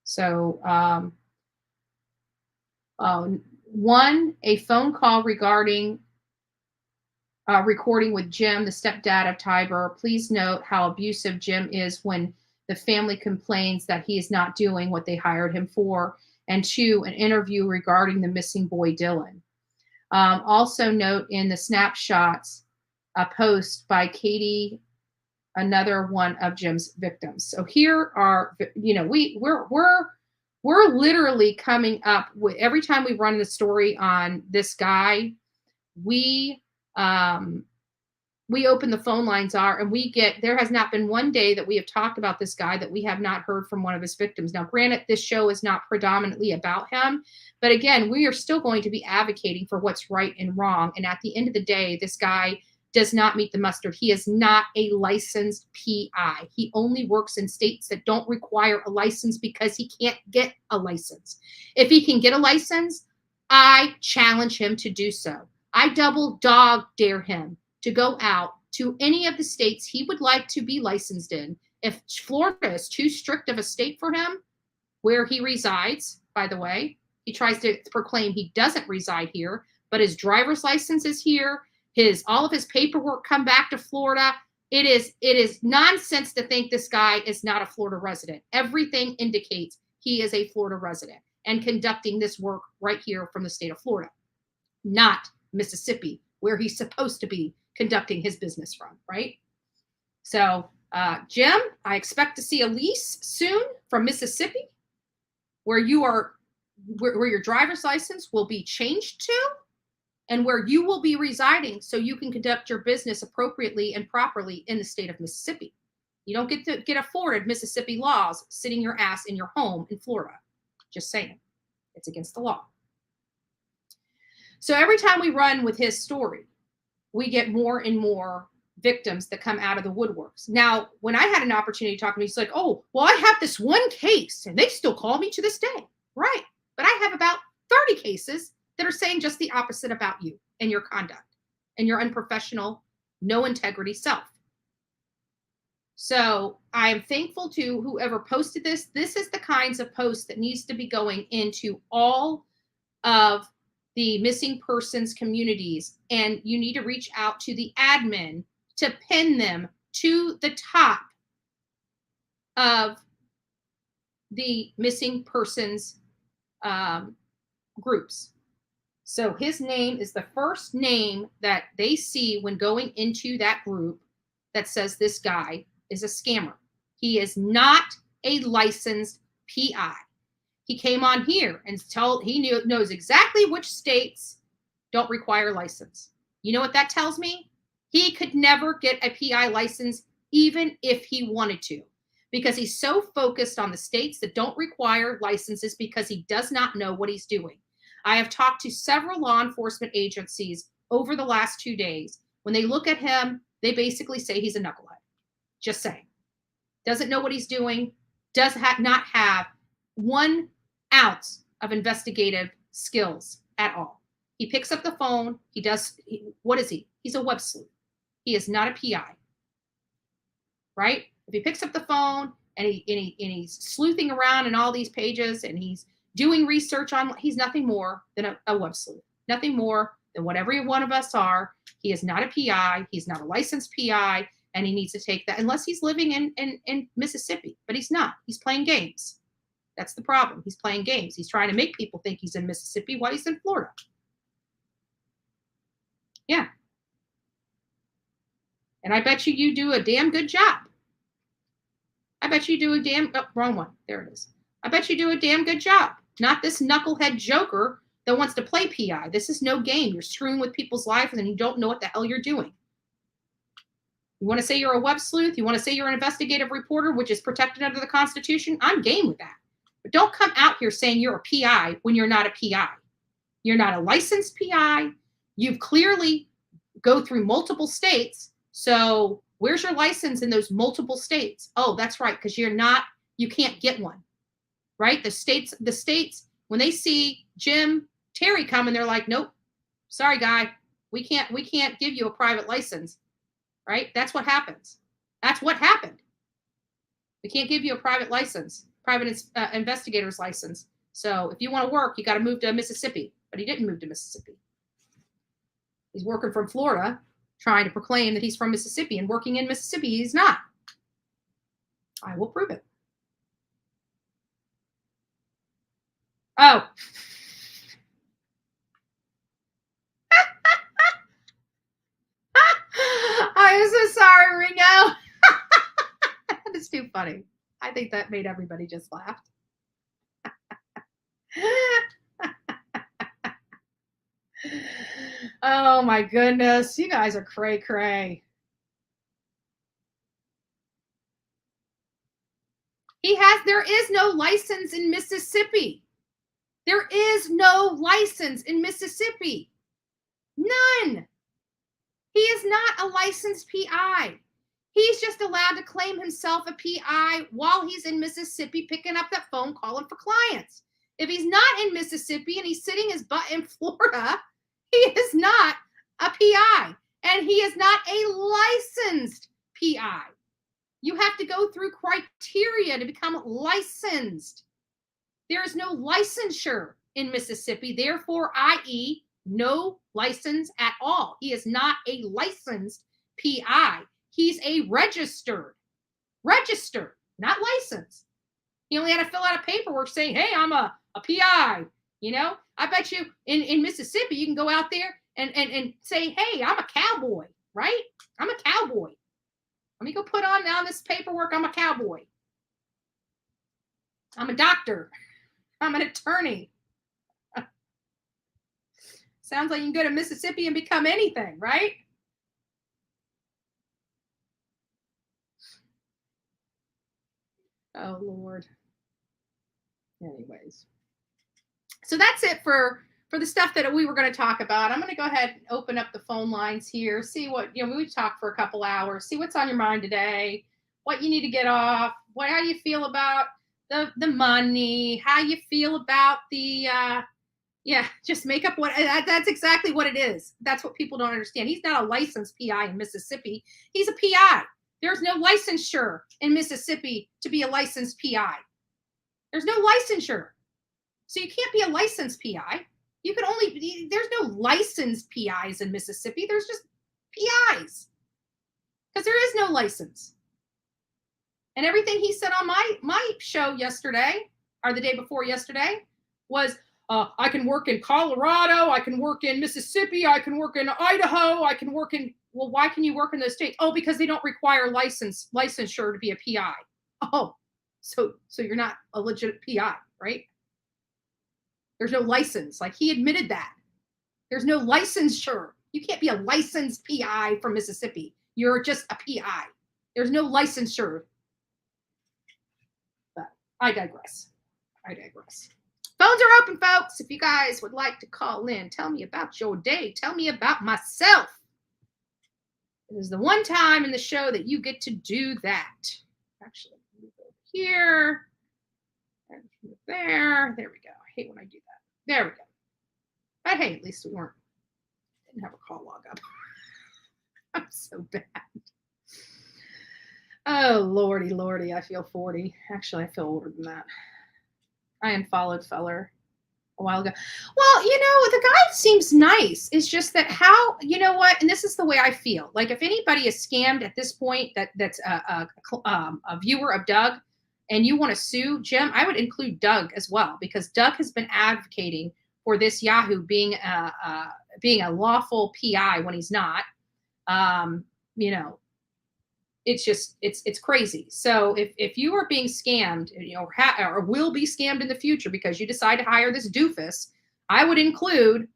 So, one, a phone call regarding recording with Jim, the stepdad of Tiber. Please note how abusive Jim is when the family complains that he is not doing what they hired him for. And 2, an interview regarding the missing boy Dylan. Also note in the snapshots, a post by Katie, another one of Jim's victims. So here are, we're literally coming up with, every time we run the story on this guy, we open the phone lines and there has not been one day that we have talked about this guy that we have not heard from one of his victims. Now, granted, this show is not predominantly about him, but again, we are still going to be advocating for what's right and wrong. And at the end of the day, this guy does not meet the mustard. He is not a licensed PI. He only works in states that don't require a license because he can't get a license. If he can get a license, I challenge him to do so. I double dog dare him to go out to any of the states he would like to be licensed in. If Florida is too strict of a state for him, where he resides, by the way, he tries to proclaim he doesn't reside here, but his driver's license is here. All of his paperwork come back to Florida. It is nonsense to think this guy is not a Florida resident. Everything indicates he is a Florida resident and conducting this work right here from the state of Florida, not Mississippi, where he's supposed to be conducting his business from, right? So, Jim, I expect to see a lease soon from Mississippi, where your driver's license will be changed to, and where you will be residing so you can conduct your business appropriately and properly in the state of Mississippi. You don't get afforded Mississippi laws sitting your ass in your home in Florida. Just saying. It's against the law. So every time we run with his story, we get more and more victims that come out of the woodworks. Now, when I had an opportunity to talk to him, he's like, oh, well, I have this one case and they still call me to this day. Right. But I have about 30 cases that are saying just the opposite about you and your conduct and your unprofessional, no integrity self. So I am thankful to whoever posted this. This is the kinds of posts that needs to be going into all of the missing persons communities. And you need to reach out to the admin to pin them to the top of the missing persons groups. So his name is the first name that they see when going into that group that says this guy is a scammer. He is not a licensed PI. He came on here and knows exactly which states don't require license. You know what that tells me? He could never get a PI license even if he wanted to, because he's so focused on the states that don't require licenses because he does not know what he's doing. I have talked to several law enforcement agencies over the last 2 days. When they look at him, they basically say he's a knucklehead. Just saying. Doesn't know what he's doing. Does not have 1 ounce of investigative skills at all. He picks up the phone. What is he? He's a web sleuth. He is not a PI. Right? If he picks up the phone and he's sleuthing around in all these pages and he's doing research on, he's nothing more than a web sleuth. Nothing more than what every one of us are. He is not a PI. He's not a licensed PI. And he needs to take that, unless he's living in Mississippi. But he's not. He's playing games. That's the problem. He's playing games. He's trying to make people think he's in Mississippi while he's in Florida. Yeah. And I bet you do a damn good job. I bet you do wrong one. There it is. I bet you do a damn good job. Not this knucklehead joker that wants to play PI. This is no game. You're screwing with people's lives and you don't know what the hell you're doing. You want to say you're a web sleuth? You want to say you're an investigative reporter, which is protected under the Constitution? I'm game with that. But don't come out here saying you're a PI when you're not a PI. You're not a licensed PI. You've clearly go through multiple states. So where's your license in those multiple states? Oh, that's right, because you can't get one. Right? The states, when they see Jim Terry coming, they're like, nope, sorry, guy, we can't give you a private license. Right? That's what happens. That's what happened. We can't give you a private license, private investigator's license. So if you want to work, you got to move to Mississippi. But he didn't move to Mississippi. He's working from Florida, trying to proclaim that he's from Mississippi, and working in Mississippi, he's not. I will prove it. Oh. I'm so sorry, Ringo. That is too funny. I think that made everybody just laugh. Oh my goodness. You guys are cray cray. There is no license in Mississippi. There is no license in Mississippi. None. He is not a licensed PI. He's just allowed to claim himself a PI while he's in Mississippi picking up that phone calling for clients. If he's not in Mississippi and he's sitting his butt in Florida, he is not a PI, and he is not a licensed PI. You have to go through criteria to become licensed. There is no licensure in Mississippi, therefore, i.e., no license at all. He is not a licensed PI. He's a registered, not licensed. He only had to fill out a paperwork saying, hey, I'm a PI. You know, I bet you in Mississippi, you can go out there and say, hey, I'm a cowboy, right? I'm a cowboy. Let me go put on this paperwork. I'm a cowboy. I'm a doctor. I'm an attorney. Sounds like you can go to Mississippi and become anything, right? Oh, Lord. Anyways. So that's it for the stuff that we were going to talk about. I'm going to go ahead and open up the phone lines here, see what, we've talked for a couple hours, see what's on your mind today, what you need to get off, how you feel about the money, how you feel about the, just make up that's exactly what it is. That's what people don't understand. He's not a licensed PI in Mississippi. He's a PI. There's no licensure in Mississippi to be a licensed PI. There's no licensure. So you can't be a licensed PI. There's no licensed PIs in Mississippi. There's just PIs. Because there is no license. And everything he said on my show yesterday, or the day before yesterday, was, I can work in Colorado, I can work in Mississippi, I can work in Idaho, I can work in, well, why can you work in those states? Oh, because they don't require licensure to be a PI. Oh, so you're not a legit PI, right? There's no license. Like, he admitted that. There's no licensure. You can't be a licensed PI from Mississippi. You're just a PI. There's no licensure. But I digress. Phones are open, folks. If you guys would like to call in, tell me about your day. Tell me about myself. It is the one time in the show that you get to do that. Actually, move over here. And move there. There we go. I hate when I do that. There we go. But hey, at least we didn't have a call log up. I'm so bad. Oh, lordy, I feel 40. Actually, I feel older than that. I unfollowed feller a while ago. Well, the guy seems nice. It's just that and this is the way I feel. Like, if anybody is scammed at this point, that's a viewer of Doug, and you want to sue Jim, I would include Doug as well, because Doug has been advocating for this Yahoo being a lawful PI when he's not. It's just, it's crazy. So if you are being scammed, or will be scammed in the future because you decide to hire this doofus, I would include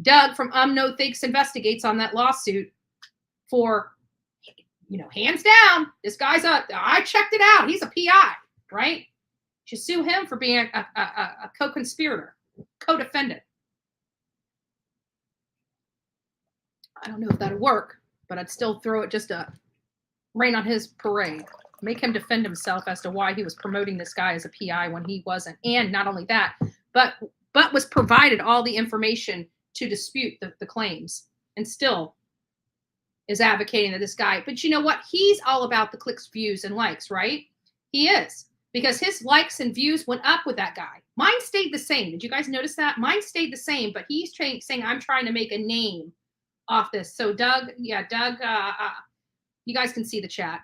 Doug from No Thinks Investigates on that lawsuit for, hands down, this guy's I checked it out. He's a PI, right? You should sue him for being a co-conspirator, co-defendant. I don't know if that'll work, but I'd still throw it just a rain on his parade. Make him defend himself as to why he was promoting this guy as a PI when he wasn't. And not only that, but was provided all the information to dispute the claims, and still is advocating that this guy. But you know what? He's all about the clicks, views, and likes, right? He is. Because his likes and views went up with that guy. Mine stayed the same. Did you guys notice that? Mine stayed the same, but he's saying I'm trying to make a name off this. So Doug, you guys can see the chat.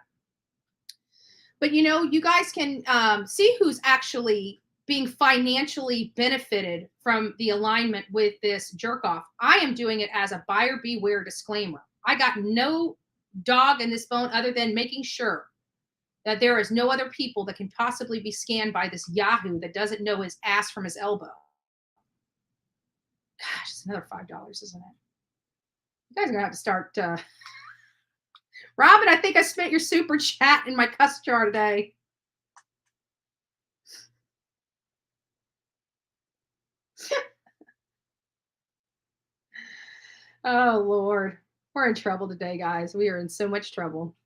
But you guys can see who's actually being financially benefited from the alignment with this jerk off. I am doing it as a buyer beware disclaimer. I got no dog in this bone other than making sure that there is no other people that can possibly be scanned by this Yahoo that doesn't know his ass from his elbow. Gosh, it's another $5, isn't it? You guys are going to have to start. Robin, I think I spent your super chat in my cuss jar today. Oh, Lord. We're in trouble today, guys. We are in so much trouble.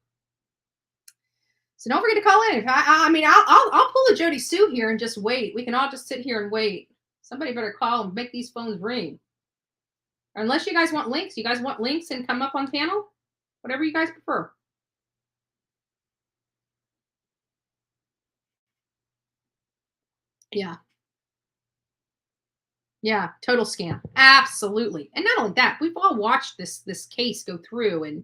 So don't forget to call in. I'll pull a Jodie Sue here and just wait. We can all just sit here and wait. Somebody better call and make these phones ring. Unless you guys want links. You guys want links and come up on panel? Whatever you guys prefer. Yeah. Yeah, total scam. Absolutely. And not only that, we've all watched this case go through, and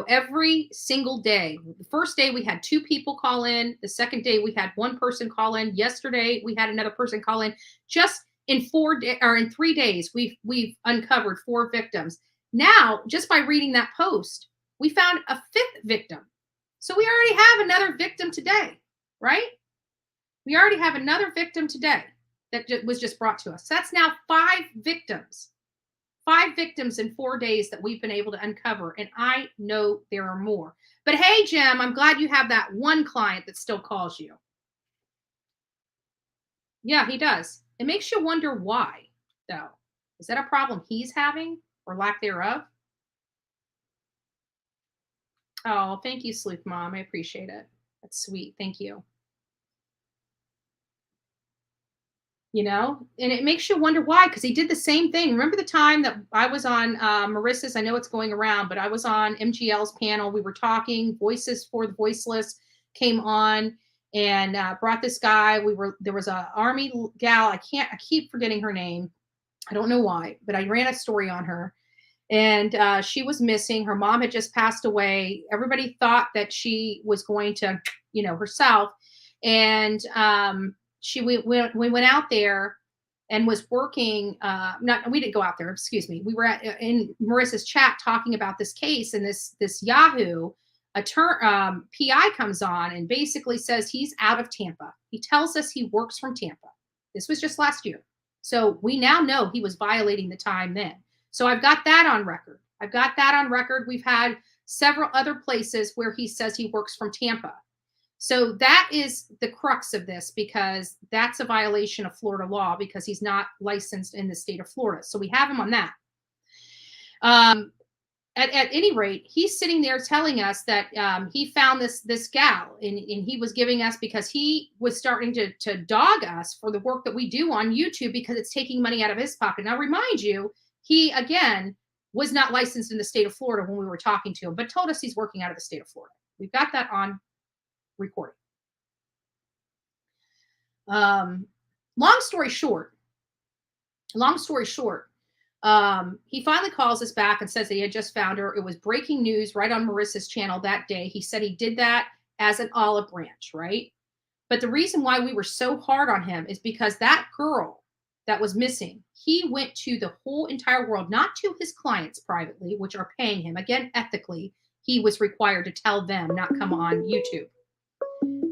every single day. The first day we had 2 people call in. The second day we had 1 person call in. Yesterday we had another person call in. Just in 3 days, we've uncovered 4 victims. Now, just by reading that post, we found a 5th victim. So we already have another victim today, right? We already have another victim today that was just brought to us. So that's now 5 victims. 5 victims in 4 days that we've been able to uncover. And I know there are more. But hey, Jim, I'm glad you have that one client that still calls you. Yeah, he does. It makes you wonder why, though. Is that a problem he's having or lack thereof? Oh, thank you, Sleuth Mom. I appreciate it. That's sweet. Thank you. And it makes you wonder why, because he did the same thing. Remember the time that I was on Marissa's, I know it's going around, but I was on MGL's panel. We were talking, Voices for the Voiceless came on and brought this guy. There was a Army gal. I keep forgetting her name. I don't know why, but I ran a story on her. And she was missing. Her mom had just passed away. Everybody thought that she was going to, herself. And we went out there and was working. We didn't go out there. Excuse me. We were in Marissa's chat talking about this case, and this Yahoo PI comes on and basically says he's out of Tampa. He tells us he works from Tampa. This was just last year, so we now know he was violating the time then. So I've got that on record. We've had several other places where he says he works from Tampa. So that is the crux of this, because that's a violation of Florida law because he's not licensed in the state of Florida. So we have him on that. At any rate, he's sitting there telling us that he found this gal, and he was giving us, because he was starting to dog us for the work that we do on YouTube because it's taking money out of his pocket. Now, remind you, he, again, was not licensed in the state of Florida when we were talking to him, but told us he's working out of the state of Florida. We've got that on recording. Long story short, he finally calls us back and says that he had just found her. It was breaking news right on Marissa's channel that day. He said he did that as an olive branch, right? But the reason why we were so hard on him is because that girl that was missing, he went to the whole entire world, not to his clients privately, which are paying him. Again, ethically, he was required to tell them, not come on YouTube.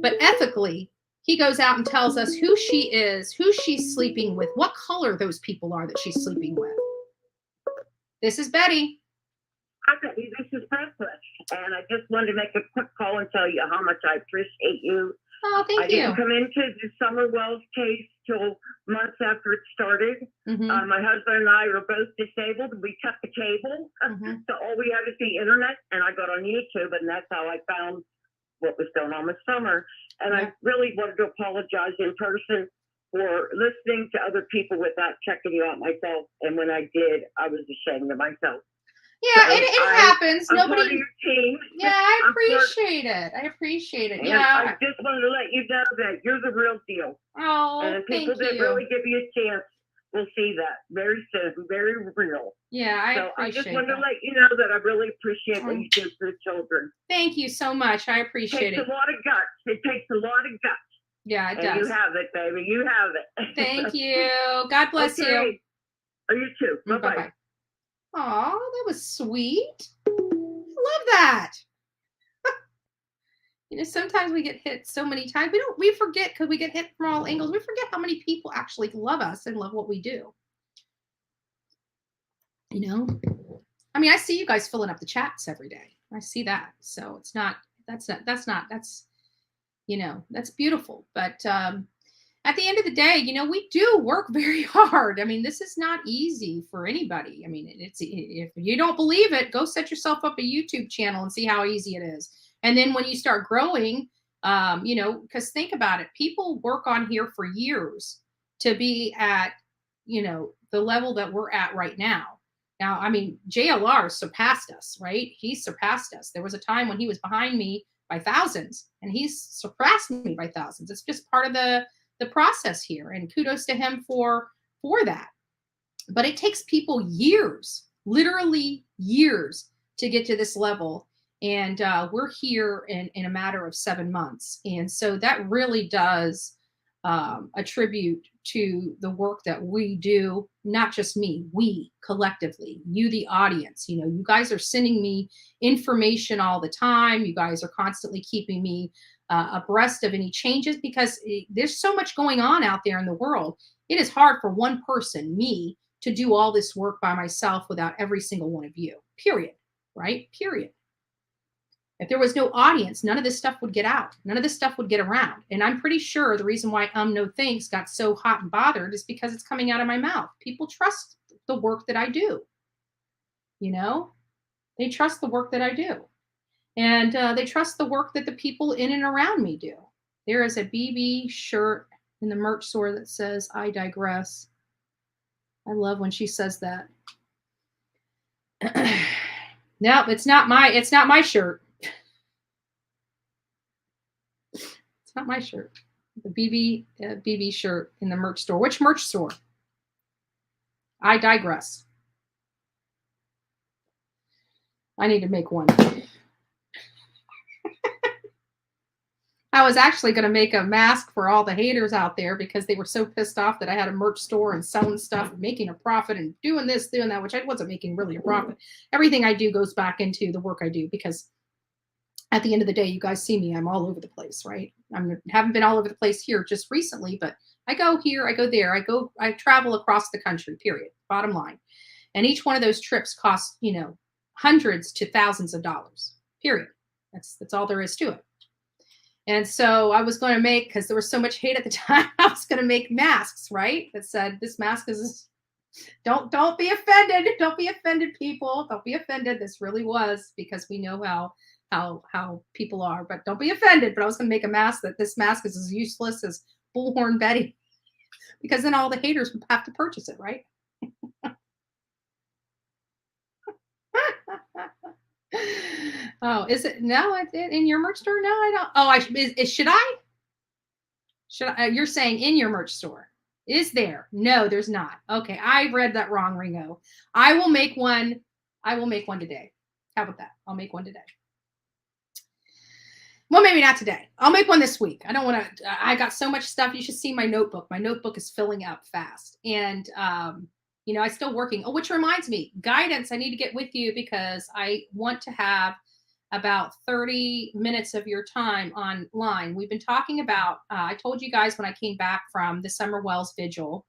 But ethically, he goes out and tells us who she is, who she's sleeping with, what color those people are that she's sleeping with. This is Betty. Hi, Betty. This is Princess. And I just wanted to make a quick call and tell you how much I appreciate you. Oh, thank you. I didn't come into the Summer Wells case till months after it started. Mm-hmm. My husband and I were both disabled. We cut the cable. Mm-hmm. So all we had is the internet. And I got on YouTube, and that's how I found what was going on with Summer. And I really wanted to apologize in person for listening to other people without checking you out myself. And when I did, I was ashamed of myself. Yeah, So it happens. I'm part of Nobody. your team. Yeah, I I'm part- appreciate it. I appreciate it. and Yeah. I just wanted to let you know that you're the real deal. Oh, And the people thank that you. really give you a chance will see that very soon, very real. Yeah, I So I appreciate just wanted that. to let you know that I really appreciate what you do for the children. Thank you so much. I It appreciate takes it. a lot of guts. It takes a lot of guts. Yeah, it And you does. have it, baby. You have it. Thank you. God bless you. Okay. Oh, you too. Bye-bye. Bye-bye. Aw, that was sweet. Love that. You know, sometimes we get hit so many times. We forget because we get hit from all angles. We forget how many people actually love us and love what we do. You know? I mean, I see you guys filling up the chats every day. I see that. So it's not, that's you know, that's beautiful. But at the end of the day, you know, we do work very hard. I mean, this is not easy for anybody. I mean, it's, if you don't believe it, go set yourself up a YouTube channel and see how easy it is. And then when you start growing, you know, because think about it, people work on here for years to be at, you know, the level that we're at right now. Now, I mean, JLR surpassed us, right? He surpassed us. There was a time when he was behind me by thousands, and he's surpassed me by thousands. It's just part of the process here, and kudos to him for that. But it takes people years, literally years, to get to this level. And we're here in a matter of 7 months. And so that really does attribute to the work that we do, not just me, we collectively, you, the audience. You know, you guys are sending me information all the time. You guys are constantly keeping me abreast of any changes, because there's so much going on out there in the world. It is hard for one person, me, to do all this work by myself without every single one of you, period, right? Period. If there was no audience, none of this stuff would get out. None of this stuff would get around. And I'm pretty sure the reason why No Thanks got so hot and bothered is because it's coming out of my mouth. People trust the work that I do. You know, they trust the work that I do. And they trust the work that the people in and around me do. There is a BB shirt in the merch store that says, "I digress." I love when she says that. No, it's not my shirt. It's not my shirt. The BB shirt in the merch store. Which merch store? I digress. I need to make one. I was actually going to make a mask for all the haters out there because they were so pissed off that I had a merch store and selling stuff and making a profit and doing this, doing that, which I wasn't making really a profit. Everything I do goes back into the work I do, because at the end of the day, you guys see me, I'm all over the place, right? Haven't been all over the place here just recently, but I go here, I go there, I travel across the country, period, bottom line. And each one of those trips costs, you know, hundreds to thousands of dollars, period. That's all there is to it. And so I was going to make, because there was so much hate at the time, I was going to make masks, right? That said, this mask is, don't be offended. Don't be offended, people. Don't be offended. This really was, because we know how people are, but don't be offended. But I was going to make a mask that this mask is as useless as Bullhorn Betty, because then all the haters would have to purchase it, right? Oh, is it? No, in your merch store? No, I don't. Oh, should I? You're saying in your merch store? Is there? No, there's not. Okay, I read that wrong, Ringo. I will make one. I will make one today. How about that? I'll make one today. Well, maybe not today. I'll make one this week. I don't want to. I got so much stuff. You should see my notebook. My notebook is filling up fast, and you know, I'm still working. Oh, which reminds me, guidance. I need to get with you because I want to have about 30 minutes of your time online. We've been talking about, I told you guys when I came back from the Summer Wells Vigil.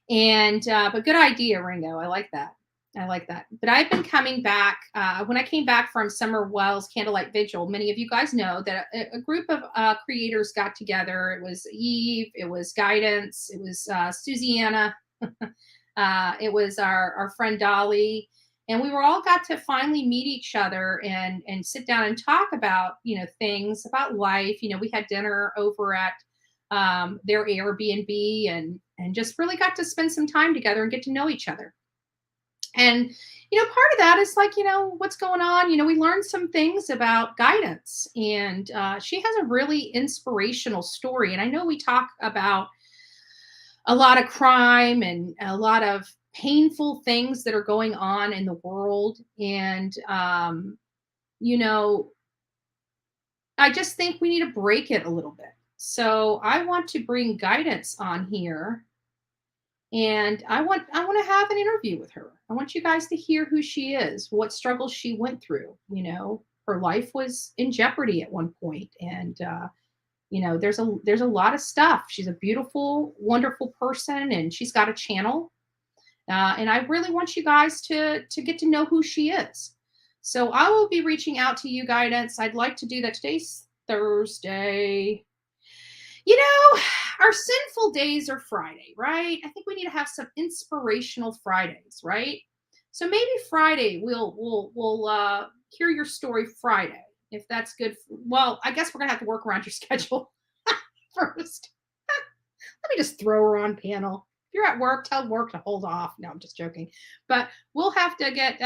And, but good idea, Ringo. I like that. But I've been coming back, when I came back from Summer Wells Candlelight Vigil, many of you guys know that a group of creators got together. It was Eve, it was Guidance, it was Susiana, it was our friend Dolly. And we were all got to finally meet each other and sit down and talk about, you know, things about life. You know, we had dinner over at their Airbnb and just really got to spend some time together and get to know each other. And, part of that is like, what's going on? We learned some things about guidance, and she has a really inspirational story. And I know we talk about a lot of crime and a lot of painful things that are going on in the world. And, I just think we need to break it a little bit. So I want to bring guidance on here, and I want to have an interview with her. I want you guys to hear who she is, what struggles she went through. Her life was in jeopardy at one point, and there's a lot of stuff. She's a beautiful, wonderful person, and she's got a channel. And I really want you guys to get to know who she is. So I will be reaching out to you, guidance. I'd like to do that. Today's Thursday. Our sinful days are Friday, right? I think we need to have some inspirational Fridays, right? So maybe Friday we'll hear your story Friday, if that's good. Well, I guess we're gonna have to work around your schedule first. Let me just throw her on panel. If you're at work, tell work to hold off. No, I'm just joking. But we'll have to get.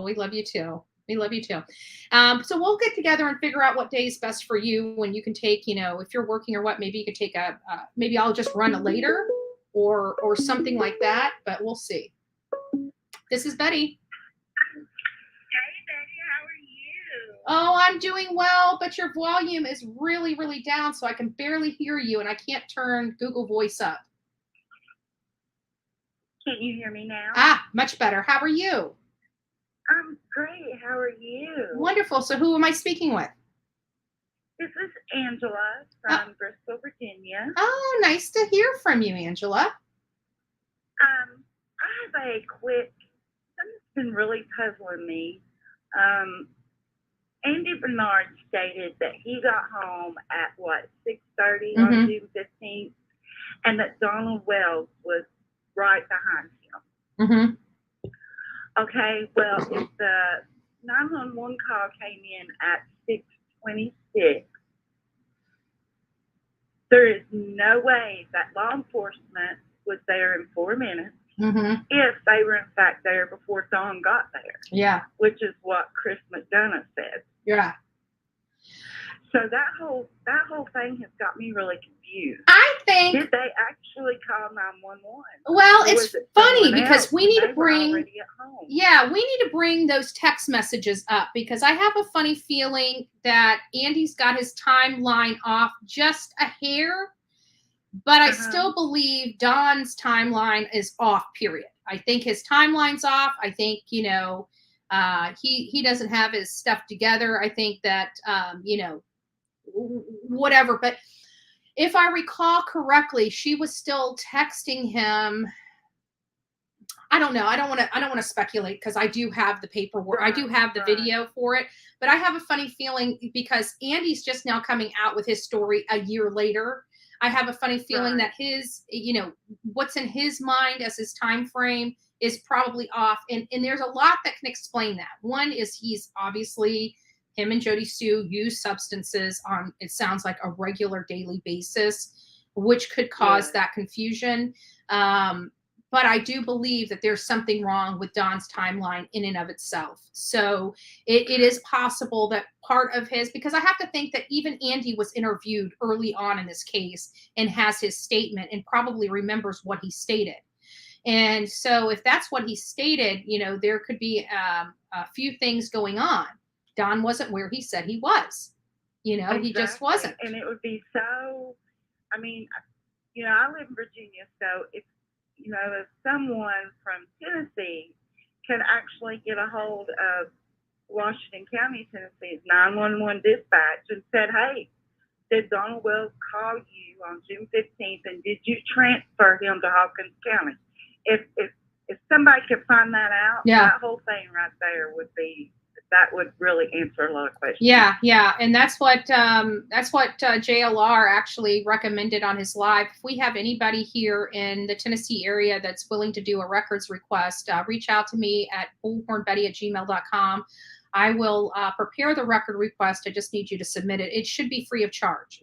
We love you too. We love you too. So we'll get together and figure out what day is best for you, when you can take, if you're working or what, maybe you could take maybe I'll just run it later or something like that, but we'll see. This is Betty. Hey, Betty, how are you? Oh, I'm doing well, but your volume is really, really down, so I can barely hear you, and I can't turn Google Voice up. Can't you hear me now? Ah, much better. How are you? I'm great. How are you? Wonderful. So who am I speaking with? This is Angela from Bristol, Virginia. Oh, nice to hear from you, Angela. I have a quick, something's been really puzzling me. Andy Bernard stated that he got home at, 6:30 on June 15th, and that Donald Wells was right behind him. Mm-hmm. Okay, well, if the 911 call came in at 6:26, there is no way that law enforcement was there in 4 minutes if they were in fact there before Dawn got there. Yeah. Which is what Chris McDonough said. Yeah. So that whole thing has got me really confused. I think. Did they actually call 911? Well, it's funny because we need to bring. Already at home? Yeah, we need to bring those text messages up, because I have a funny feeling that Andy's got his timeline off just a hair, but I still believe Don's timeline is off. Period. I think his timeline's off. I think he doesn't have his stuff together. I think that whatever. But if I recall correctly, she was still texting him. I don't know. I don't want to speculate, because I do have the paperwork. I do have the video for it. But I have a funny feeling, because Andy's just now coming out with his story a year later. I have a funny feeling that his, what's in his mind as his time frame is probably off. And there's a lot that can explain that. One is he's obviously, him and Jodie Sue use substances on, it sounds like, a regular daily basis, which could cause that confusion. But I do believe that there's something wrong with Don's timeline in and of itself. So it is possible that part of his, because I have to think that even Andy was interviewed early on in this case and has his statement and probably remembers what he stated. And so if that's what he stated, there could be a few things going on. Don wasn't where he said he was. Exactly. He just wasn't. And it would be so, I live in Virginia, so if someone from Tennessee can actually get a hold of Washington County, Tennessee's 911 dispatch and said, hey, did Donald Wells call you on June 15th, and did you transfer him to Hawkins County? If somebody could find that out, that whole thing right there that would really answer a lot of questions. Yeah, and that's what JLR actually recommended on his live. If we have anybody here in the Tennessee area that's willing to do a records request, reach out to me at bullhornbetty@gmail.com. I will prepare the record request. I just need you to submit it. It should be free of charge.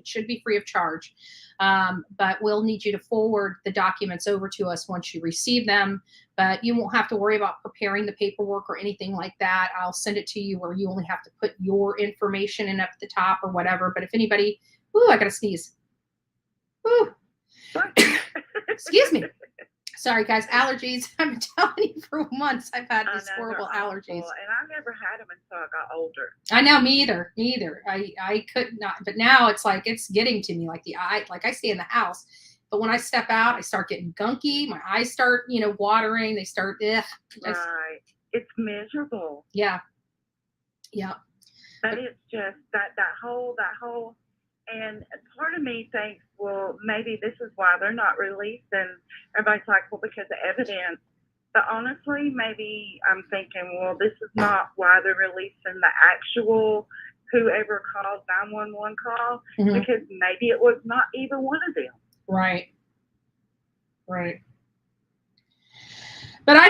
But we'll need you to forward the documents over to us once you receive them. But you won't have to worry about preparing the paperwork or anything like that. I'll send it to you where you only have to put your information in up at the top or whatever. But if anybody, I gotta sneeze. Ooh. Excuse me. Sorry, guys. Allergies. I've been telling you for months I've had these horrible allergies. And I never had them until I got older. I know, me either. I could not. But now it's like it's getting to me. Like I stay in the house, but when I step out, I start getting gunky. My eyes start, watering. They start. Right. It's miserable. Yeah. But it's just that whole. And part of me thinks, well, maybe this is why they're not released. And everybody's like, well, because of evidence. But honestly, maybe I'm thinking, well, this is not why they're releasing the actual whoever called 911 call, because maybe it was not either one of them. Right. But I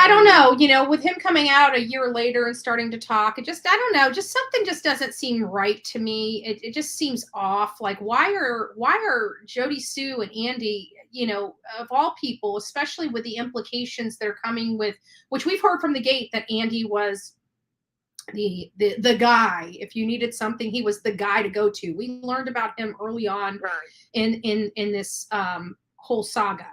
don't know, with him coming out a year later and starting to talk, I don't know, just something just doesn't seem right to me. It just seems off. Like, why are Jodie Sue and Andy, of all people, especially with the implications they're coming with, which we've heard from the gate that Andy was the guy. If you needed something, he was the guy to go to. We learned about him early on in this whole saga.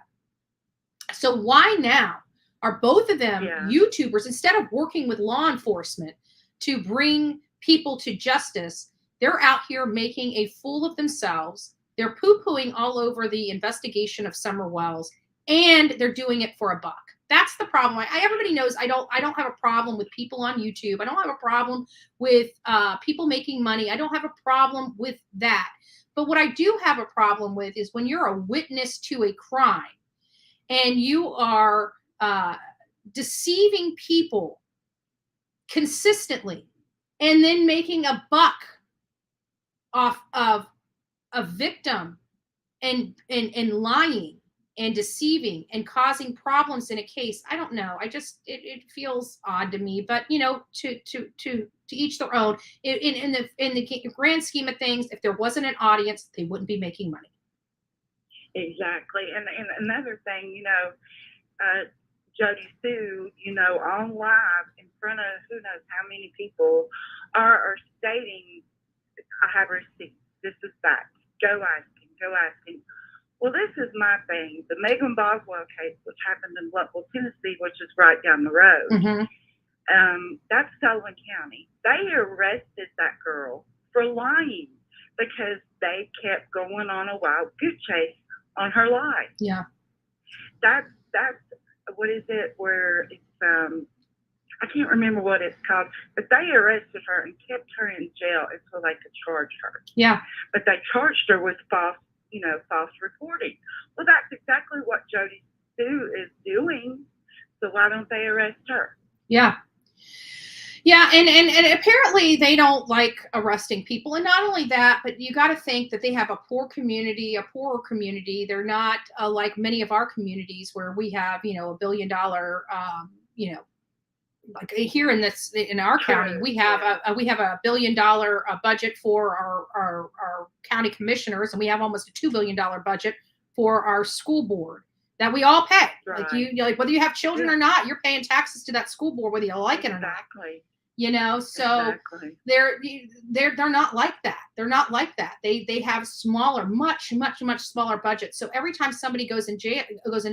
So why now are both of them YouTubers, instead of working with law enforcement to bring people to justice, they're out here making a fool of themselves. They're poo-pooing all over the investigation of Summer Wells, and they're doing it for a buck. That's the problem. Everybody knows I don't have a problem with people on YouTube. I don't have a problem with people making money. I don't have a problem with that. But what I do have a problem with is when you're a witness to a crime and you are deceiving people consistently and then making a buck off of a victim and lying and deceiving and causing problems in a case. I don't know. It feels odd to me, but to each their own. In the grand scheme of things, if there wasn't an audience, they wouldn't be making money. Exactly. And another thing, Jodie Sue, on live in front of who knows how many people are stating, I have receipts. This is fact. Go asking. Well, this is my thing. The Megan Boswell case, which happened in Bluffville, Tennessee, which is right down the road. That's Sullivan County. They arrested that girl for lying because they kept going on a wild goose chase on her life. Yeah. That's what is it where it's I can't remember what it's called, but they arrested her and kept her in jail until they could charge her. Yeah. But they charged her with false reporting. Well, that's exactly what Jodie Sue is doing. So why don't they arrest her? Yeah. Yeah, and apparently they don't like arresting people. And not only that, but you got to think that they have a poorer community. They're not like many of our communities where we have, $1 billion, like here in our county, we have a $1 billion budget for our county commissioners, and we have almost a $2 billion budget for our school board that we all pay. Right. Like whether you have children or not, you're paying taxes to that school board whether you like it or not. So they're not like that. They're not like that. They have smaller, much smaller budgets. So every time somebody goes into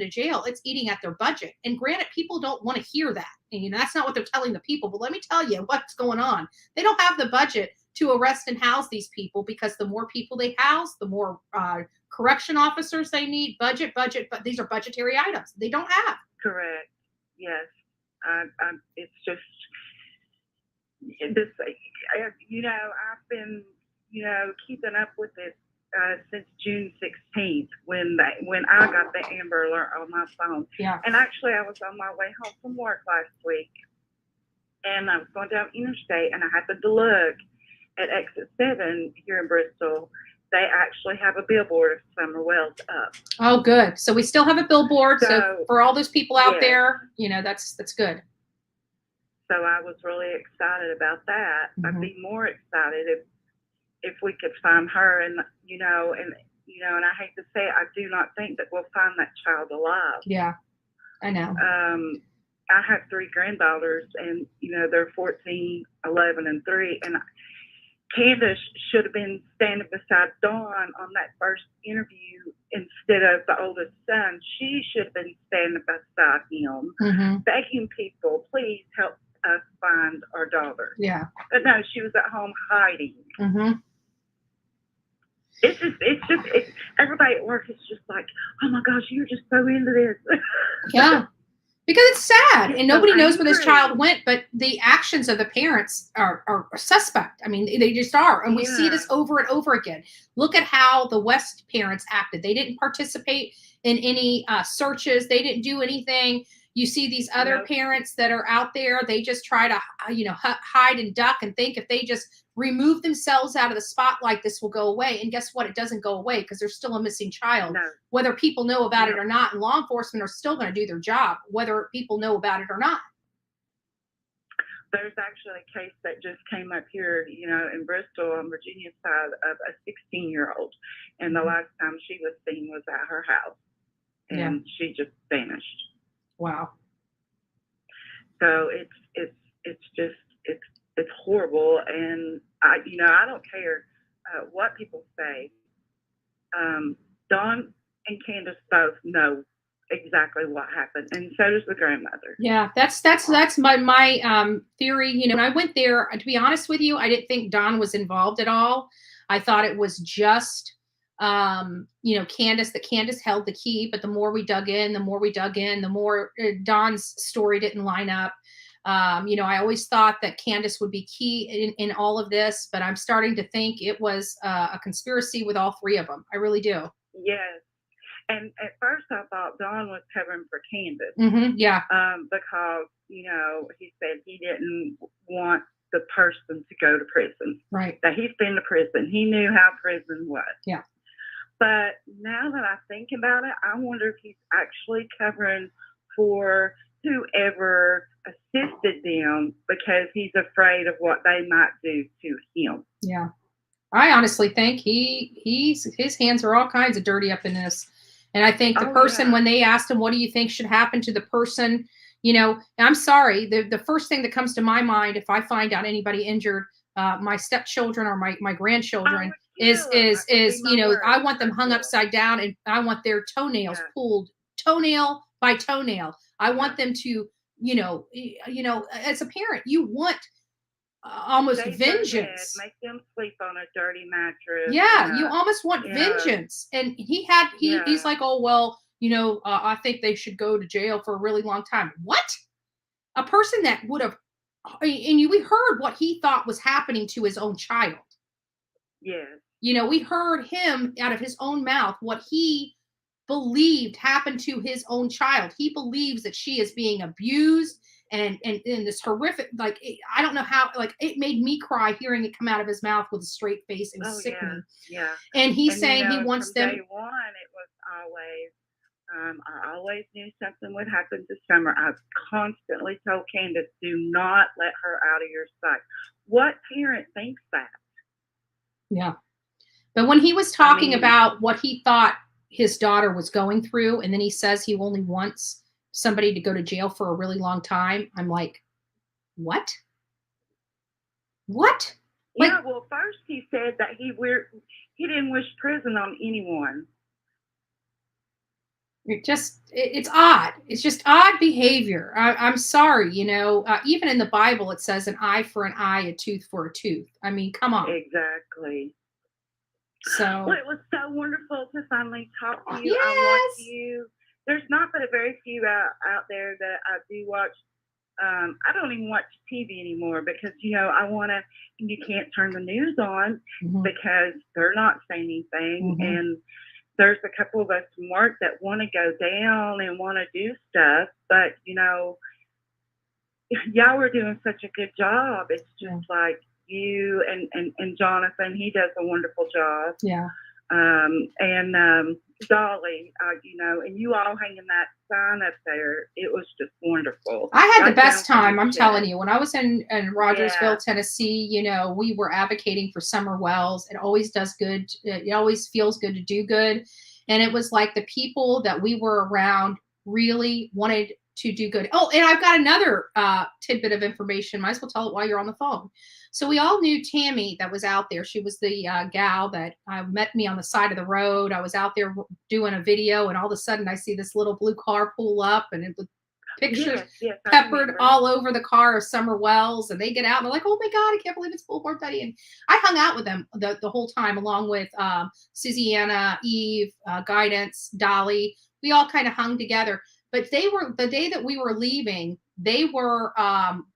jail, it's eating at their budget. And granted, people don't want to hear that. And that's not what they're telling the people. But let me tell you what's going on. They don't have the budget to arrest and house these people, because the more people they house, the more correction officers they need. Budget. But these are budgetary items they don't have. Correct. Yes. It's just. This, I've been, keeping up with it since June 16th when I got the Amber Alert on my phone. Yeah. And actually, I was on my way home from work last week, and I was going down interstate, and I happened to look at exit 7 here in Bristol. They actually have a billboard of Summer Wells up. Oh, good. So we still have a billboard. So for all those people out there, that's good. So I was really excited about that. Mm-hmm. I'd be more excited if we could find her, and you know, and I hate to say it, I do not think that we'll find that child alive. Yeah, I know. I have 3 granddaughters, and, you know, they're 14, 11, and 3. And Candus should have been standing beside Don on that first interview instead of the oldest son. She should have been standing beside him, begging people, please help us find our daughter. Yeah. But no, she was at home hiding. It's everybody at work is just like, oh my gosh, you're just so into this. Yeah. Because it's sad, and nobody knows where this child went, but the actions of the parents are suspect. I mean, they just are. And we see this over and over again. Look at how the West parents acted. They didn't participate in any searches. They didn't do anything. You see these other parents that are out there. They just try to, you know, hide and duck and think if they just remove themselves out of the spotlight, this will go away. And guess what? It doesn't go away because there's still a missing child. Whether people know about it or not, and law enforcement are still going to do their job, whether people know about it or not. There's actually a case that just came up here, you know, in Bristol on Virginia's side of a 16-year-old. And the last time she was seen was at her house. And she just vanished. Wow. So it's horrible, and I don't care what people say. Don and Candus both know exactly what happened, and so does the grandmother. Yeah, that's my theory. You know, when I went there, to be honest with you, I didn't think Don was involved at all. I thought it was just you know, Candus held the key, but the more we dug in, the more Don's story didn't line up. You know, I always thought that Candus would be key in all of this, but I'm starting to think it was a conspiracy with all 3 of them. I really do. Yes. And at first I thought Don was covering for Candus. Yeah. Because, you know, he said he didn't want the person to go to prison. Right. That he's been to prison. He knew how prison was. Yeah. But now that I think about it, I wonder if he's actually covering for whoever assisted them because he's afraid of what they might do to him. Yeah. I honestly think his hands are all kinds of dirty up in this. And I think the person, when they asked him, what do you think should happen to the person? You know, I'm sorry. The first thing that comes to my mind, if I find out anybody injured, my stepchildren or my grandchildren, is you know, I want them hung upside down, and I want their toenails pulled toenail by toenail. I want them to, you know, as a parent, you want almost vengeance. Make them sleep on a dirty mattress. Yeah, you almost want vengeance. And he's like, oh well, you know, I think they should go to jail for a really long time. What? A person that would have, we heard what he thought was happening to his own child. Yes. You know, we heard him out of his own mouth what he believed happened to his own child. He believes that she is being abused and this horrific, like, I don't know how, like, it made me cry hearing it come out of his mouth with a straight face. It was sickening. Yeah. And he's saying, you know, he wants them. Day one, it was always, I always knew something would happen to Summer. I constantly told Candus, do not let her out of your sight. What parent thinks that? Yeah. But when he was talking about what he thought his daughter was going through, and then he says he only wants somebody to go to jail for a really long time, I'm like, what? What? Like, yeah, well, first he said that he didn't wish prison on anyone. It's odd. It's just odd behavior. I'm sorry, you know, even in the Bible, it says an eye for an eye, a tooth for a tooth. I mean, come on. Exactly. So well, it was so wonderful to finally talk to you. Yes. I watch you. There's not but a very few out there that I do watch. I don't even watch TV anymore because, you know, you can't turn the news on because they're not saying anything. And there's a couple of us from work that want to go down and want to do stuff, but, you know, y'all were doing such a good job. It's just like you and Jonathan, he does a wonderful job. Yeah. Dolly, you know, and you all hanging that sign up there. It was just wonderful. I had the Right best down from time. the I'm shed. telling you, when I was in Rogersville, Yeah. Tennessee, you know, we were advocating for Summer Wells. It always does good. It always feels good to do good. And it was like the people that we were around really wanted to do good. Oh, and I've got another tidbit of information. Might as well tell it while you're on the phone. So we all knew Tammy that was out there. She was the gal that met me on the side of the road. I was out there doing a video, and all of a sudden I see this little blue car pull up, and it was pictures Yes, I peppered remember. all over the car of Summer Wells, and they get out and they're like, oh my God, I can't believe it's Boulevard Betty. And I hung out with them the whole time, along with Susanna, Eve, Guidance, Dolly. We all kind of hung together. But they were, the day that we were leaving, they were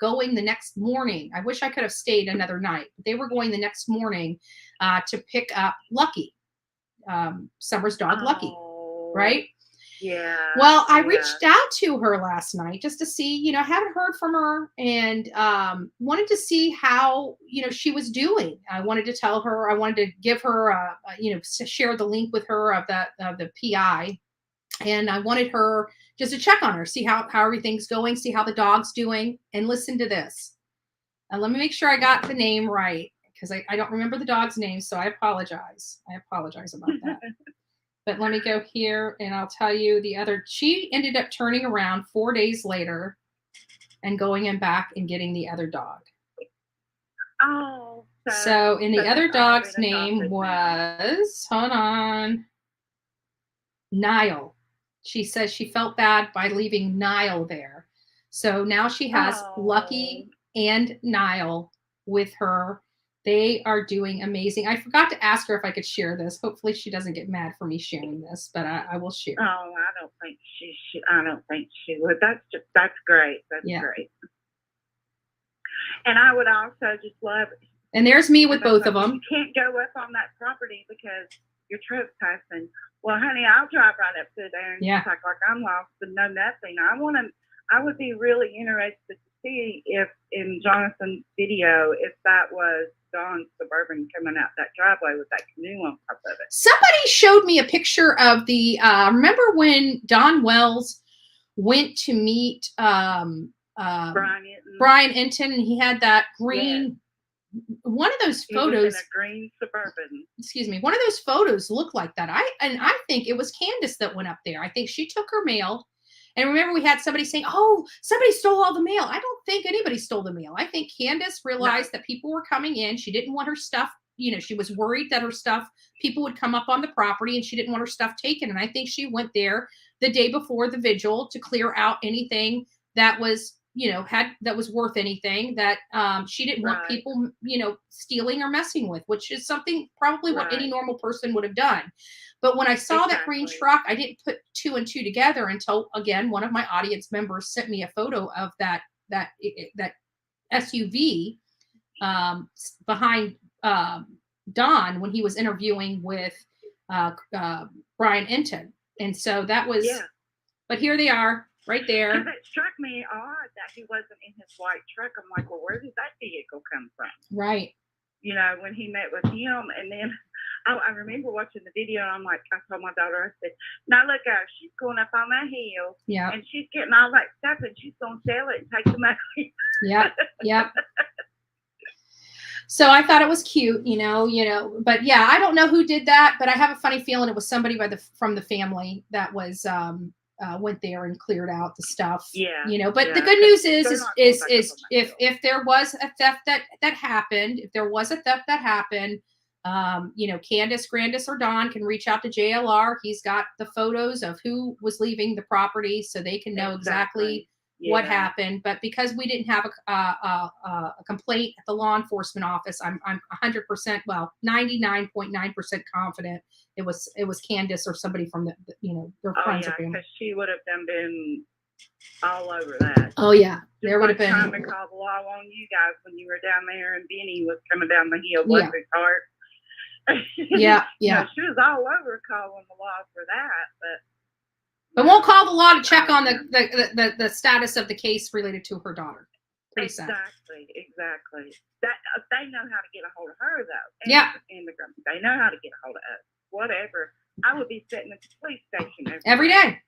going the next morning. I wish I could have stayed another night. They were going the next morning to pick up Lucky, Summer's dog, Lucky, right? Yeah. Well, I reached out to her last night just to see, you know, I haven't heard from her, and wanted to see how, you know, she was doing. I wanted to tell her, I wanted to give her, you know, share the link with her of the PI. And I wanted her just to check on her, see how everything's going, see how the dog's doing, and listen to this. And let me make sure I got the name right, because I don't remember the dog's name, so I apologize. I apologize about that. But let me go here, and I'll tell you she ended up turning around 4 days later and going in back and getting the other dog. Oh. So, and the other dog's name was, was, hold on, Nile. She says she felt bad by leaving Nile there. So now she has Lucky and Nile with her. They are doing amazing. I forgot to ask her if I could share this. Hopefully she doesn't get mad for me sharing this, but I will share. Oh, I don't think she would. That's great. That's great. And I would also just love. And there's me with both of them. You can't go up on that property because you're trespassing. Well, honey, I'll drive right up to there and just act like I'm lost and know nothing. I would be really interested to see if in Jonathan's video, if that was Don's Suburban coming out that driveway with that canoe on top of it. Somebody showed me a picture of the, remember when Don Wells went to meet Brian Enton, and he had that green, one of those photos, in a green Suburban. Excuse me. One of those photos looked like that. I think it was Candace that went up there. I think she took her mail. And remember, we had somebody saying, oh, somebody stole all the mail. I don't think anybody stole the mail. I think Candace realized that people were coming in. She didn't want her stuff, you know, she was worried that her stuff, people would come up on the property, and she didn't want her stuff taken. And I think she went there the day before the vigil to clear out anything that was, you know, that was worth anything that she didn't want people, you know, stealing or messing with, which is something probably what any normal person would have done. But when I saw that green truck, I didn't put two and two together until, again, one of my audience members sent me a photo of that SUV behind Don when he was interviewing with Brian Enton. And so that was, but here they are. Right there. It struck me odd that he wasn't in his white truck. I'm like, well, where did that vehicle come from? Right. You know, when he met with him, and then I remember watching the video, and I'm like, I told my daughter, I said, now look at her, she's going up on that hill, and she's getting all that stuff, and she's going to sell it and take the money. Yep. So I thought it was cute, you know, but yeah, I don't know who did that, but I have a funny feeling it was somebody from the family that was went there and cleared out the stuff. You know, but the good news is if there was a theft that happened, you know, Candace, Grandis, or Don can reach out to JLR. He's got the photos of who was leaving the property, so they can know exactly what happened. But because we didn't have a complaint at the law enforcement office, I'm 100%, well, 99.9% confident it was Candace or somebody from the you know, their friends or family. Because she would have been all over that. Oh yeah, there would have been. Trying to call the law on you guys when you were down there, and Benny was coming down the hill with his heart. Yeah. You know, she was all over calling the law for that, but won't call the law to check on the status of the case related to her daughter. Pretty sad. Exactly. That they know how to get a hold of her though. And the they know how to get a hold of us. Whatever I would be sitting at the police station Every day.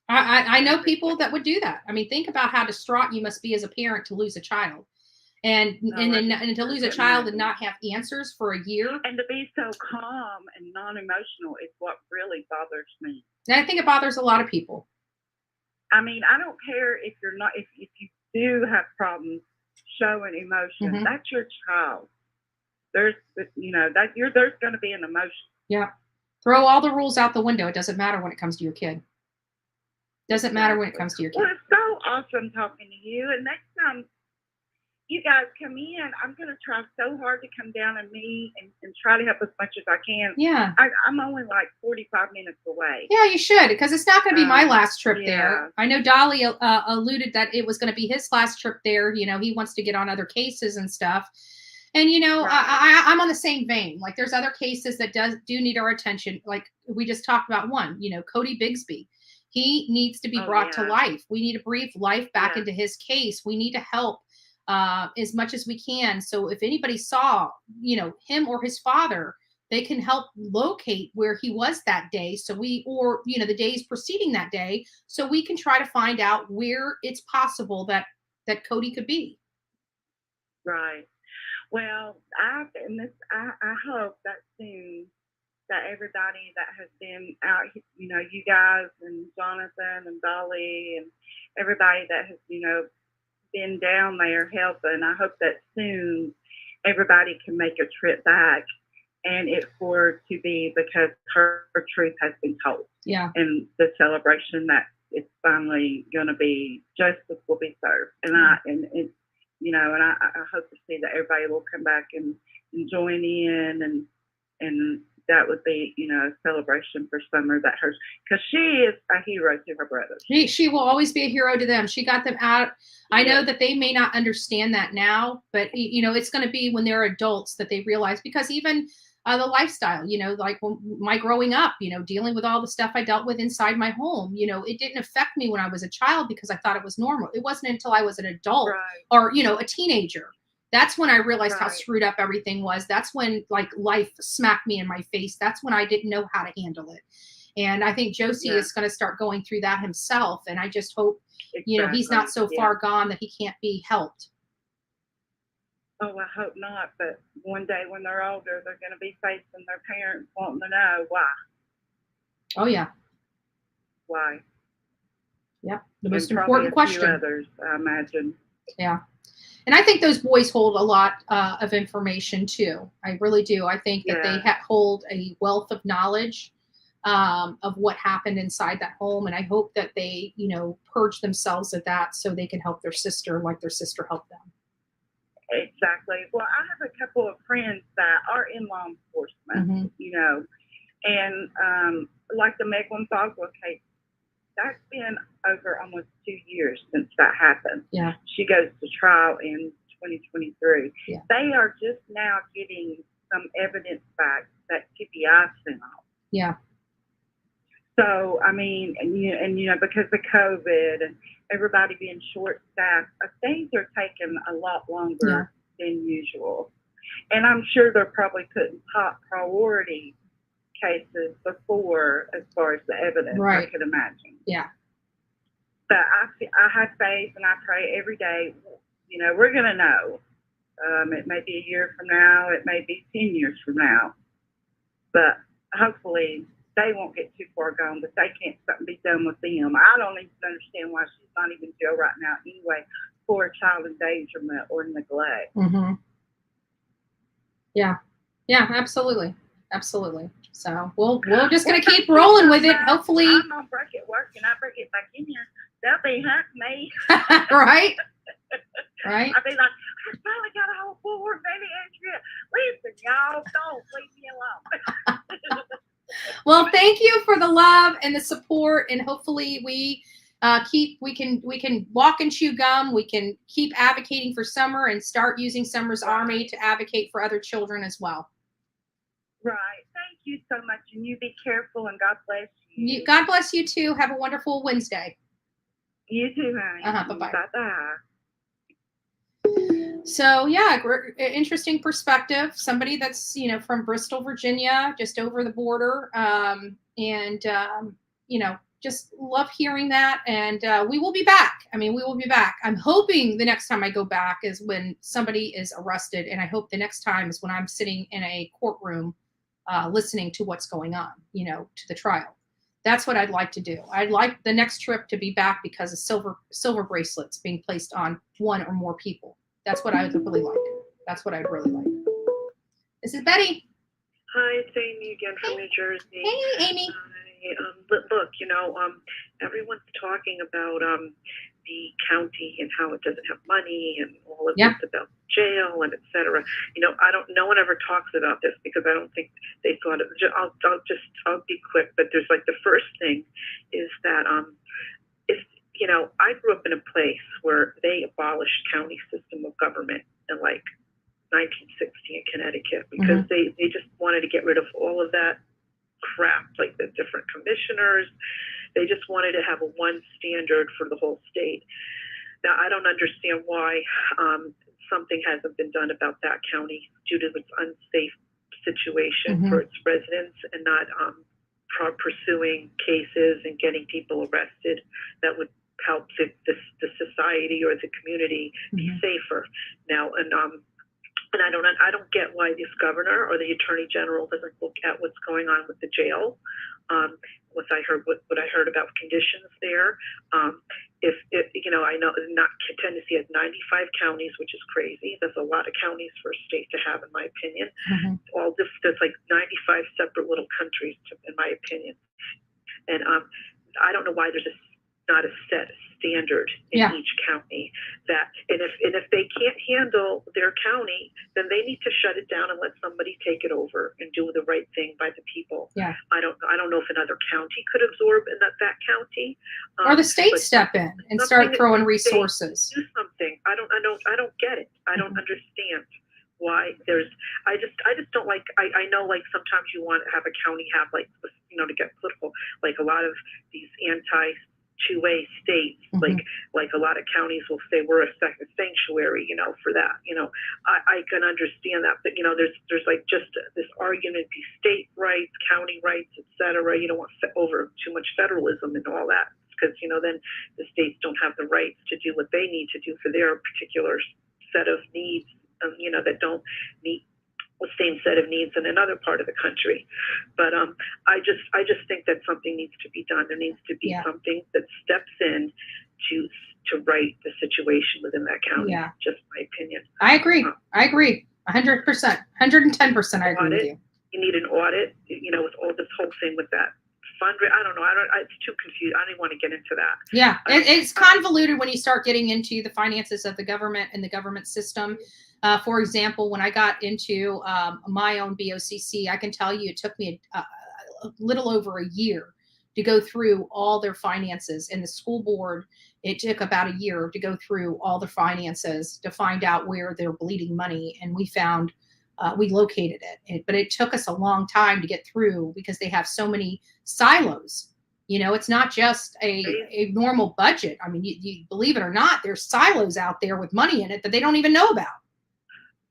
I know people that would do that. I mean, think about how distraught you must be as a parent to lose a child. And to lose a child and not have answers for a year. And to be so calm and non-emotional is what really bothers me. And I think it bothers a lot of people. I mean, I don't care if you're not, if you do have problems showing emotion, Mm-hmm. that's your child. There's, there's going to be an emotion. Yeah. Throw all the rules out the window. It doesn't matter when it comes to your kid. Doesn't matter when it comes to your kid. Well, it's so awesome talking to you. And next time you guys come in, I'm going to try so hard to come down and meet and try to help as much as I can. Yeah. I'm only like 45 minutes away. Yeah, you should, because it's not going to be my last trip yeah. there. I know Dolly alluded that it was going to be his last trip there. You know, he wants to get on other cases and stuff. And, you know, right. I'm on the same vein. Like, there's other cases that do need our attention. Like, we just talked about one, you know, Cody Bigsby. He needs to be brought to life. We need to breathe life back into his case. We need to help as much as we can. So if anybody saw, you know, him or his father, they can help locate where he was that day. So or, you know, the days preceding that day, so we can try to find out where it's possible that Cody could be. Right. Well, I hope that soon that everybody that has been out, you know, you guys and Jonathan and Dolly and everybody that has, you know, been down there helping, I hope that soon everybody can make a trip back and it for to be because her truth has been told. Yeah. And the celebration that it's finally going to be, justice will be served. And I hope to see that everybody will come back and join in and that would be, you know, a celebration for Summer, that her, because she is a hero to her brothers. She will always be a hero to them. She got them out. I know that they may not understand that now, but, you know, it's going to be when they're adults that they realize, because even the lifestyle, you know, like my growing up, you know, dealing with all the stuff I dealt with inside my home, you know, it didn't affect me when I was a child because I thought it was normal. It wasn't until I was an adult or, you know, a teenager. That's when I realized how screwed up everything was. That's when, like, life smacked me in my face. That's when I didn't know how to handle it. And I think Josie is going to start going through that himself. And I just hope, you know, he's not so far gone that he can't be helped. Oh, I hope not. But one day when they're older, they're going to be facing their parents wanting to know why. Oh, yeah. Why? Yep. The most important question. Others, I imagine. Yeah. And I think those boys hold a lot of information too. I really do. I think that they hold a wealth of knowledge of what happened inside that home. And I hope that they, you know, purge themselves of that so they can help their sister like their sister helped them. Exactly. Well, I have a couple of friends that are in law enforcement, you know, and like the Meglin Boswell case, that's been over almost 2 years since that happened. Yeah. She goes to trial in 2023. Yeah. They are just now getting some evidence back that TBI sent off. Yeah. So, I mean, and you know, because of COVID and everybody being short-staffed, things are taking a lot longer than usual. And I'm sure they're probably putting top priority cases before as far as the evidence, I could imagine. Yeah. But I have faith and I pray every day, you know, we're going to know. It may be a year from now. It may be 10 years from now. But hopefully they won't get too far gone, but they can't something be done with them. I don't even understand why she's not even in jail right now anyway for child endangerment or neglect. Mm-hmm. Yeah. Yeah, absolutely. Absolutely. So we're just going to keep rolling with it. Hopefully. I'm on break at work and I break it back in here. They'll be hunting me. Right. Right. I'll be like, I finally got a whole board, baby Andrea. Listen, y'all, don't leave me alone. Well, thank you for the love and the support, and hopefully we can walk and chew gum. We can keep advocating for Summer and start using Summer's Army to advocate for other children as well. Right. Thank you so much, and you be careful, and God bless you. God bless you too. Have a wonderful Wednesday. You too, honey. Bye-bye. Bye-bye. So yeah, interesting perspective. Somebody that's, you know, from Bristol, Virginia, just over the border. And, just love hearing that. And we will be back. We will be back. I'm hoping the next time I go back is when somebody is arrested. And I hope the next time is when I'm sitting in a courtroom listening to what's going on, to the trial. That's what I'd like to do. I'd like the next trip to be back because of silver bracelets being placed on one or more people. That's what I would really like. That's what I'd really like. This is Betty. Hi, it's Amy again from New Jersey. Hey, Amy. Look, everyone's talking about the county and how it doesn't have money and all of this about jail and et cetera. No one ever talks about this because I don't think they thought of it. I'll be quick, but there's like the first thing is that I grew up in a place where they abolished county system of government in like 1960 in Connecticut because they just wanted to get rid of all of that crap, like the different commissioners. They just wanted to have a one standard for the whole state. Now, I don't understand why something hasn't been done about that county due to its unsafe situation for its residents and not pursuing cases and getting people arrested that would help the society or the community be safer. Now, and I don't get why this governor or the attorney general doesn't look at what's going on with the jail. What I heard about conditions there. I know Tennessee has 95 counties, which is crazy. That's a lot of counties for a state to have, in my opinion. All this, there's like 95 separate little countries, in my opinion. And I don't know why there's not a set standard in each county and if they can't handle their county, then they need to shut it down and let somebody take it over and do the right thing by the people. I don't know if another county could absorb in that county, or the state step in and start throwing resources. Do something. I don't get it. I don't understand why I just don't like. I know, like, sometimes you want to have a county have, like, to get political, like a lot of these two-way states, like a lot of counties will say we're a second sanctuary, for that. I can understand that, but there's like just this argument, these state rights, county rights, etc. You don't want over too much federalism and all that, because then the states don't have the rights to do what they need to do for their particular set of needs, that don't meet the same set of needs in another part of the country. But I just think that something needs to be done. There needs to be something that steps in to right the situation within that county. Just my opinion. I agree. 100%, 110%. I agree with you. You need an audit, with all this whole thing with that fundraiser. I don't know. It's too confused. I don't even want to get into that. Yeah, it's convoluted when you start getting into the finances of the government and the government system. For example, when I got into my own BOCC, I can tell you it took me a little over a year to go through all their finances. In the school board, it took about a year to go through all the finances to find out where they're bleeding money. And we found, we located it. But it took us a long time to get through because they have so many silos. It's not just a normal budget. You believe it or not, there's silos out there with money in it that they don't even know about.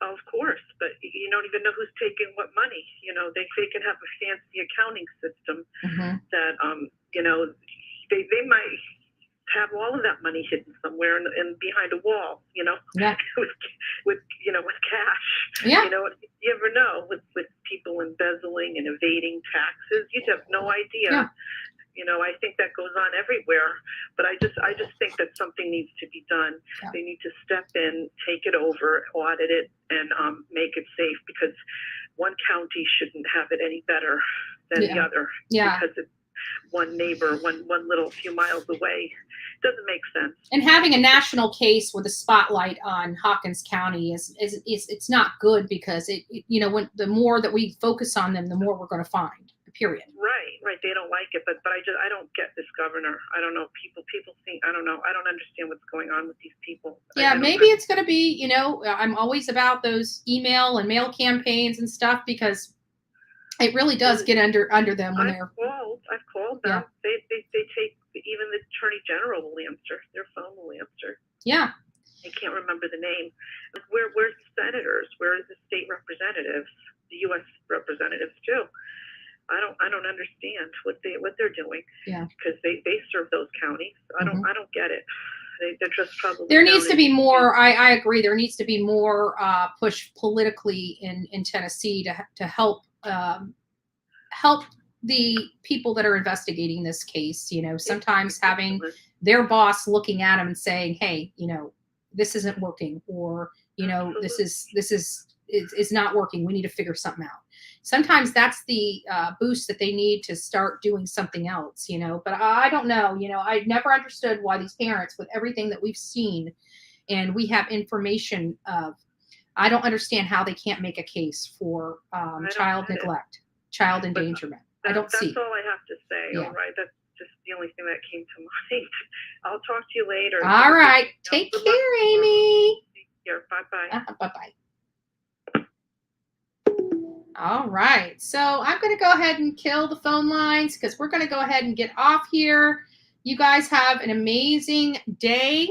Of course, but you don't even know who's taking what money. They can have a fancy accounting system that, they might have all of that money hidden somewhere and behind a wall, with cash. You never know with people embezzling and evading taxes. You have no idea. I think that goes on everywhere, but I just think that something needs to be done. They need to step in, take it over, audit it, and make it safe, because one county shouldn't have it any better than the other. Because it's one neighbor, one little few miles away. It doesn't make sense. And having a national case with a spotlight on Hawkins County is it's not good, because when the more that we focus on them, the more we're going to find. Period. Right. They don't like it, but I don't get this governor. I don't know. People think, I don't know. I don't understand what's going on with these people. Maybe it's going to be, I'm always about those email and mail campaigns and stuff, because it really does get under them when I've called them. They take, even the attorney general will answer. Their phone will answer. Yeah. I can't remember the name. Where's the senators? Where are the state representatives? The U.S. representatives too. I don't understand what they're doing. Yeah. Because they serve those counties. I don't get it. They're just probably. There needs to be more. I agree. There needs to be more push politically in Tennessee to help help the people that are investigating this case. You know, sometimes having their boss looking at them and saying, "Hey, you know, this isn't working," or you know, this is not working. We need to figure something out. Sometimes that's the boost that they need to start doing something else, you know, but I don't know, you know, I never understood why these parents, with everything that we've seen and we have information of, I don't understand how they can't make a case for child neglect, child endangerment. I don't see. That's all I have to say. Yeah. All right. That's just the only thing that came to mind. I'll talk to you later. All right. Take care, Amy. Take care. Bye-bye. Bye-bye. All right, so I'm going to go ahead and kill the phone lines because we're going to go ahead and get off here. You guys have an amazing day.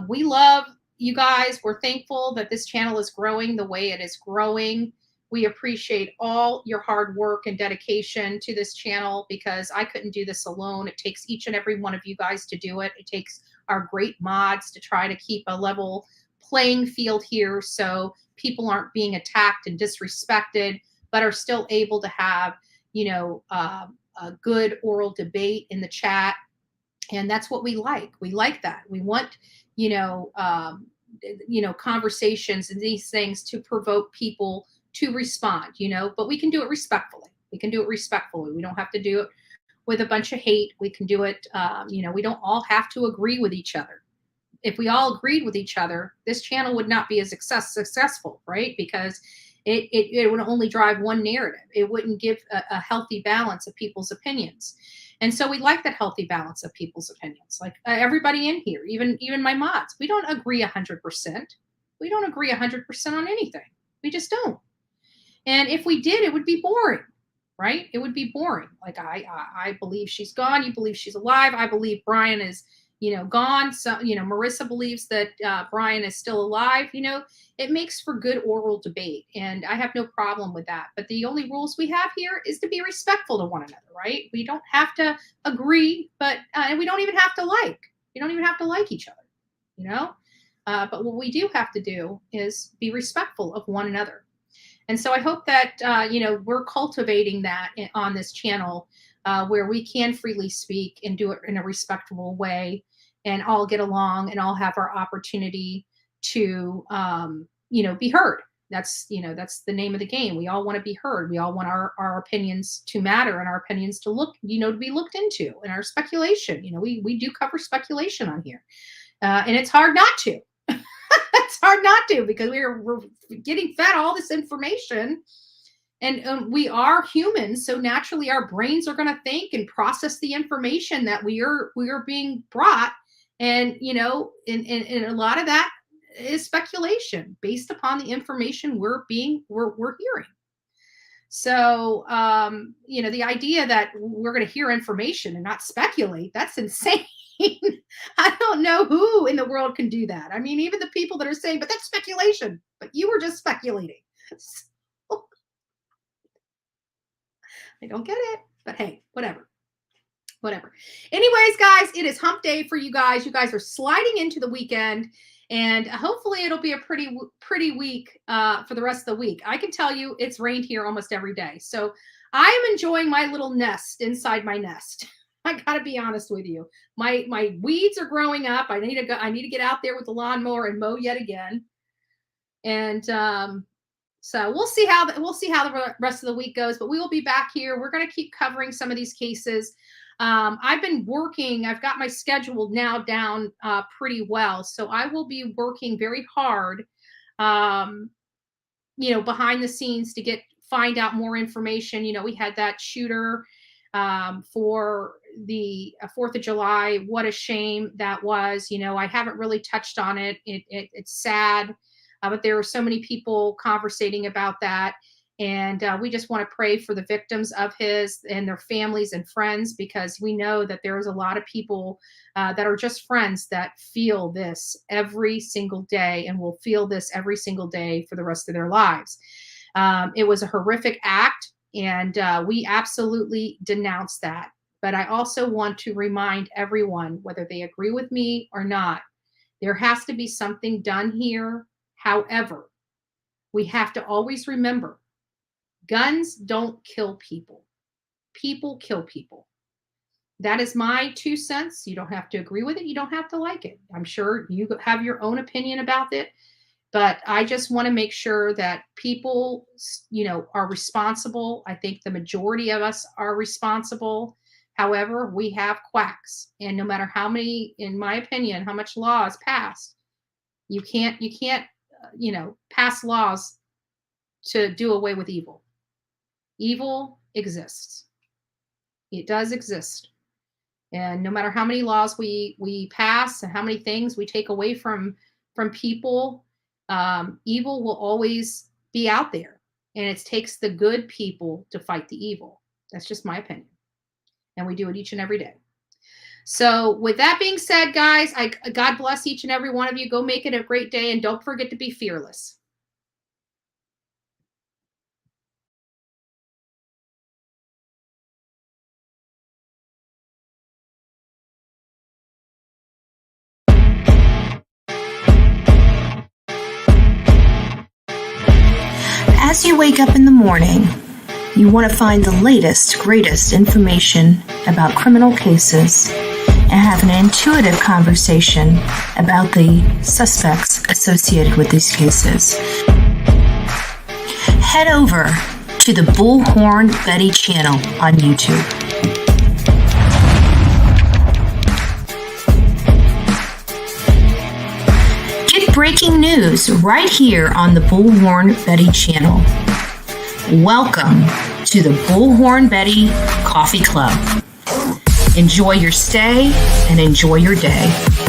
We love you guys. We're thankful that this channel is growing the way it is growing. We appreciate all your hard work and dedication to this channel because I couldn't do this alone. It takes each and every one of you guys to do it. It takes our great mods to try to keep a level playing field here so people aren't being attacked and disrespected, but are still able to have, you know, a good oral debate in the chat. And that's what we like. We like that. We want, you know, conversations and these things to provoke people to respond, you know, but we can do it respectfully. We can do it respectfully. We don't have to do it with a bunch of hate. We can do it, you know, we don't all have to agree with each other. If we all agreed with each other, this channel would not be as successful, right? Because it would only drive one narrative. It wouldn't give a healthy balance of people's opinions. And so we like that healthy balance of people's opinions. Like everybody in here, even my mods, we don't agree 100%. We don't agree 100% on anything. We just don't. And if we did, it would be boring, right? It would be boring. Like I believe she's gone. You believe she's alive. I believe Brian is, you know, gone. So, you know, Marissa believes that Brian is still alive. You know, it makes for good oral debate. And I have no problem with that. But the only rules we have here is to be respectful to one another, right? We don't have to agree, but and we don't even have to like. You don't even have to like each other, you know? But what we do have to do is be respectful of one another. And so I hope that, you know, we're cultivating that on this channel where we can freely speak and do it in a respectable way and all get along and all have our opportunity to, you know, be heard. That's, you know, that's the name of the game. We all want to be heard. We all want our opinions to matter and our opinions to look, you know, to be looked into, and our speculation. You know, we do cover speculation on here. And it's hard not to. It's hard not to because we're getting fed all this information. And we are humans, so naturally our brains are going to think and process the information that we are being brought. And, you know, and a lot of that is speculation based upon the information we're hearing. So, you know, the idea that we're going to hear information and not speculate, that's insane. I don't know who in the world can do that. I mean, even the people that are saying, but that's speculation, but you were just speculating. So, I don't get it, but hey, whatever. Anyways, guys, it is hump day for you guys. You guys are sliding into the weekend, and hopefully it'll be a pretty week for the rest of the week. I can tell you it's rained here almost every day. So I am enjoying my little nest inside my nest. I gotta be honest with you. My weeds are growing up. I need to get out there with the lawnmower and mow yet again. And so we'll see how the rest of the week goes. But we will be back here. We're gonna keep covering some of these cases. I've been working. I've got my schedule now down pretty well. So I will be working very hard, you know, behind the scenes to find out more information. You know, we had that shooter for the 4th of July. What a shame that was. You know, I haven't really touched on it. It's sad, but there are so many people conversating about that. And we just want to pray for the victims of his and their families and friends, because we know that there's a lot of people that are just friends that feel this every single day and will feel this every single day for the rest of their lives. It was a horrific act. And we absolutely denounce that. But I also want to remind everyone, whether they agree with me or not, there has to be something done here. However, we have to always remember, guns don't kill people. People kill people. That is my 2 cents. You don't have to agree with it. You don't have to like it. I'm sure you have your own opinion about it. But I just want to make sure that people, are responsible. I think the majority of us are responsible. However, we have quacks. And no matter how many, in my opinion, how much law is passed, you can't pass laws to do away with evil. Evil exists. It does exist. And no matter how many laws we pass and how many things we take away from people, evil will always be out there. And it takes the good people to fight the evil. That's just my opinion. And we do it each and every day. So with that being said, guys, God bless each and every one of you. Go make it a great day. And don't forget to be fearless. As you wake up in the morning, you want to find the latest, greatest information about criminal cases and have an intuitive conversation about the suspects associated with these cases. Head over to the Bullhorn Betty channel on YouTube. Get breaking news right here on the Bullhorn Betty channel. Welcome to the Bullhorn Betty Coffee Club. Enjoy your stay and enjoy your day.